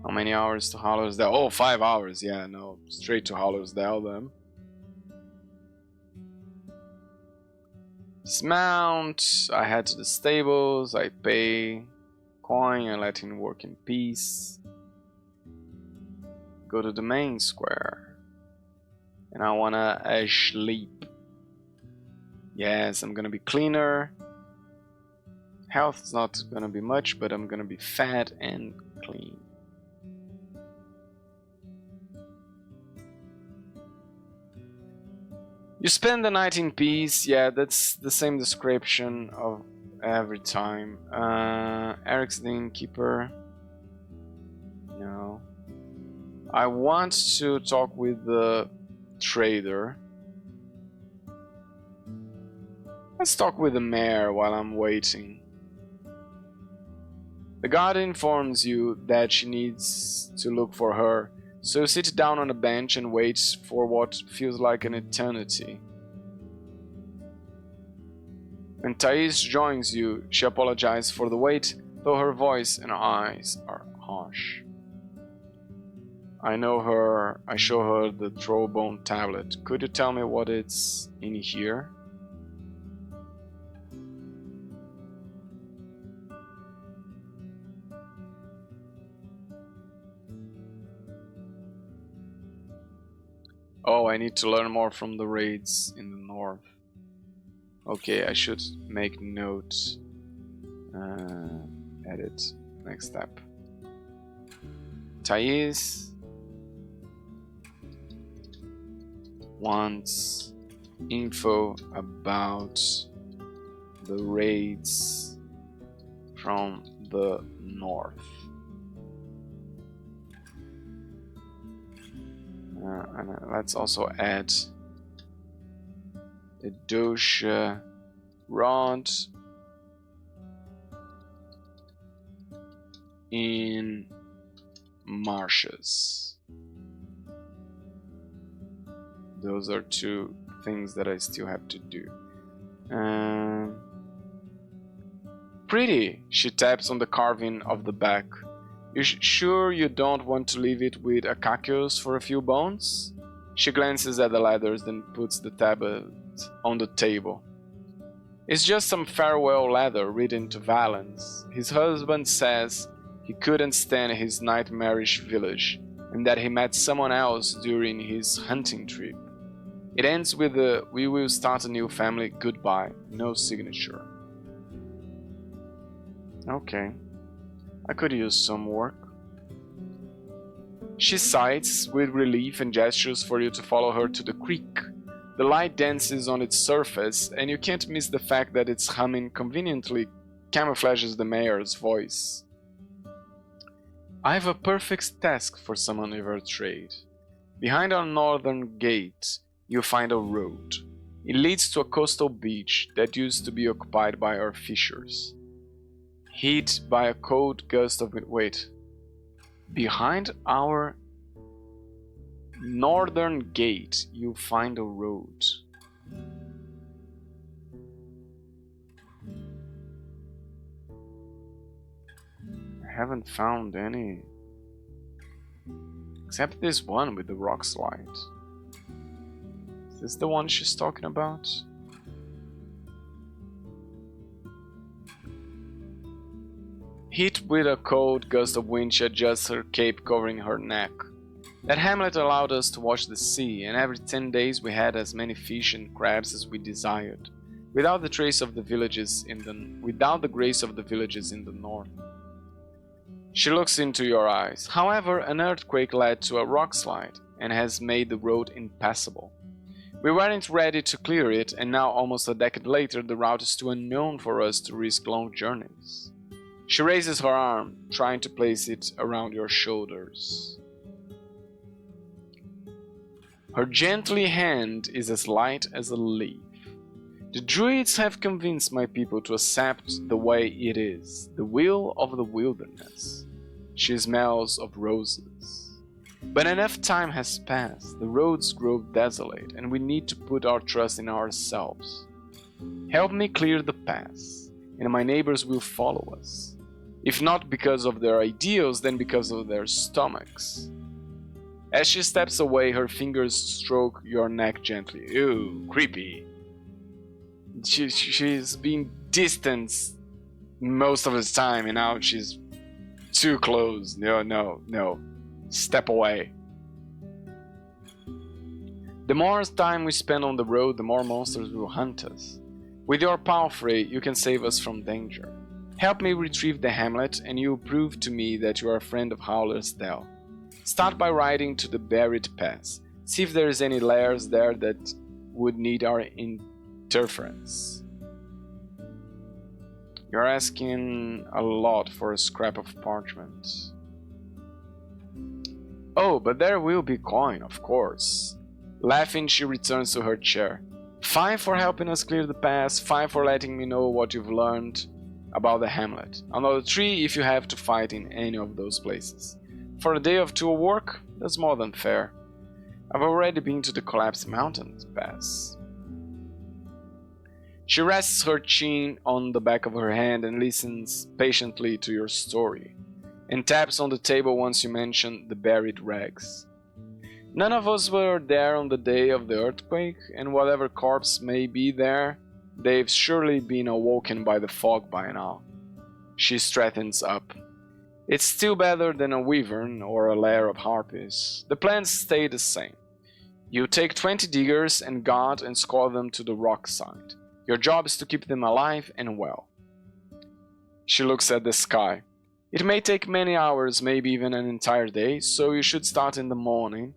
How many hours to Hallorsdale? Oh, 5 hours. Yeah, no. Straight to Hallorsdale then. Dismount. I head to the stables. I pay coin and let him work in peace. Go to the main square. And I wanna sleep. Yes, I'm gonna be cleaner. Health is not gonna be much, but I'm gonna be fat and clean. You spend the night in peace. Yeah, that's the same description of every time. Eric's the innkeeper. No. I want to talk with the trader. Let's talk with the mayor while I'm waiting. The guard informs you that she needs to look for her, so you sit down on a bench and wait for what feels like an eternity. When Thais joins you, she apologizes for the wait, though her voice and eyes are harsh. I know her. I show her the Throwbone tablet. Could you tell me what it's in here? Oh, I need to learn more from the raids in the north. Okay, I should make notes. Edit. Next step. Thais wants info about the raids from the north. And let's also add a dosha rod in marshes. Those are two things that I still have to do. Pretty! She taps on the carving of the back. You sure you don't want to leave it with Akakios for a few bones? She glances at the letters, then puts the tablet on the table. It's just some farewell letter written to Valens. His husband says he couldn't stand his nightmarish village, and that he met someone else during his hunting trip. It ends with a "We will start a new family, goodbye," no signature. Okay. I could use some work. She sighs with relief and gestures for you to follow her to the creek. The light dances on its surface, and you can't miss the fact that its humming conveniently camouflages the mayor's voice. I have a perfect task for someone with her trade. Behind our northern gate, you find a road. It leads to a coastal beach that used to be occupied by our fishers. Hit by a cold gust of wind. Wait. Behind our northern gate, you find a road. I haven't found any. Except this one with the rock slide. Is this the one she's talking about? Hit with a cold gust of wind, she adjusts her cape covering her neck. That hamlet allowed us to watch the sea, and every 10 days we had as many fish and crabs as we desired, without the grace of the villages in the north. She looks into your eyes. However, an earthquake led to a rock slide and has made the road impassable. We weren't ready to clear it, and now, almost a decade later, the route is too unknown for us to risk long journeys. She raises her arm, trying to place it around your shoulders. Her gently hand is as light as a leaf. The druids have convinced my people to accept the way it is, the will of the wilderness. She smells of roses. But enough time has passed, the roads grow desolate, and we need to put our trust in ourselves. Help me clear the path, and my neighbors will follow us. If not because of their ideals, then because of their stomachs. As she steps away, her fingers stroke your neck gently. Ew, creepy. She's been distanced most of the time, and now she's too close. No. Step away. The more time we spend on the road, the more monsters will hunt us. With your palfrey, you can save us from danger. Help me retrieve the hamlet, and you'll prove to me that you are a friend of Howler's Dell. Start by riding to the Buried Pass. See if there is any lairs there that would need our interference. You're asking a lot for a scrap of parchment. Oh, but there will be coin, of course. Laughing, she returns to her chair. 5 for helping us clear the pass, 5 for letting me know what you've learned about the hamlet. Another 3 if you have to fight in any of those places. For a day of tour work, that's more than fair. I've already been to the Collapsed Mountains Pass. She rests her chin on the back of her hand and listens patiently to your story, and taps on the table once you mention the buried rags. None of us were there on the day of the earthquake, and whatever corpse may be there, they've surely been awoken by the fog by now. She straightens up. It's still better than a wyvern or a lair of harpies. The plans stay the same. You take 20 diggers and guard and score them to the rock side. Your job is to keep them alive and well. She looks at the sky. It may take many hours, maybe even an entire day, so you should start in the morning.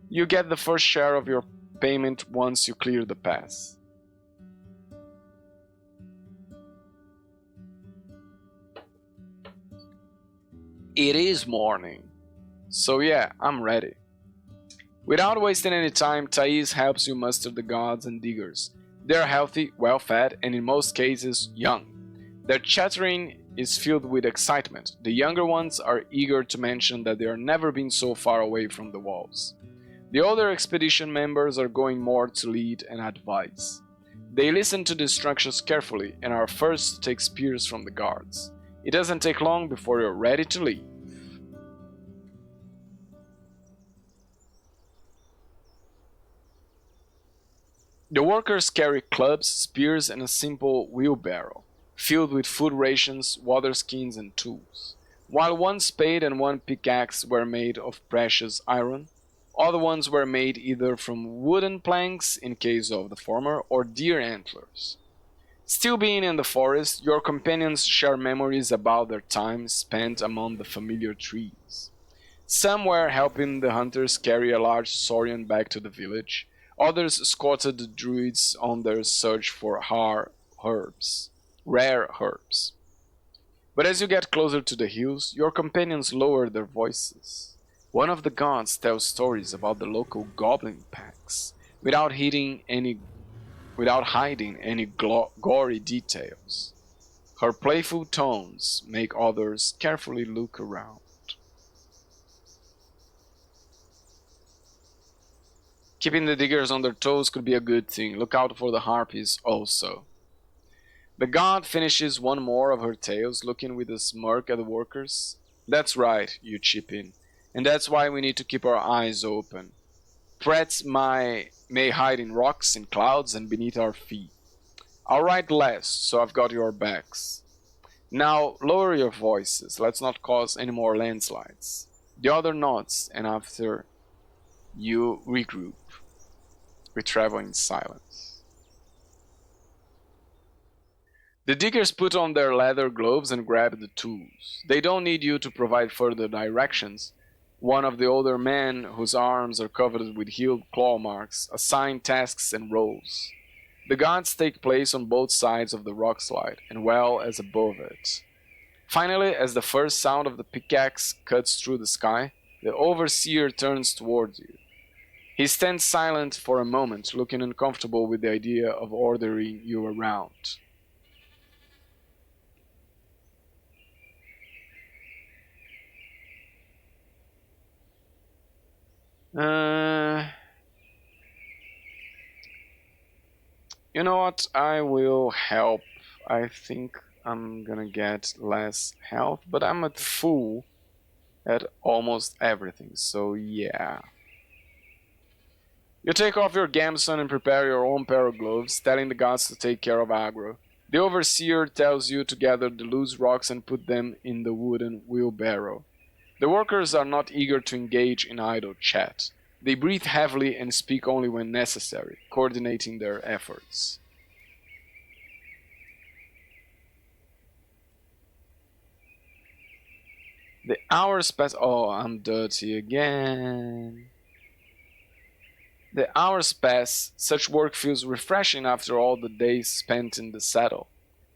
You get the first share of your payment once you clear the pass. It is morning. So yeah, I'm ready. Without wasting any time, Thais helps you muster the guards and diggers. They are healthy, well-fed, and in most cases, young. Their chattering is filled with excitement. The younger ones are eager to mention that they are never been so far away from the walls. The older expedition members are going more to lead and advise. They listen to the instructions carefully and are first to take spears from the guards. It doesn't take long before you're ready to leave. The workers carry clubs, spears, and a simple wheelbarrow, filled with food rations, water skins, and tools. While one spade and one pickaxe were made of precious iron, other ones were made either from wooden planks in case of the former or deer antlers. Still being in the forest, your companions share memories about their time spent among the familiar trees. Some were helping the hunters carry a large saurian back to the village. Others escorted the druids on their search for rare herbs. But as you get closer to the hills, your companions lower their voices. One of the gods tells stories about the local goblin packs, without hiding any gory details. Her playful tones make others carefully look around. Keeping the diggers on their toes could be a good thing. Look out for the harpies also. The god finishes one more of her tales, looking with a smirk at the workers. That's right, you chip in. And that's why we need to keep our eyes open. Threats may hide in rocks, in clouds, and beneath our feet. I'll ride last, so I've got your backs. Now, lower your voices. Let's not cause any more landslides. The other nods, and after you regroup. We travel in silence. The diggers put on their leather gloves and grab the tools. They don't need you to provide further directions. One of the older men, whose arms are covered with healed claw marks, assign tasks and roles. The guards take place on both sides of the rock slide, and well as above it. Finally, as the first sound of the pickaxe cuts through the sky, the overseer turns towards you. He stands silent for a moment, looking uncomfortable with the idea of ordering you around. You know what? I will help. I think I'm gonna get less health, but I'm at full at almost everything, so yeah. You take off your gambeson and prepare your own pair of gloves, telling the gods to take care of Agro. The overseer tells you to gather the loose rocks and put them in the wooden wheelbarrow. The workers are not eager to engage in idle chat. They breathe heavily and speak only when necessary, coordinating their efforts. The hours pass. Oh, I'm dirty again. The hours pass. Such work feels refreshing after all the days spent in the saddle.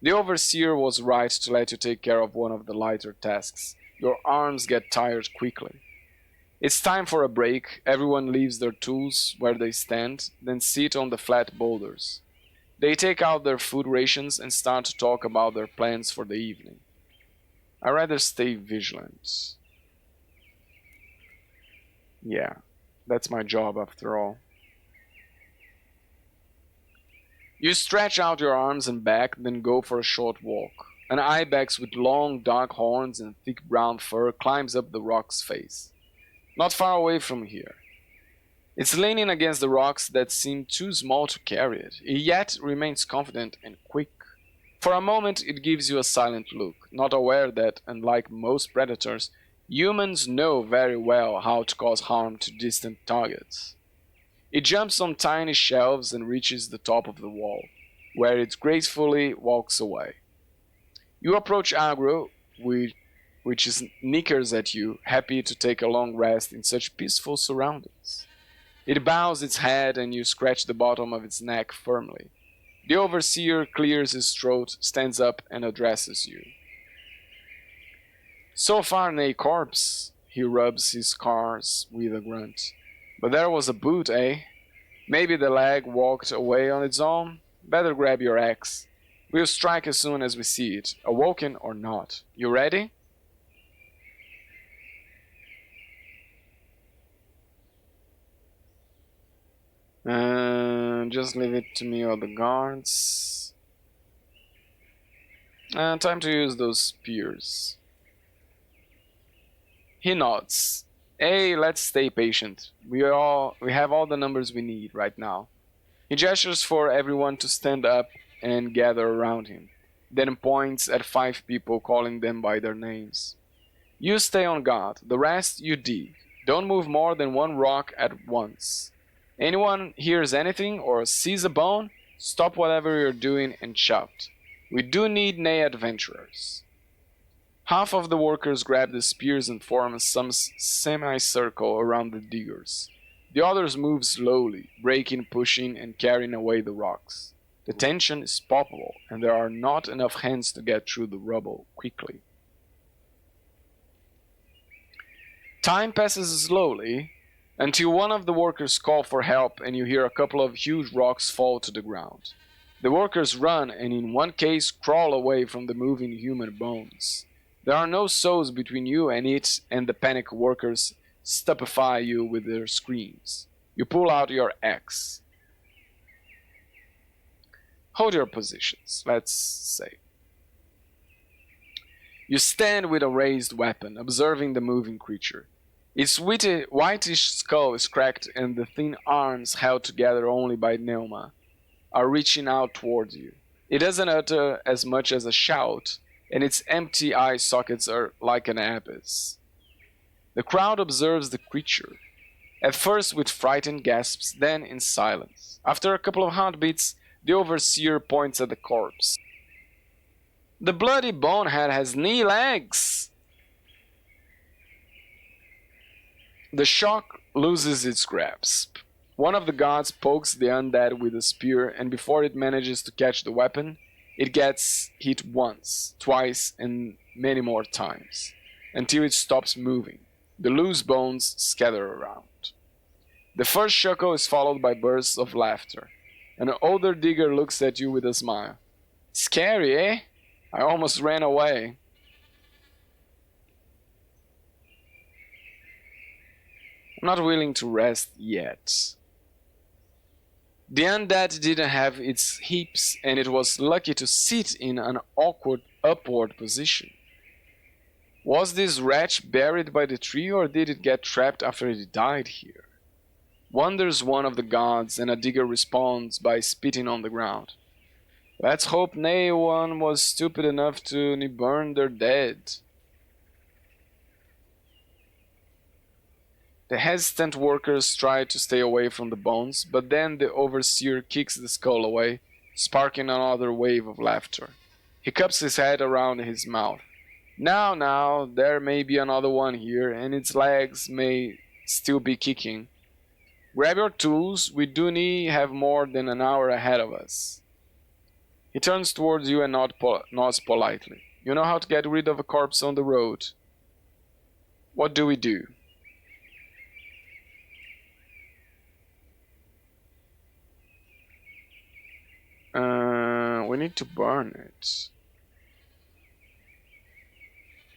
The overseer was right to let you take care of one of the lighter tasks. Your arms get tired quickly. It's time for a break. Everyone leaves their tools where they stand, then sit on the flat boulders. They take out their food rations and start to talk about their plans for the evening. I'd rather stay vigilant. Yeah, that's my job after all. You stretch out your arms and back, then go for a short walk. An ibex with long dark horns and thick brown fur climbs up the rock's face. Not far away from here. It's leaning against the rocks that seem too small to carry it, yet remains confident and quick. For a moment it gives you a silent look, not aware that, unlike most predators, humans know very well how to cause harm to distant targets. It jumps on tiny shelves and reaches the top of the wall, where it gracefully walks away. You approach Agro, which snickers at you, happy to take a long rest in such peaceful surroundings. It bows its head and you scratch the bottom of its neck firmly. The overseer clears his throat, stands up, and addresses you. So far, nay corpse, he rubs his scars with a grunt. But there was a boot, eh? Maybe the leg walked away on its own? Better grab your axe. We'll strike as soon as we see it, awoken or not. You ready? Just leave it to me or the guards. Time to use those spears. He nods. Hey, let's stay patient. We have all the numbers we need right now. He gestures for everyone to stand up and gather around him, then points at 5 people, calling them by their names. You stay on guard. The rest you dig. Don't move more than one rock at once. Anyone hears anything or sees a bone, stop whatever you're doing and shout. We do need nay adventurers. Half of the workers grab the spears and form some semicircle around the diggers. The others move slowly, breaking, pushing, and carrying away the rocks. The tension is palpable, and there are not enough hands to get through the rubble quickly. Time passes slowly until one of the workers calls for help and you hear a couple of huge rocks fall to the ground. The workers run and in one case crawl away from the moving human bones. There are no souls between you and it, and the panicked workers stupefy you with their screams. You pull out your axe. Hold your positions, let's say. You stand with a raised weapon, observing the moving creature. Its whitish skull is cracked, and the thin arms, held together only by pneuma, are reaching out towards you. It doesn't utter as much as a shout, and its empty eye sockets are like an abyss. The crowd observes the creature, at first with frightened gasps, then in silence. After a couple of heartbeats, the overseer points at the corpse. The bloody bonehead has knee legs! The shock loses its grasp. One of the gods pokes the undead with a spear, and before it manages to catch the weapon, it gets hit once, twice, and many more times, until it stops moving. The loose bones scatter around. The first chuckle is followed by bursts of laughter. An older digger looks at you with a smile. Scary, eh? I almost ran away. I'm not willing to rest yet. The undead didn't have its hips, and it was lucky to sit in an awkward upward position. Was this wretch buried by the tree, or did it get trapped after it died here? Wonders one of the gods, and a digger responds by spitting on the ground. Let's hope no one was stupid enough to burn their dead. The hesitant workers try to stay away from the bones, but then the overseer kicks the skull away, sparking another wave of laughter. He cups his head around his mouth. Now, there may be another one here, and its legs may still be kicking. Grab your tools, we do need have more than an hour ahead of us. He turns towards you and nods politely. You know how to get rid of a corpse on the road. What do we do? We need to burn it.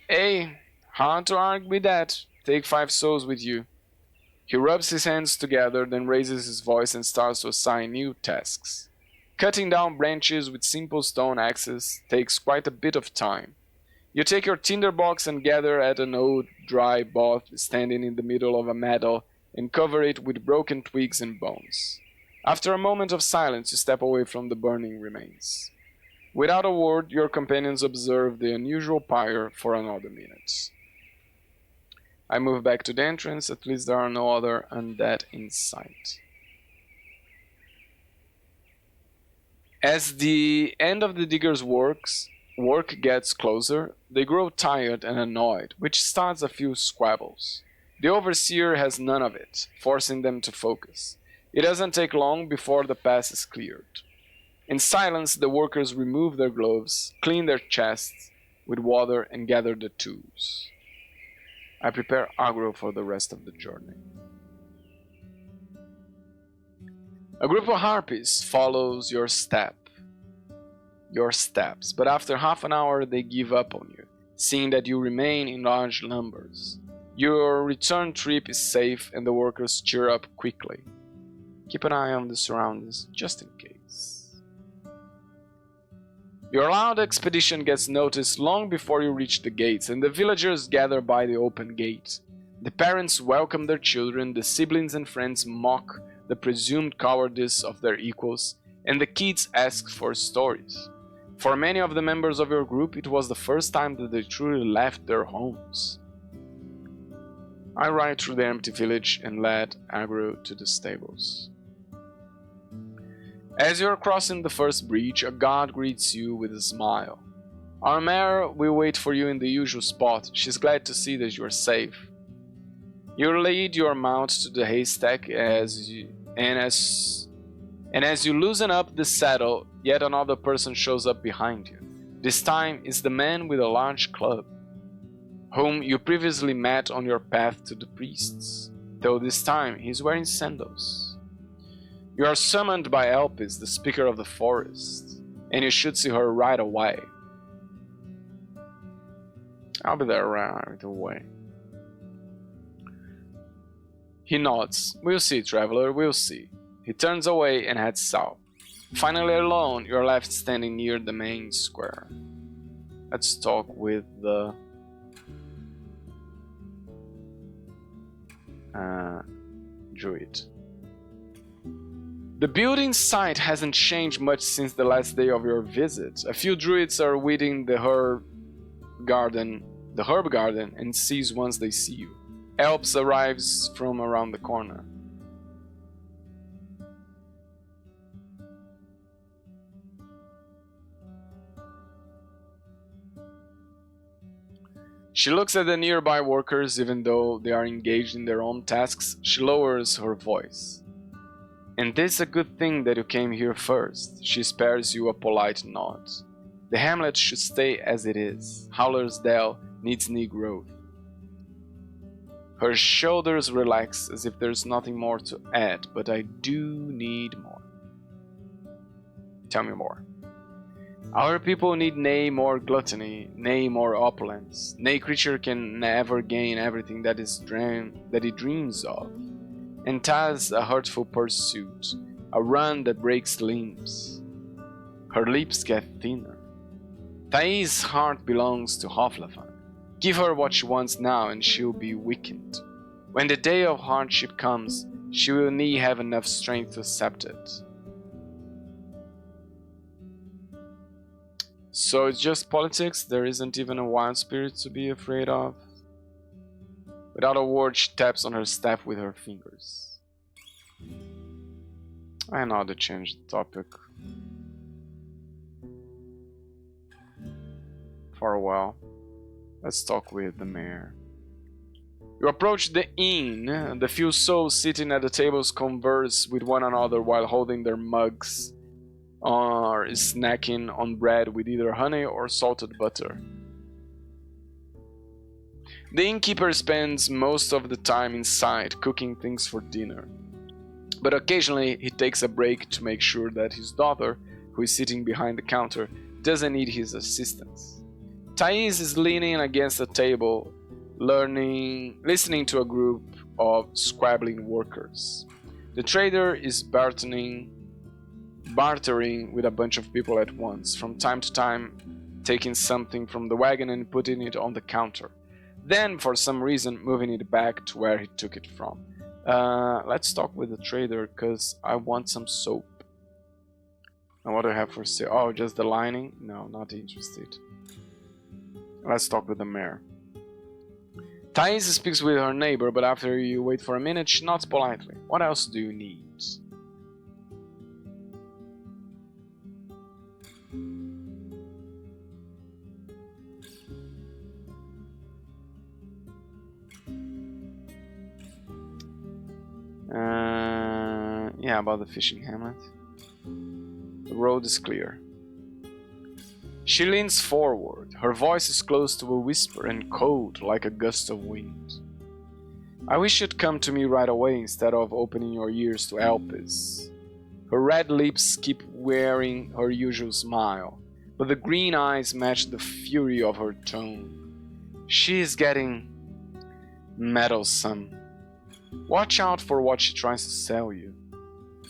Hey, hard to argue with that. Take 5 souls with you. He rubs his hands together, then raises his voice and starts to assign new tasks. Cutting down branches with simple stone axes takes quite a bit of time. You take your tinderbox and gather at an old, dry bough standing in the middle of a meadow and cover it with broken twigs and bones. After a moment of silence, you step away from the burning remains. Without a word, your companions observe the unusual pyre for another minute. I move back to the entrance, at least there are no other undead in sight. As the end of the diggers' work gets closer, they grow tired and annoyed, which starts a few squabbles. The overseer has none of it, forcing them to focus. It doesn't take long before the pass is cleared. In silence, the workers remove their gloves, clean their chests with water, and gather the tools. I prepare aggro for the rest of the journey. A group of harpies follows your steps, but after half an hour they give up on you, seeing that you remain in large numbers. Your return trip is safe, and the workers cheer up quickly. Keep an eye on the surroundings, just in case. Your loud expedition gets noticed long before you reach the gates, and the villagers gather by the open gate. The parents welcome their children, the siblings and friends mock the presumed cowardice of their equals, and the kids ask for stories. For many of the members of your group, it was the first time that they truly left their homes. I ride through the empty village and lead aggro to the stables. As you are crossing the first bridge, a guard greets you with a smile. Our mare will wait for you in the usual spot. She's glad to see that you are safe. You lead your mount to the haystack as you loosen up the saddle, yet another person shows up behind you. This time is the man with a large club, whom you previously met on your path to the priests, though this time he's wearing sandals. You are summoned by Elpis, the speaker of the forest, and you should see her right away. I'll be there right away. He nods. We'll see, traveler, we'll see. He turns away and heads south. Finally alone, you're left standing near the main square. Let's talk with the druid. The building site hasn't changed much since the last day of your visit. A few druids are weeding the herb garden, and cease once they see you. Elps arrives from around the corner. She looks at the nearby workers. Even though they are engaged in their own tasks, she lowers her voice. And this is a good thing that you came here first. She spares you a polite nod. The hamlet should stay as it is. Howler's Dell needs new growth. Her shoulders relax as if there's nothing more to add, but I do need more. Tell me more. Our people need nay more gluttony, nay more opulence. Nay creature can never gain everything that he dreams of. And 'tas a hurtful pursuit. a run that breaks limbs. Her lips get thinner. Thais' heart belongs to Hoflafan. Give her what she wants now and she'll be weakened. When the day of hardship comes, she will need have enough strength to accept it. So it's just politics? There isn't even a wild spirit to be afraid of? Without a word, she taps on her staff with her fingers. I know how to change the topic. For a while. Let's talk with the mayor. You approach the inn. The few souls sitting at the tables converse with one another while holding their mugs or snacking on bread with either honey or salted butter. The innkeeper spends most of the time inside cooking things for dinner, but occasionally he takes a break to make sure that his daughter, who is sitting behind the counter, doesn't need his assistance. Thais is leaning against a table, listening to a group of squabbling workers. The trader is bartering with a bunch of people at once, from time to time taking something from the wagon and putting it on the counter. Then, for some reason, moving it back to where he took it from. Let's talk with the trader, because I want some soap. And what do I have for sale? Oh, just the lining? No, not interested. Let's talk with the mayor. Thais speaks with her neighbor, but after you wait for a minute, she nods politely. What else do you need? Yeah, about the fishing hamlet. The road is clear. She leans forward. Her voice is close to a whisper and cold like a gust of wind. I wish you'd come to me right away instead of opening your ears to Elpis. Her red lips keep wearing her usual smile, but the green eyes match the fury of her tone. She is getting meddlesome. Watch out for what she tries to sell you.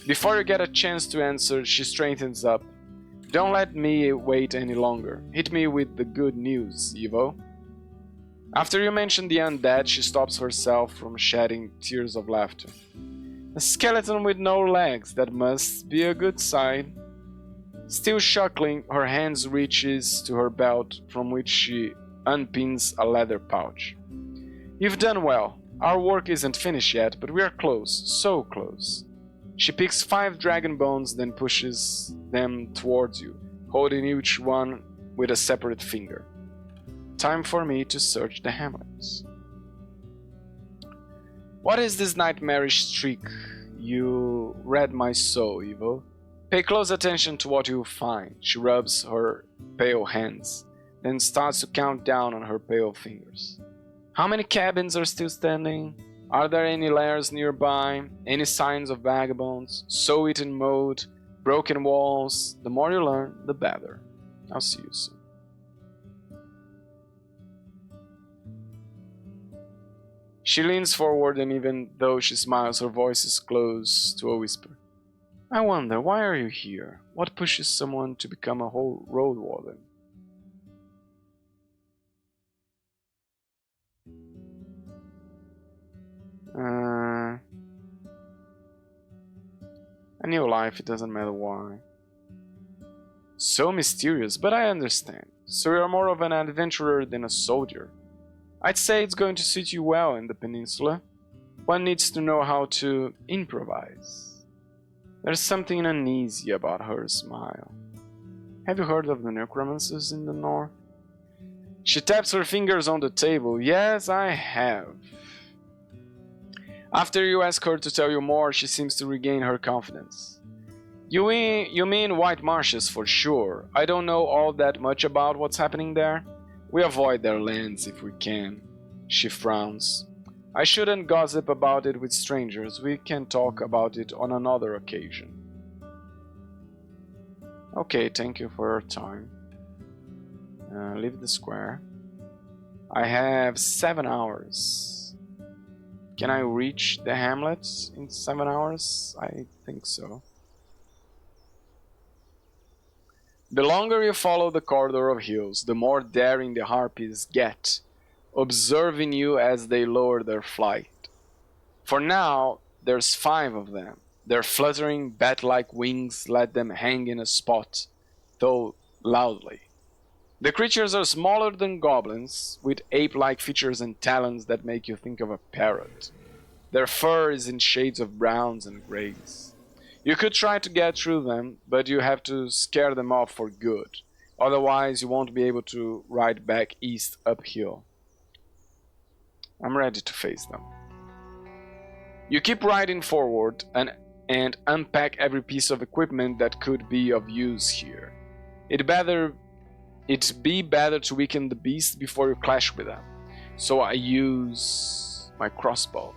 Before you get a chance to answer, she straightens up. Don't let me wait any longer. Hit me with the good news, Evo. After you mention the undead, she stops herself from shedding tears of laughter. A skeleton with no legs, that must be a good sign. Still chuckling, her hands reaches to her belt, from which she unpins a leather pouch. You've done well. Our work isn't finished yet, but we are close, so close. She picks 5 dragon bones, then pushes them towards you, holding each one with a separate finger. Time for me to search the hamlets. What is this nightmarish streak? You read my soul, Evo. Pay close attention to what you find. She rubs her pale hands, then starts to count down on her pale fingers. How many cabins are still standing? Are there any lairs nearby? Any signs of vagabonds? Sow-eaten mold? Broken walls? The more you learn, the better. I'll see you soon. She leans forward, and even though she smiles, her voice is close to a whisper. I wonder, why are you here? What pushes someone to become a whole Roadwarden? A new life, it doesn't matter why. So mysterious, but I understand. So you're more of an adventurer than a soldier. I'd say it's going to suit you well in the peninsula. One needs to know how to improvise. There's something uneasy about her smile. Have you heard of the necromancers in the north? She taps her fingers on the table. Yes, I have. After you ask her to tell you more, she seems to regain her confidence. You mean White Marshes for sure. I don't know all that much about what's happening there. We avoid their lands if we can. She frowns. I shouldn't gossip about it with strangers. We can talk about it on another occasion. Okay, thank you for your time. Leave the square. I have 7 hours. Can I reach the hamlets in 7 hours? I think so. The longer you follow the corridor of hills, the more daring the harpies get, observing you as they lower their flight. For now, there's 5 of them. Their fluttering bat-like wings let them hang in a spot, though loudly. The creatures are smaller than goblins, with ape-like features and talons that make you think of a parrot. Their fur is in shades of browns and grays. You could try to get through them, but you have to scare them off for good. Otherwise, you won't be able to ride back east uphill. I'm ready to face them. You keep riding forward and unpack every piece of equipment that could be of use here. It'd be better to weaken the beast before you clash with them. So I use my crossbow.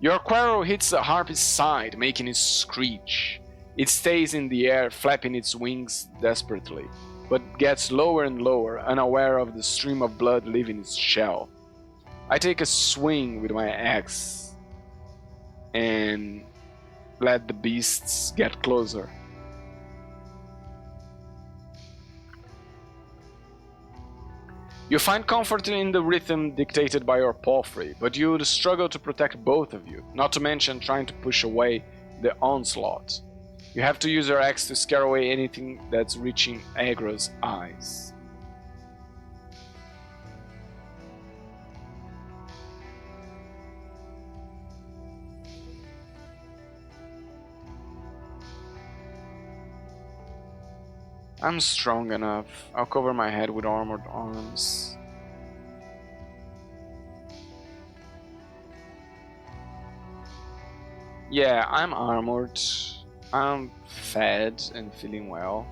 Your quarrel hits a harpy's side, making it screech. It stays in the air, flapping its wings desperately, but gets lower and lower, unaware of the stream of blood leaving its shell. I take a swing with my axe and let the beasts get closer. You find comfort in the rhythm dictated by your palfrey, but you would struggle to protect both of you, not to mention trying to push away the onslaught. You have to use your axe to scare away anything that's reaching Agra's eyes. I'm strong enough. I'll cover my head with armored arms. Yeah, I'm armored. I'm fed and feeling well.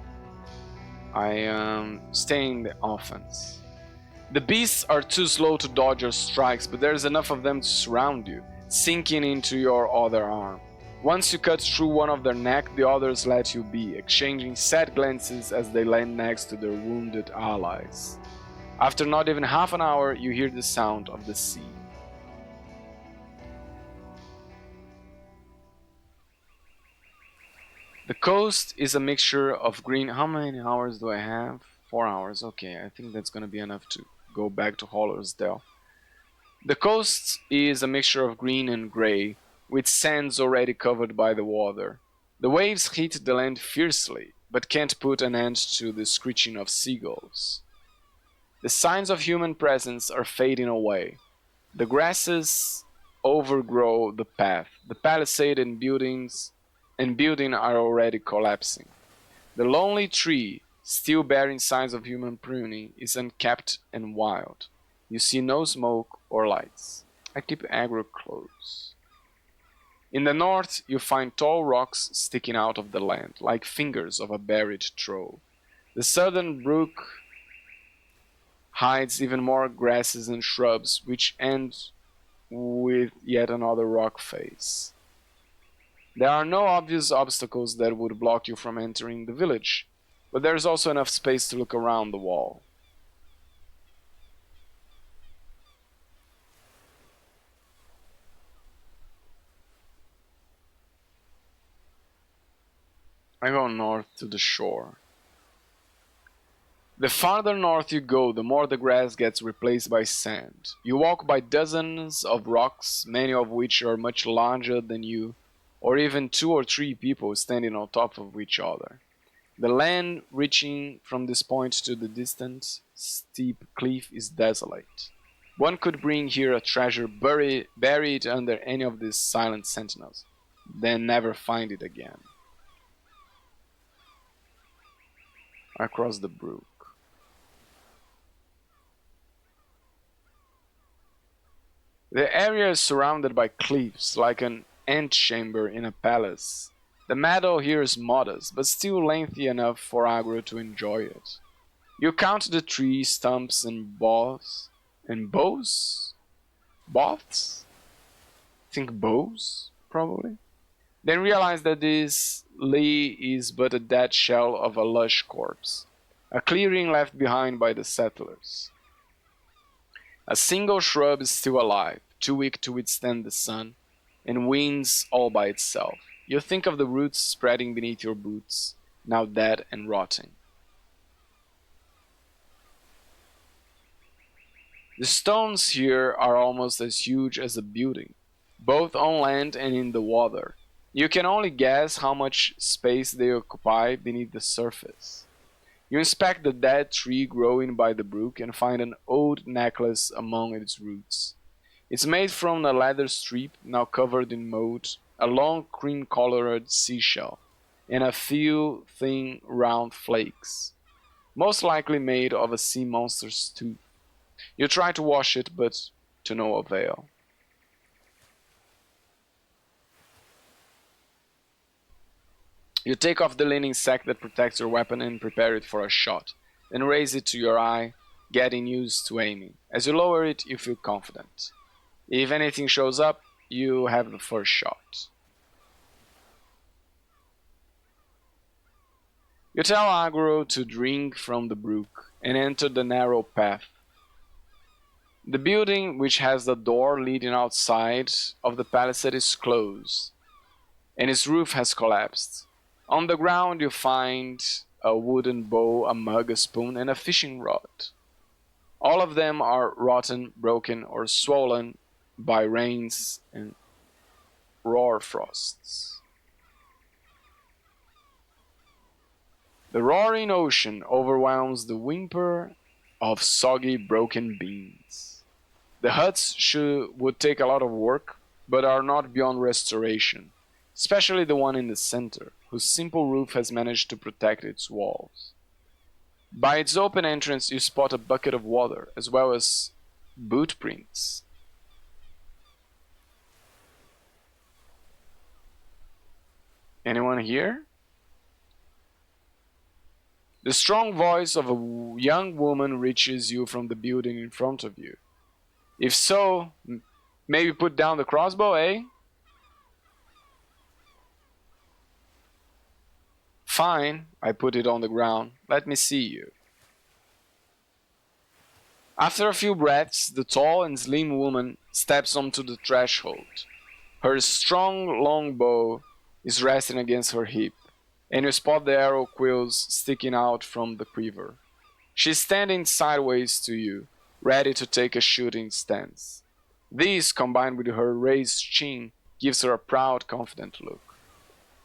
I am staying the offense. The beasts are too slow to dodge your strikes, but there's enough of them to surround you, sinking into your other arm. Once you cut through one of their neck, the others let you be, exchanging sad glances as they land next to their wounded allies. After not even half an hour, you hear the sound of the sea. The coast is a mixture of green. How many hours do I have? 4 hours. Okay, I think that's gonna be enough to go back to Hollersdale. The coast is a mixture of green and gray, with sands already covered by the water. The waves hit the land fiercely, but can't put an end to the screeching of seagulls. The signs of human presence are fading away. The grasses overgrow the path. The palisade and building are already collapsing. The lonely tree, still bearing signs of human pruning, is unkept and wild. You see no smoke or lights. I keep Agra close. In the north, you find tall rocks sticking out of the land, like fingers of a buried troll. The southern brook hides even more grasses and shrubs, which end with yet another rock face. There are no obvious obstacles that would block you from entering the village, but there's also enough space to look around the wall. I go north to the shore. The farther north you go, the more the grass gets replaced by sand. You walk by dozens of rocks, many of which are much larger than you, or even 2 or 3 people standing on top of each other. The land reaching from this point to the distant, steep cliff is desolate. One could bring here a treasure buried under any of these silent sentinels, then never find it again. Across the brook. The area is surrounded by cliffs, like an antechamber in a palace. The meadow here is modest, but still lengthy enough for Agra to enjoy it. You count the trees, stumps, and bows. And bows? Boths? Think bows, probably? Then realize that this lea is but a dead shell of a lush corpse, a clearing left behind by the settlers. A single shrub is still alive, too weak to withstand the sun, and winds all by itself. You think of the roots spreading beneath your boots, now dead and rotting. The stones here are almost as huge as a building, both on land and in the water. You can only guess how much space they occupy beneath the surface. You inspect the dead tree growing by the brook and find an old necklace among its roots. It's made from a leather strip now covered in mold, a long cream-colored seashell, and a few thin round flakes, most likely made of a sea monster's tooth. You try to wash it, but to no avail. You take off the linen sack that protects your weapon and prepare it for a shot, then raise it to your eye, getting used to aiming. As you lower it, you feel confident. If anything shows up, you have the first shot. You tell Agro to drink from the brook and enter the narrow path. The building, which has the door leading outside of the palisade, is closed, and its roof has collapsed. On the ground you find a wooden bowl, a mug, a spoon, and a fishing rod. All of them are rotten, broken, or swollen by rains and roar frosts. The roaring ocean overwhelms the whimper of soggy, broken beams. The huts would take a lot of work, but are not beyond restoration, especially the one in the center, whose simple roof has managed to protect its walls. By its open entrance you spot a bucket of water, as well as boot prints. Anyone here? The strong voice of a young woman reaches you from the building in front of you. If so, maybe put down the crossbow, eh? Fine, I put it on the ground. Let me see you. After a few breaths, the tall and slim woman steps onto the threshold. Her strong long bow is resting against her hip, and you spot the arrow quills sticking out from the quiver. She's standing sideways to you, ready to take a shooting stance. This, combined with her raised chin, gives her a proud, confident look.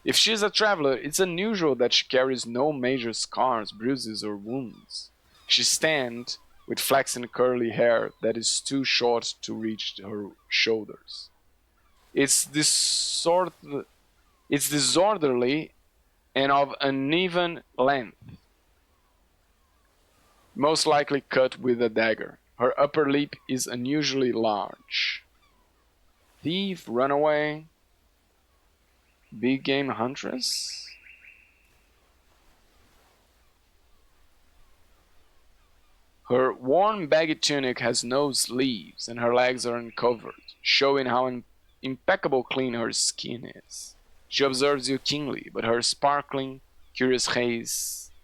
If she's a traveler, it's unusual that she carries no major scars, bruises, or wounds. She stands with flaxen curly hair that is too short to reach her shoulders. It's disorderly and of uneven length, most likely cut with a dagger. Her upper lip is unusually large. Thief, runaway, big game huntress? Her worn baggy tunic has no sleeves and her legs are uncovered, showing how impeccable clean her skin is. She observes you keenly, but her sparkling, curious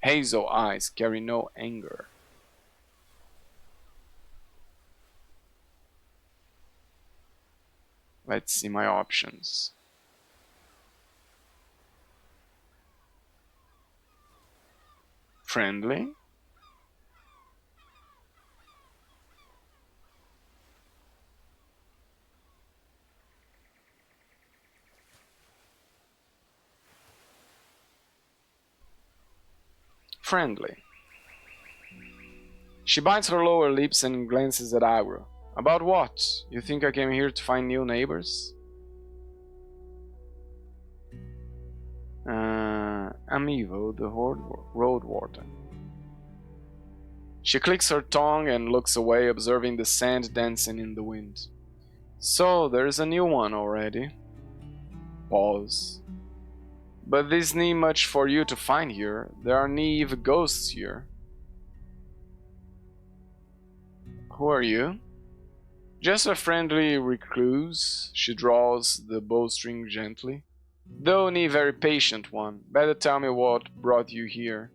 hazel eyes carry no anger. Let's see my options. Friendly. Friendly. She bites her lower lips and glances at Agro. About what? You think I came here to find new neighbors? I'm Evo, the Roadwarden. She clicks her tongue and looks away, observing the sand dancing in the wind. So, there's a new one already. Pause. But this need much for you to find here. There are even ghosts here. Who are you? Just a friendly recluse. She draws the bowstring gently. Though a very patient one. Better tell me what brought you here.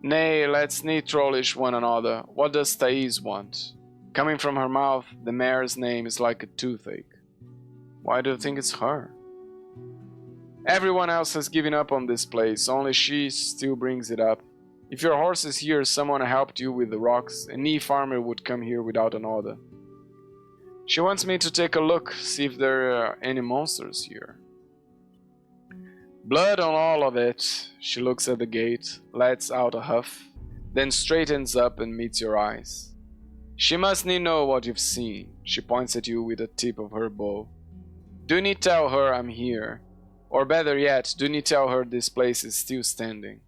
Nay, let's not trollish one another. What does Thais want? Coming from her mouth, the mare's name is like a toothache. Why do you think it's her? Everyone else has given up on this place, only she still brings it up. If your horse is here, someone helped you with the rocks. Any farmer would come here without an order. She wants me to take a look, see if there are any monsters here. Blood on all of it. She looks at the gate, lets out a huff, then straightens up and meets your eyes. She must need know what you've seen. She points at you with the tip of her bow. Do need tell her I'm here. Or better yet, do need tell her this place is still standing.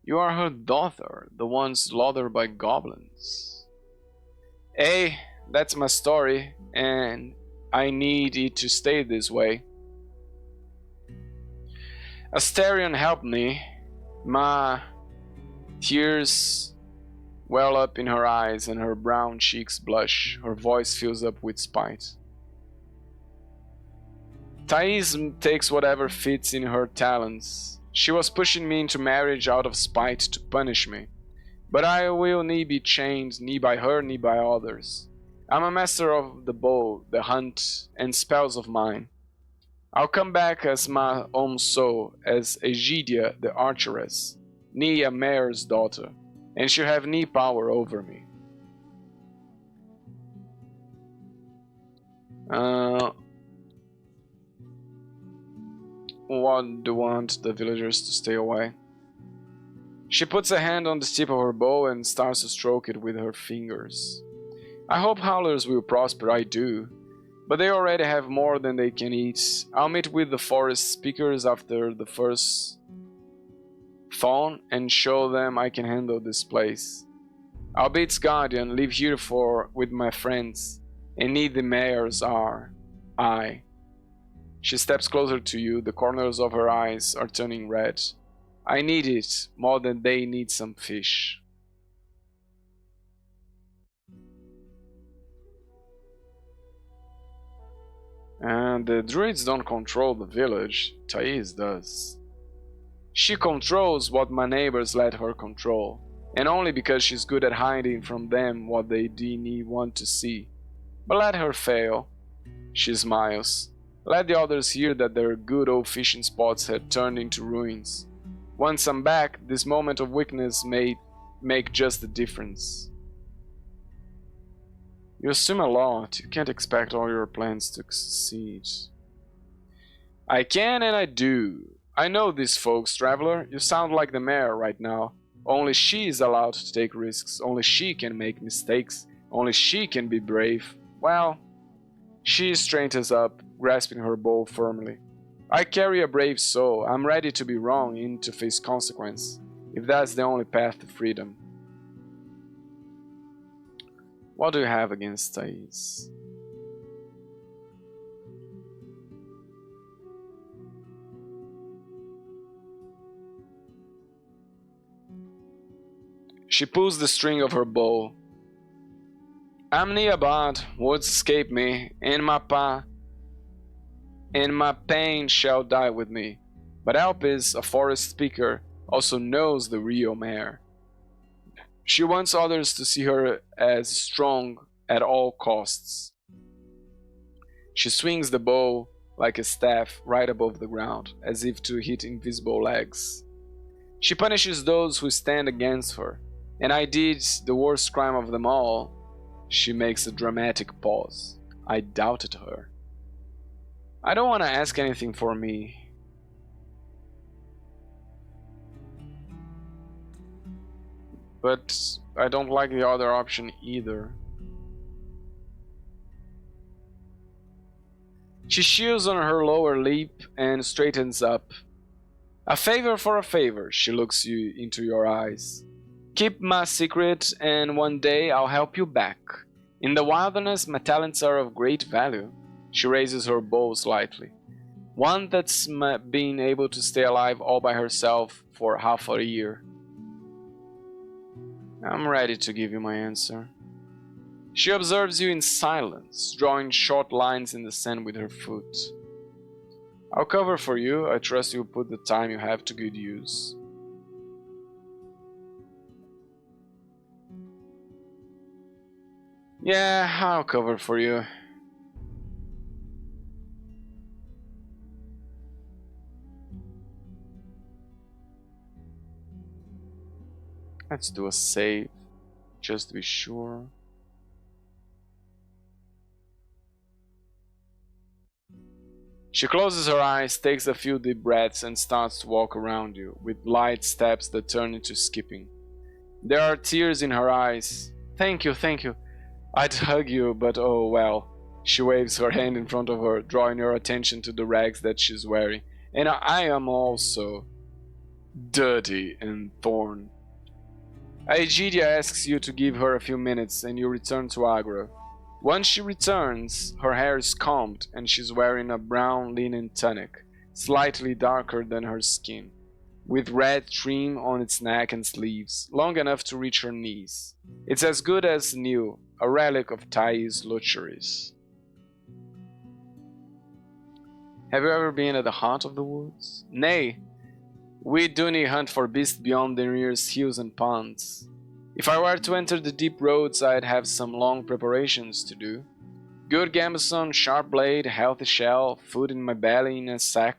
You are her daughter, the one slaughtered by goblins. Eh, that's my story, and I need it to stay this way. Astarion helped me. My tears well up in her eyes and her brown cheeks blush. Her voice fills up with spite. Thais takes whatever fits in her talents. She was pushing me into marriage out of spite to punish me. But I will nie be chained, nie by her, nie by others. I'm a master of the bow, the hunt, and spells of mine. I'll come back as my own soul, as Aegidia the archeress, nie a mayor's daughter, and she'll have nie power over me. What do you want the villagers to stay away? She puts a hand on the tip of her bow and starts to stroke it with her fingers. I hope howlers will prosper, I do. But they already have more than they can eat. I'll meet with the forest speakers after the first fawn and show them I can handle this place. I'll be its guardian, live here with my friends, and need the mayors are I. She steps closer to you, the corners of her eyes are turning red. I need it more than they need some fish. And the druids don't control the village, Thais does. She controls what my neighbors let her control, and only because she's good at hiding from them what they didn't want to see. But let her fail. She smiles. Let the others hear that their good old fishing spots had turned into ruins. Once I'm back, this moment of weakness may make just the difference. You assume a lot. You can't expect all your plans to succeed. I can and I do. I know these folks, traveler. You sound like the mayor right now. Only she is allowed to take risks. Only she can make mistakes. Only she can be brave. Well, she straightens up, grasping her bow firmly. I carry a brave soul. I'm ready to be wrong and to face consequence, if that's the only path to freedom. What do you have against Thais? She pulls the string of her bow. I'm Neabad, words escape me, and my pain shall die with me. But Alpis, a forest speaker, also knows the real mare. She wants others to see her as strong at all costs. She swings the bow like a staff right above the ground, as if to hit invisible legs. She punishes those who stand against her, and I did the worst crime of them all. She makes a dramatic pause. I doubted her. I don't want to ask anything for me. But I don't like the other option either. She shears on her lower lip and straightens up. A favor for a favor, she looks you into your eyes. Keep my secret and one day I'll help you back. In the wilderness, my talents are of great value. She raises her bow slightly. One that's been able to stay alive all by herself for half a year. I'm ready to give you my answer. She observes you in silence, drawing short lines in the sand with her foot. I'll cover for you. I trust you'll put the time you have to good use. Yeah, I'll cover for you. Let's do a save, just to be sure. She closes her eyes, takes a few deep breaths, and starts to walk around you, with light steps that turn into skipping. There are tears in her eyes. Thank you, thank you. I'd hug you, but oh well. She waves her hand in front of her, drawing your attention to the rags that she's wearing. And I am also dirty and torn. Aegidia asks you to give her a few minutes, and you return to Agra. Once she returns, her hair is combed, and she's wearing a brown linen tunic, slightly darker than her skin, with red trim on its neck and sleeves, long enough to reach her knees. It's as good as new, a relic of Thais' luxuries. Have you ever been at the heart of the woods? Nay, we do not hunt for beasts beyond the nearest hills and ponds. If I were to enter the deep roads, I'd have some long preparations to do. Good gambeson, sharp blade, healthy shell, food in my belly in a sack.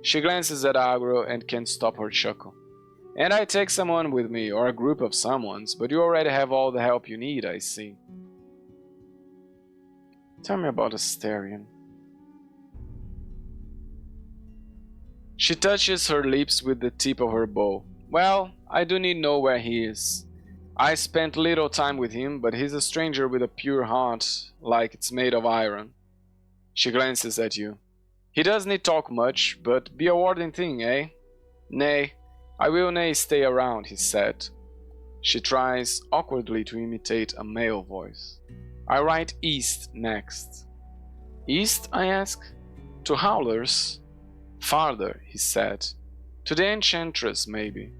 She glances at Agro and can't stop her chuckle. And I take someone with me, or a group of someones, but you already have all the help you need, I see. Tell me about Asterion. She touches her lips with the tip of her bow. Well, I do need know where he is. I spent little time with him, but he's a stranger with a pure heart, like it's made of iron. She glances at you. He doesn't talk much, but be a warden thing, eh? Nay, I will nae stay around, he said. She tries awkwardly to imitate a male voice. I write east next. East, I ask? To Howlers? Farther, he said. To the Enchantress, maybe.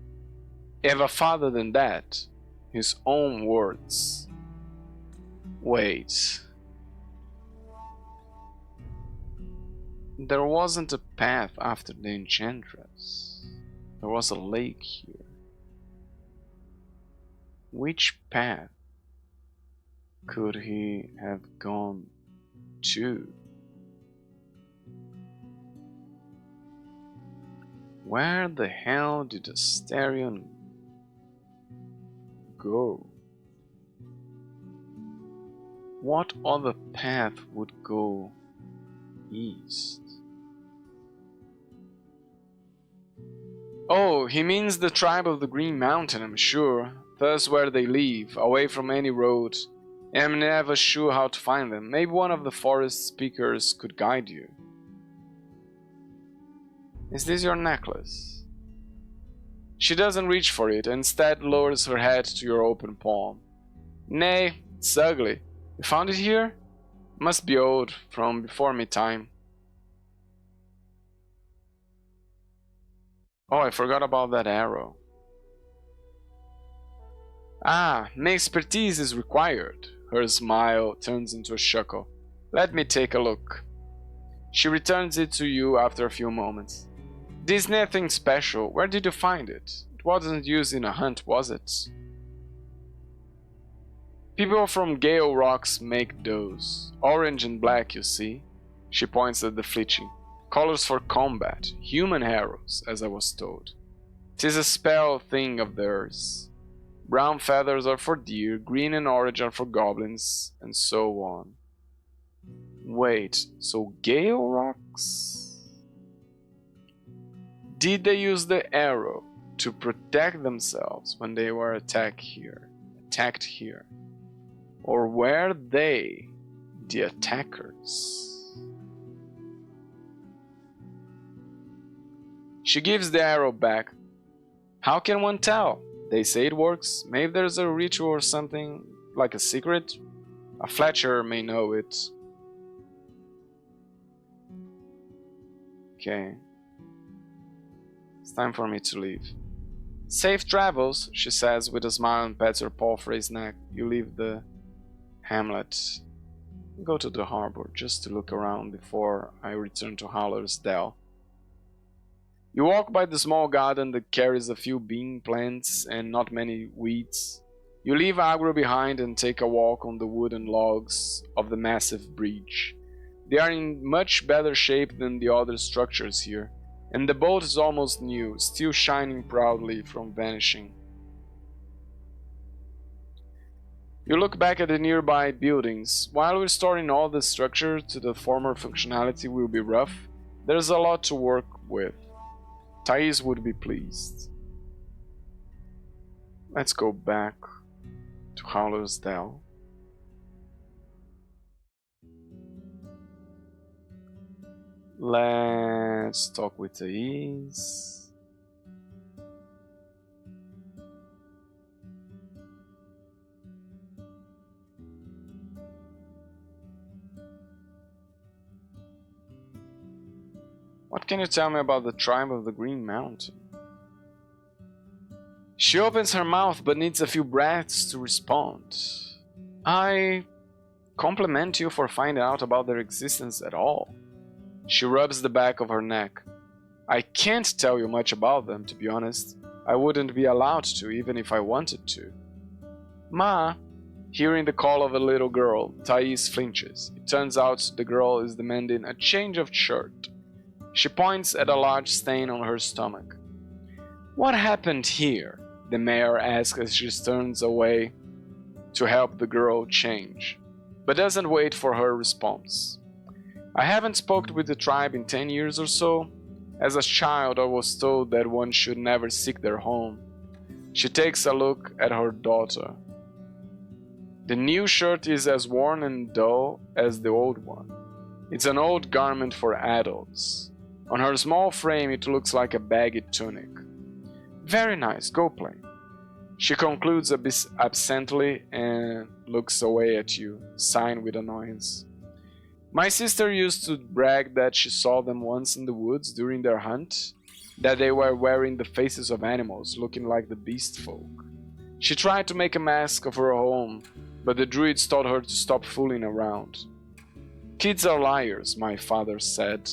Ever farther than that? His own words. Wait. There wasn't a path after the Enchantress. There was a lake here. Which path could he have gone to? Where the hell did Asterion go? What other path would go east? Oh, he means the tribe of the Green Mountain, I'm sure. That's where they live, away from any road. I'm never sure how to find them. Maybe one of the forest speakers could guide you. Is this your necklace? She doesn't reach for it, and instead lowers her head to your open palm. Nay, it's ugly. You found it here? Must be old, from before me time. Oh, I forgot about that arrow. Ah, my expertise is required. Her smile turns into a chuckle. Let me take a look. She returns it to you after a few moments. This is nothing special. Where did you find it? It wasn't used in a hunt, was it? People from Gale Rocks make those. Orange and black, you see. She points at the fletching. Colors for combat. Human arrows, as I was told. 'Tis a spell thing of theirs. Brown feathers are for deer, green and orange are for goblins, and so on. Wait, so Gale Rocks? Did they use the arrow to protect themselves when they were attacked here? Or were they the attackers? She gives the arrow back. How can one tell? They say it works. Maybe there's a ritual or something, like a secret. A Fletcher may know it. Okay. It's time for me to leave. Safe travels, she says with a smile and pats her palfrey's neck. You leave the hamlet. Go to the harbor just to look around before I return to Howler's Dell. You walk by the small garden that carries a few bean plants and not many weeds. You leave Agro behind and take a walk on the wooden logs of the massive bridge. They are in much better shape than the other structures here, and the boat is almost new, still shining proudly from vanishing. You look back at the nearby buildings. While restoring all the structure to the former functionality will be rough, there's a lot to work with. Thais would be pleased. Let's go back to Howler's Dell. Let's talk with Thais. What can you tell me about the tribe of the Green Mountain? She opens her mouth but needs a few breaths to respond. I compliment you for finding out about their existence at all. She rubs the back of her neck. I can't tell you much about them, to be honest. I wouldn't be allowed to, even if I wanted to. Ma, hearing the call of a little girl, Thais flinches. It turns out the girl is demanding a change of shirt. She points at a large stain on her stomach. What happened here? The mayor asks as she turns away to help the girl change, but doesn't wait for her response. I haven't spoken with the tribe in 10 years or so. As a child, I was told that one should never seek their home. She takes a look at her daughter. The new shirt is as worn and dull as the old one. It's an old garment for adults. On her small frame, it looks like a baggy tunic. Very nice, go play. She concludes absently and looks away at you, sighing with annoyance. My sister used to brag that she saw them once in the woods during their hunt, that they were wearing the faces of animals, looking like the beast folk. She tried to make a mask of her home, but the druids told her to stop fooling around. Kids are liars, my father said.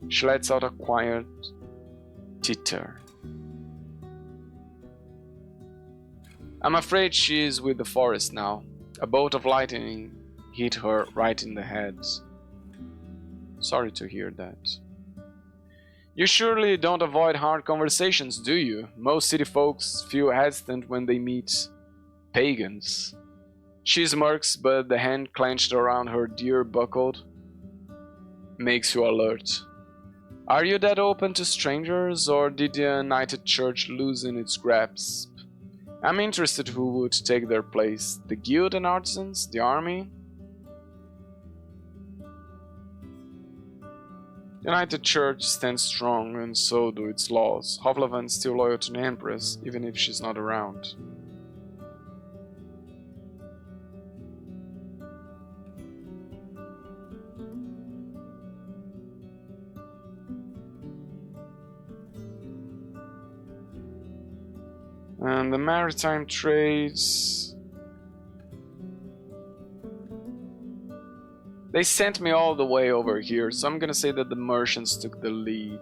She lets out a quiet titter. I'm afraid she is with the forest now. A bolt of lightning hit her right in the head. Sorry to hear that. You surely don't avoid hard conversations, do you? Most city folks feel hesitant when they meet pagans. She smirks, but the hand clenched around her dear buckled makes you alert. Are you that open to strangers, or did the United Church loosen its grasp? I'm interested who would take their place. The guild and artisans? The army? The United Church stands strong, and so do its laws. Hovlavan is still loyal to the Empress, even if she's not around. And the maritime trades... They sent me all the way over here, so I'm gonna say that the merchants took the lead.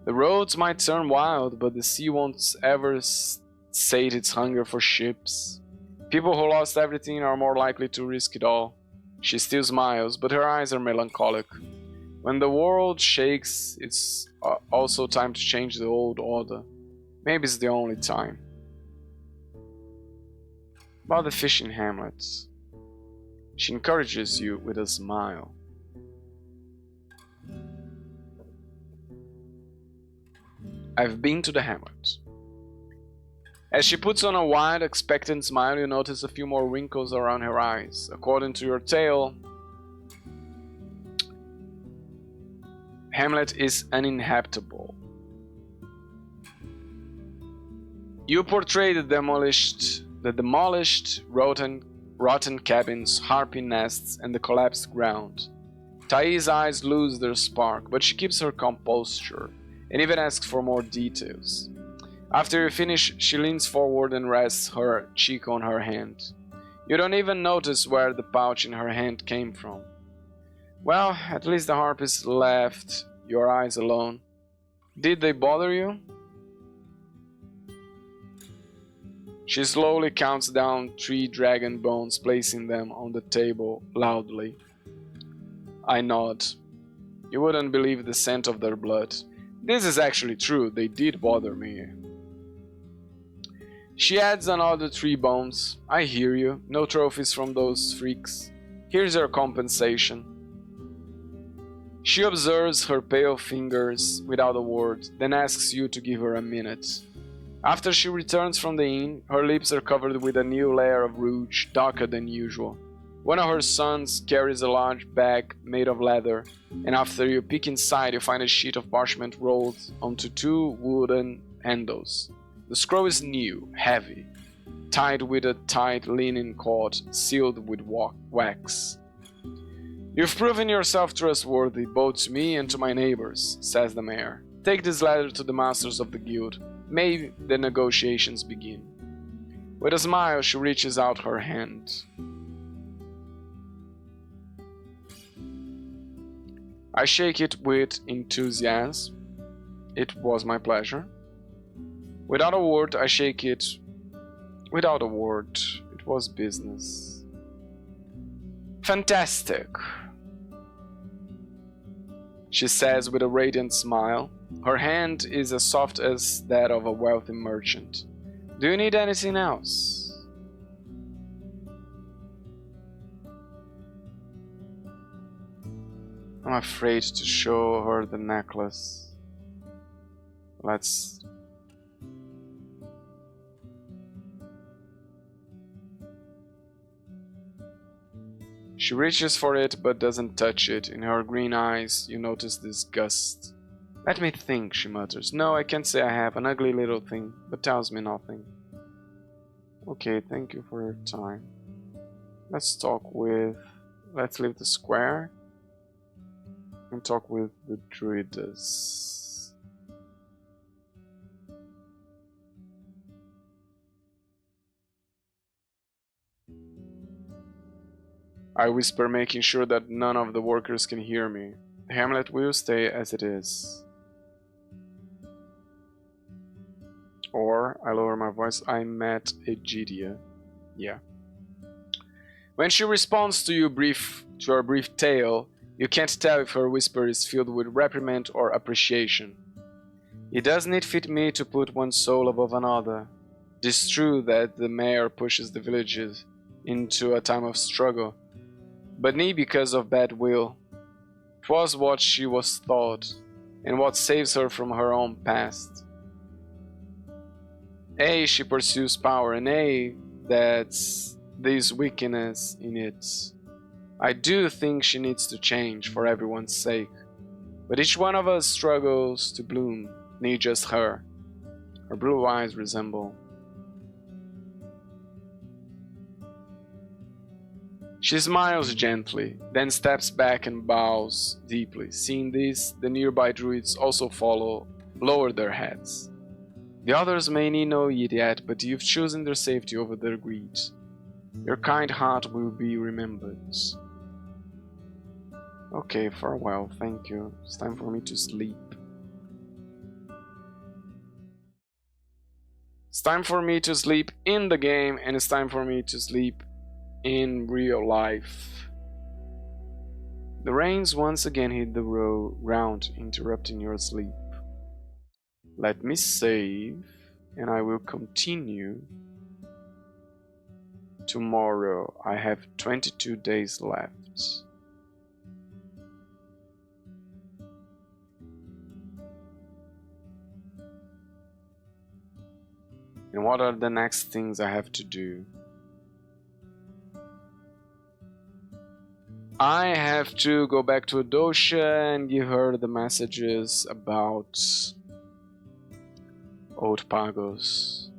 The roads might turn wild, but the sea won't ever sate its hunger for ships. People who lost everything are more likely to risk it all. She still smiles, but her eyes are melancholic. When the world shakes, it's also time to change the old order. Maybe it's the only time. About the fishing hamlets. She encourages you with a smile. I've been to the hamlet. As she puts on a wide, expectant smile, you notice a few more wrinkles around her eyes. According to your tale, Hamlet is uninhabitable. You portray the demolished, rotten cabins, harpy nests, and the collapsed ground. Thais' eyes lose their spark, but she keeps her composure, and even asks for more details. After you finish, she leans forward and rests her cheek on her hand. You don't even notice where the pouch in her hand came from. Well, at least the harpies left your eyes alone. Did they bother you? She slowly counts down 3 dragon bones, placing them on the table loudly. I nod. You wouldn't believe the scent of their blood. This is actually true, they did bother me. She adds another 3 bones. I hear you. No trophies from those freaks. Here's your compensation. She observes her pale fingers without a word, then asks you to give her a minute. After she returns from the inn, her lips are covered with a new layer of rouge, darker than usual. One of her sons carries a large bag made of leather, and after you peek inside, you find a sheet of parchment rolled onto 2 wooden handles. The scroll is new, heavy, tied with a tight linen cord, sealed with wax. You've proven yourself trustworthy, both to me and to my neighbors, says the mayor. Take this letter to the masters of the guild. May the negotiations begin. With a smile, she reaches out her hand. I shake it with enthusiasm. It was my pleasure. Without a word, I shake it. Without a word, it was business. Fantastic, she says with a radiant smile. Her hand is as soft as that of a wealthy merchant. Do you need anything else? I'm afraid to show her the necklace. Let's... She reaches for it but doesn't touch it. In her green eyes, you notice disgust. Let me think, she mutters. No, I can't say I have. An ugly little thing, but tells me nothing. Okay, thank you for your time. Let's leave the square and talk with the druids. I whisper, making sure that none of the workers can hear me. The hamlet will stay as it is. Or, I lower my voice, I met Egidia. Yeah. When she responds to your brief tale, you can't tell if her whisper is filled with reprimand or appreciation. It doesn't fit me to put one soul above another. It is true that the mayor pushes the villages into a time of struggle, but not because of bad will. It was what she was taught, and what saves her from her own past. She pursues power, and that's this weakness in it. I do think she needs to change for everyone's sake, but each one of us struggles to bloom, not just her. Her blue eyes resemble. She smiles gently, then steps back and bows deeply. Seeing this, the nearby druids also lower their heads. The others may not know it yet, but you've chosen their safety over their greed. Your kind heart will be remembered. Okay, farewell, thank you. It's time for me to sleep. It's time for me to sleep in the game, and it's time for me to sleep in real life. The rains once again hit the ground, interrupting your sleep. Let me save, and I will continue tomorrow. I have 22 days left. And what are the next things I have to do? I have to go back to Adosha and give her the messages about Old Pagos.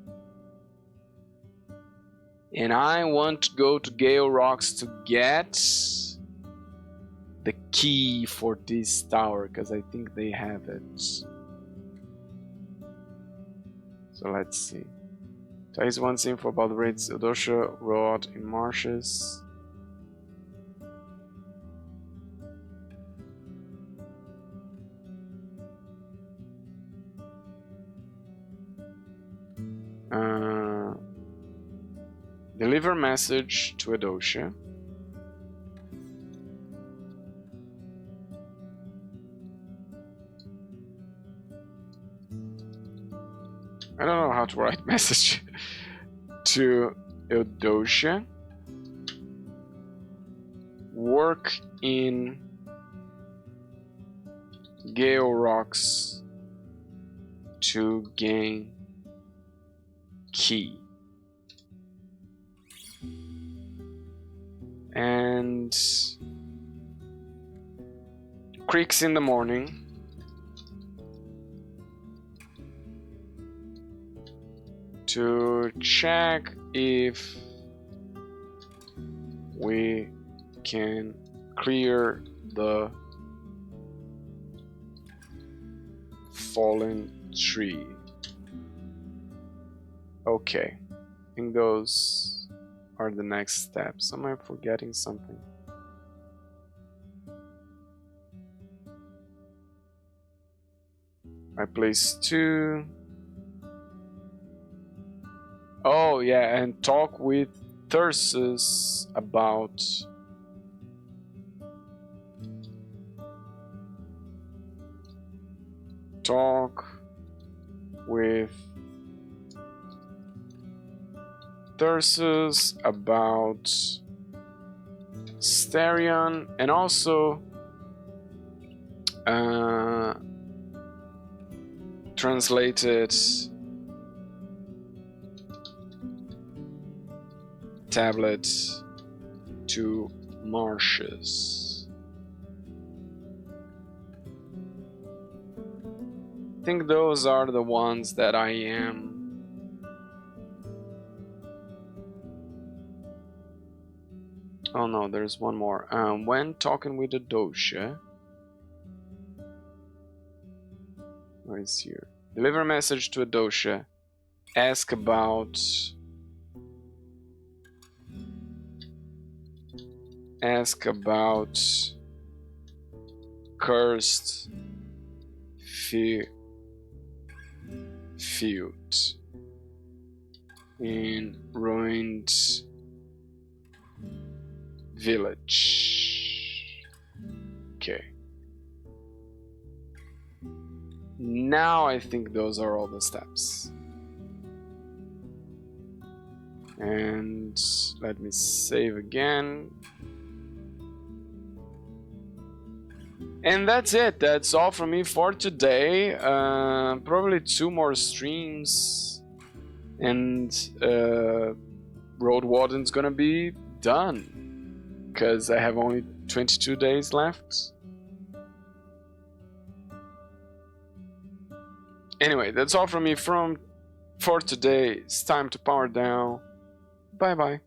And I want to go to Gale Rocks to get the key for this tower, because I think they have it. So let's see. Tais wants info about the raids Adosha Road in marshes. Deliver message to Adosha. I don't know how to write message. to Eudocia. Work in Gale Rocks to gain key. And creaks in the morning. To check if we can clear the fallen tree. Okay, I think those are the next steps. Am I forgetting something? I place 2. Oh yeah, and talk with Thyrsus about Sterion, and also translated tablet to Marcius. I think those are the ones that I am oh no, there's one more. When talking with Eudocia, where is here? Deliver a message to Eudocia. Ask about cursed field in ruined village. Okay. Now I think those are all the steps. And let me save again. And that's it. That's all from me for today. Probably 2 more streams, and Roadwarden's gonna be done, because I have only 22 days left. Anyway, that's all from me for today. It's time to power down. Bye bye.